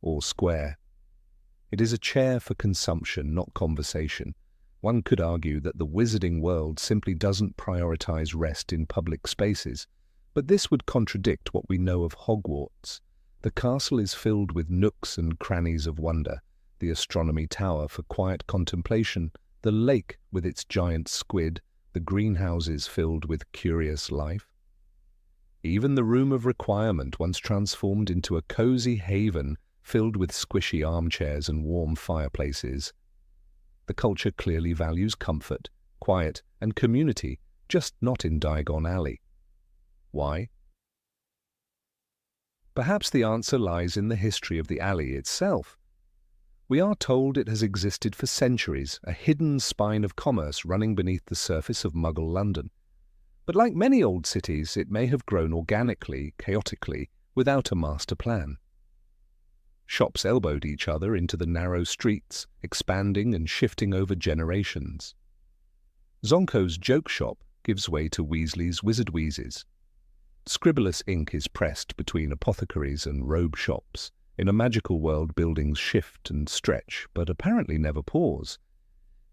or square. It is a chair for consumption, not conversation. One could argue that the wizarding world simply doesn't prioritize rest in public spaces, but this would contradict what we know of Hogwarts. The castle is filled with nooks and crannies of wonder, the astronomy tower for quiet contemplation, the lake with its giant squid, the greenhouses filled with curious life. Even the room of requirement once transformed into a cozy haven filled with squishy armchairs and warm fireplaces. The culture clearly values comfort, quiet, and community, just not in Diagon Alley. Why? Perhaps the answer lies in the history of the alley itself. We are told it has existed for centuries, a hidden spine of commerce running beneath the surface of Muggle London. But like many old cities, it may have grown organically, chaotically, without a master plan. Shops elbowed each other into the narrow streets, expanding and shifting over generations. Zonko's joke shop gives way to Weasley's Wizard Wheezes. Scribblous ink is pressed between apothecaries and robe shops. In a magical world, buildings shift and stretch, but apparently never pause.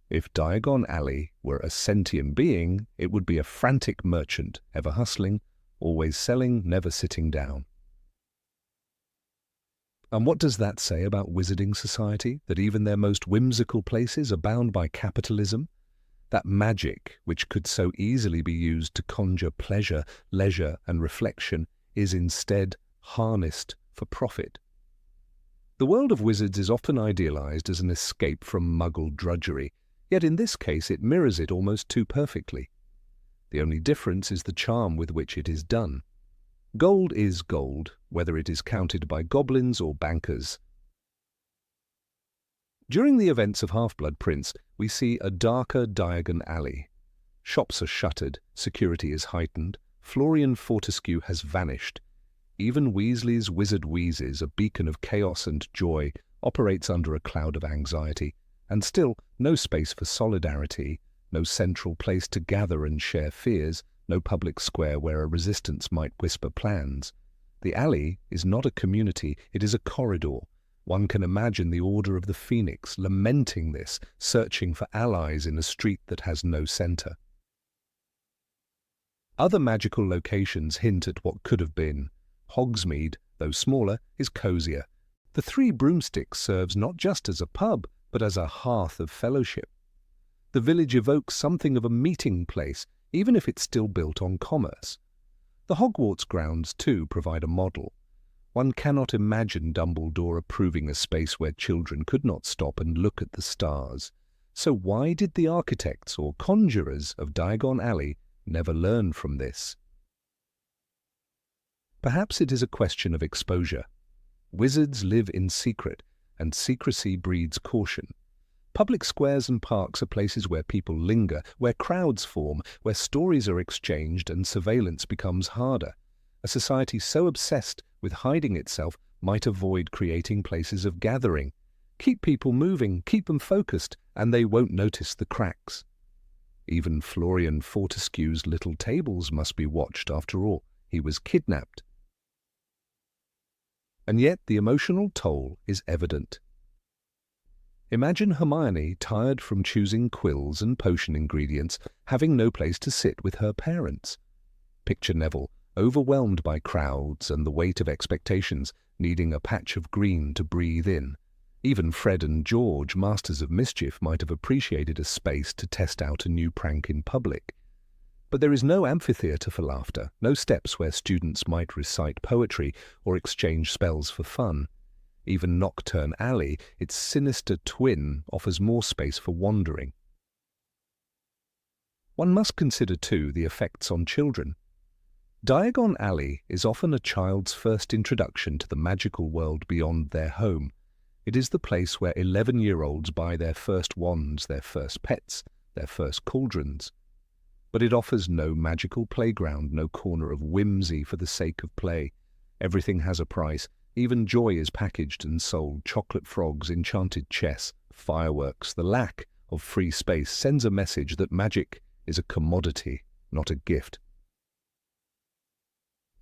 If Diagon Alley were a sentient being, it would be a frantic merchant, ever hustling, always selling, never sitting down. And what does that say about wizarding society, that even their most whimsical places are bound by capitalism? That magic, which could so easily be used to conjure pleasure, leisure, and reflection, is instead harnessed for profit. The world of wizards is often idealized as an escape from Muggle drudgery, yet in this case it mirrors it almost too perfectly. The only difference is the charm with which it is done. Gold is gold, whether it is counted by goblins or bankers. During the events of Half-Blood Prince, we see a darker Diagon Alley. Shops are shuttered, security is heightened, Florian Fortescue has vanished. Even Weasley's Wizard Wheezes, a beacon of chaos and joy, operates under a cloud of anxiety, and still no space for solidarity, no central place to gather and share fears, no public square where a resistance might whisper plans. The alley is not a community, it is a corridor. One can imagine the Order of the Phoenix lamenting this, searching for allies in a street that has no centre. Other magical locations hint at what could have been. Hogsmeade, though smaller, is cosier. The Three Broomsticks serves not just as a pub, but as a hearth of fellowship. The village evokes something of a meeting place, even if it's still built on commerce. The Hogwarts grounds, too, provide a model. One cannot imagine Dumbledore approving a space where children could not stop and look at the stars. So why did the architects or conjurers of Diagon Alley never learn from this? Perhaps it is a question of exposure. Wizards live in secret, and secrecy breeds caution. Public squares and parks are places where people linger, where crowds form, where stories are exchanged and surveillance becomes harder. A society so obsessed with hiding itself might avoid creating places of gathering. Keep people moving, keep them focused, and they won't notice the cracks. Even Florian Fortescue's little tables must be watched after all. He was kidnapped. And yet the emotional toll is evident. Imagine Hermione, tired from choosing quills and potion ingredients, having no place to sit with her parents. Picture Neville, overwhelmed by crowds and the weight of expectations, needing a patch of green to breathe in. Even Fred and George, masters of mischief, might have appreciated a space to test out a new prank in public. But there is no amphitheatre for laughter, no steps where students might recite poetry or exchange spells for fun. Even Nocturne Alley, its sinister twin, offers more space for wandering. One must consider, too, the effects on children. Diagon Alley is often a child's first introduction to the magical world beyond their home. It is the place where 11-year-olds buy their first wands, their first pets, their first cauldrons. But it offers no magical playground, no corner of whimsy for the sake of play. Everything has a price. Even joy is packaged and sold. Chocolate frogs, enchanted chess, fireworks. The lack of free space sends a message that magic is a commodity, not a gift.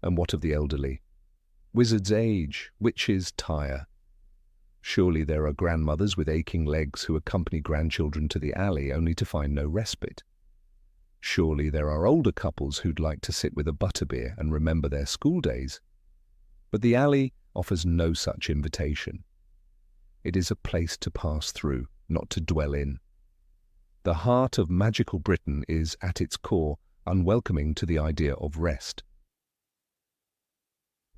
And what of the elderly? Wizards age, witches tire. Surely there are grandmothers with aching legs who accompany grandchildren to the alley only to find no respite. Surely there are older couples who'd like to sit with a butterbeer and remember their school days. But the alley offers no such invitation. It is a place to pass through, not to dwell in. The heart of magical Britain is, at its core, unwelcoming to the idea of rest.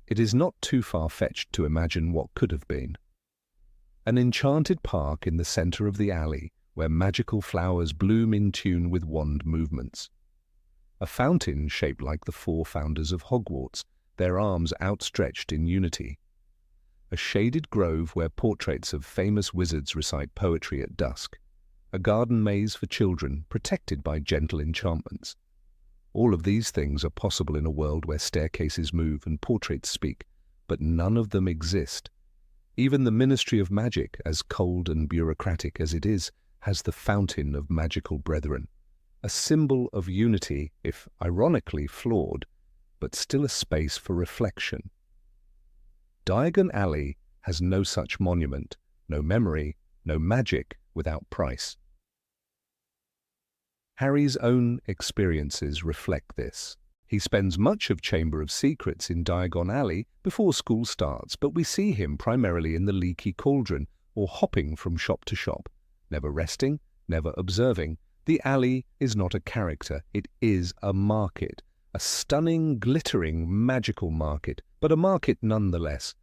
It is not too far-fetched to imagine what could have been. An enchanted park in the centre of the alley, where magical flowers bloom in tune with wand movements. A fountain shaped like the four founders of Hogwarts, their arms outstretched in unity. A shaded grove where portraits of famous wizards recite poetry at dusk. A garden maze for children, protected by gentle enchantments. All of these things are possible in a world where staircases move and portraits speak, but none of them exist. Even the Ministry of Magic, as cold and bureaucratic as it is, has the fountain of magical brethren, a symbol of unity, if ironically flawed, but still a space for reflection. Diagon Alley has no such monument, no memory, no magic without price. Harry's own experiences reflect this. He spends much of Chamber of Secrets in Diagon Alley before school starts, but we see him primarily in the Leaky Cauldron or hopping from shop to shop, never resting, never observing. The alley is not a character, it is a market, a stunning, glittering, magical market, but a market nonetheless.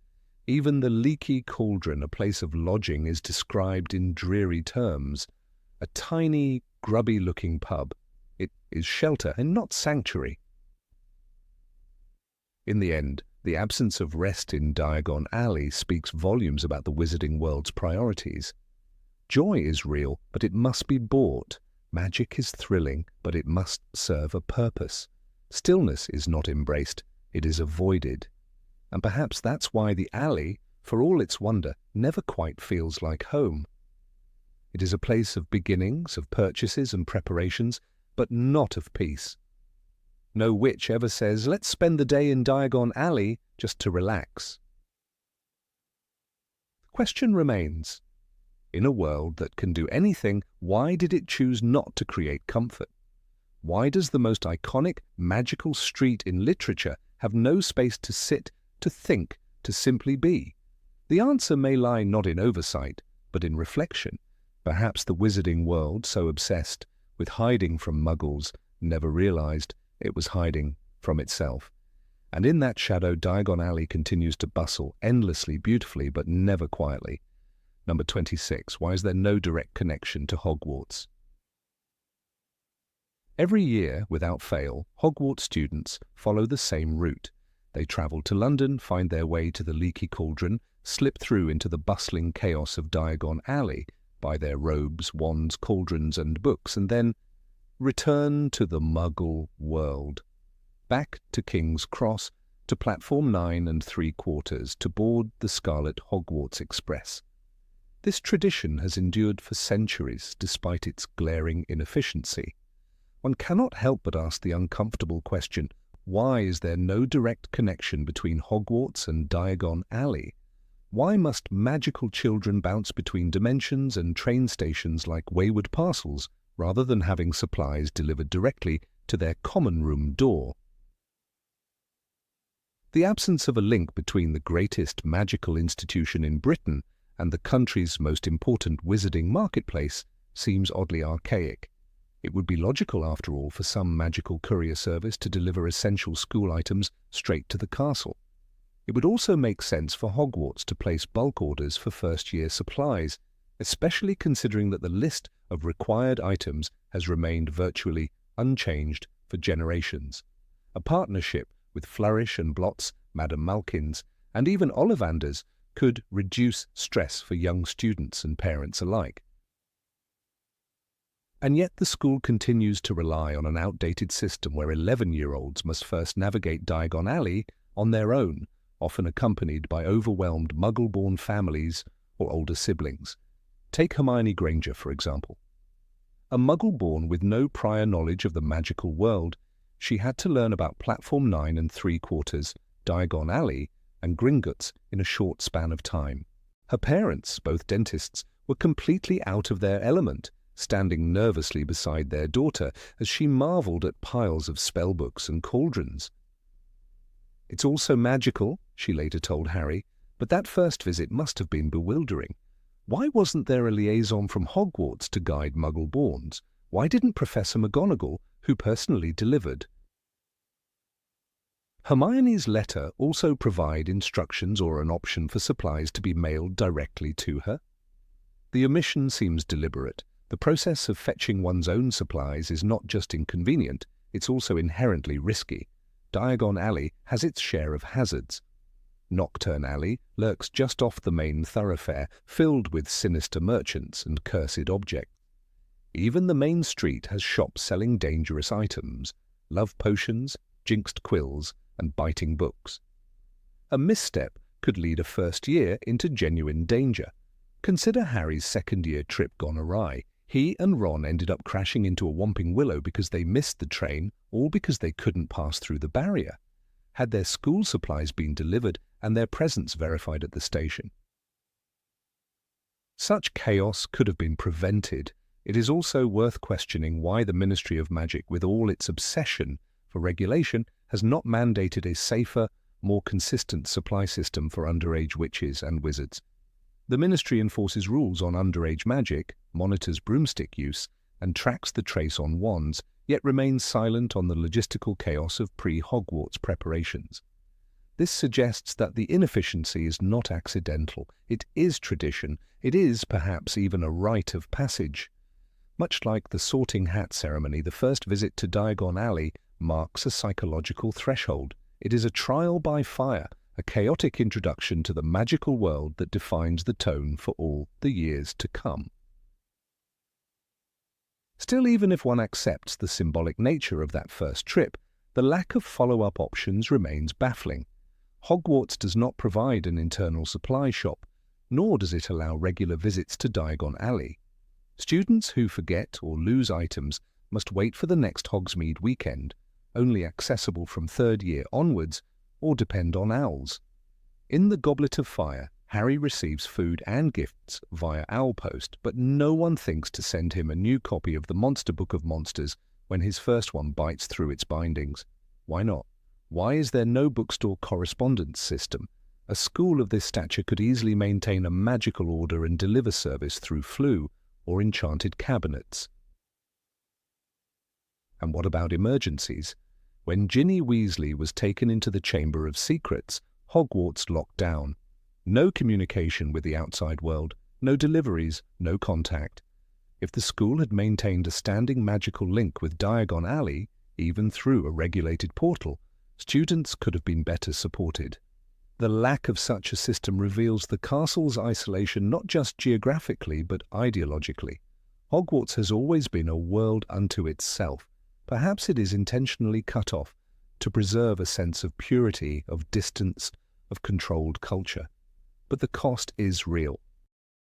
Even the Leaky Cauldron, a place of lodging, is described in dreary terms. A tiny, grubby-looking pub. It is shelter and not sanctuary. In the end, the absence of rest in Diagon Alley speaks volumes about the wizarding world's priorities. Joy is real, but it must be bought. Magic is thrilling, but it must serve a purpose. Stillness is not embraced, it is avoided. And perhaps that's why the alley, for all its wonder, never quite feels like home. It is a place of beginnings, of purchases and preparations, but not of peace. No witch ever says, let's spend the day in Diagon Alley just to relax. The question remains, in a world that can do anything, why did it choose not to create comfort? Why does the most iconic, magical street in literature have no space to sit, to think, to simply be? The answer may lie not in oversight, but in reflection. Perhaps the wizarding world, so obsessed with hiding from muggles, never realized it was hiding from itself. And in that shadow, Diagon Alley continues to bustle, endlessly, beautifully, but never quietly. Number 26. Why is there no direct connection to Hogwarts? Every year, without fail, Hogwarts students follow the same route. They travel to London, find their way to the Leaky Cauldron, slip through into the bustling chaos of Diagon Alley, buy their robes, wands, cauldrons, and books, and then return to the Muggle world. Back to King's Cross, to Platform 9 3/4, to board the Scarlet Hogwarts Express. This tradition has endured for centuries, despite its glaring inefficiency. One cannot help but ask the uncomfortable question, why is there no direct connection between Hogwarts and Diagon Alley? Why must magical children bounce between dimensions and train stations like wayward parcels, rather than having supplies delivered directly to their common room door? The absence of a link between the greatest magical institution in Britain and the country's most important wizarding marketplace seems oddly archaic. It would be logical, after all, for some magical courier service to deliver essential school items straight to the castle. It would also make sense for Hogwarts to place bulk orders for first-year supplies, especially considering that the list of required items has remained virtually unchanged for generations. A partnership with Flourish and Blot's, Madame Malkin's, and even Ollivanders could reduce stress for young students and parents alike. And yet the school continues to rely on an outdated system where 11-year-olds must first navigate Diagon Alley on their own, often accompanied by overwhelmed Muggle-born families or older siblings. Take Hermione Granger, for example. A Muggle born with no prior knowledge of the magical world, she had to learn about Platform 9 3/4, Diagon Alley, and Gringotts in a short span of time. Her parents, both dentists, were completely out of their element, standing nervously beside their daughter as she marvelled at piles of spellbooks and cauldrons. "It's all so magical," she later told Harry, "but that first visit must have been bewildering. Why wasn't there a liaison from Hogwarts to guide Muggle-borns? Why didn't Professor McGonagall, who personally delivered?" Hermione's letter also provide instructions or an option for supplies to be mailed directly to her. The omission seems deliberate. The process of fetching one's own supplies is not just inconvenient, it's also inherently risky. Diagon Alley has its share of hazards. Nocturne Alley lurks just off the main thoroughfare, filled with sinister merchants and cursed objects. Even the main street has shops selling dangerous items, love potions, jinxed quills, and biting books. A misstep could lead a first year into genuine danger. Consider Harry's second-year trip gone awry. He and Ron ended up crashing into a whomping willow because they missed the train, all because they couldn't pass through the barrier. Had their school supplies been delivered and their presence verified at the station? Such chaos could have been prevented. It is also worth questioning why the Ministry of Magic, with all its obsession for regulation, has not mandated a safer, more consistent supply system for underage witches and wizards. The Ministry enforces rules on underage magic, monitors broomstick use, and tracks the trace on wands, yet remains silent on the logistical chaos of pre-Hogwarts preparations. This suggests that the inefficiency is not accidental. It is tradition. It is, perhaps, even a rite of passage. Much like the sorting hat ceremony, the first visit to Diagon Alley marks a psychological threshold. It is a trial by fire, a chaotic introduction to the magical world that defines the tone for all the years to come. Still, even if one accepts the symbolic nature of that first trip, the lack of follow-up options remains baffling. Hogwarts does not provide an internal supply shop, nor does it allow regular visits to Diagon Alley. Students who forget or lose items must wait for the next Hogsmeade weekend, only accessible from third year onwards, or depend on owls. In the Goblet of Fire, Harry receives food and gifts via owl post, but no one thinks to send him a new copy of the Monster Book of Monsters when his first one bites through its bindings. Why not? Why is there no bookstore correspondence system? A school of this stature could easily maintain a magical order and deliver service through Floo or enchanted cabinets. And what about emergencies? When Ginny Weasley was taken into the Chamber of Secrets, Hogwarts locked down. No communication with the outside world, no deliveries, no contact. If the school had maintained a standing magical link with Diagon Alley, even through a regulated portal, students could have been better supported. The lack of such a system reveals the castle's isolation not just geographically but ideologically. Hogwarts has always been a world unto itself. Perhaps it is intentionally cut off to preserve a sense of purity, of distance, of controlled culture. But the cost is real.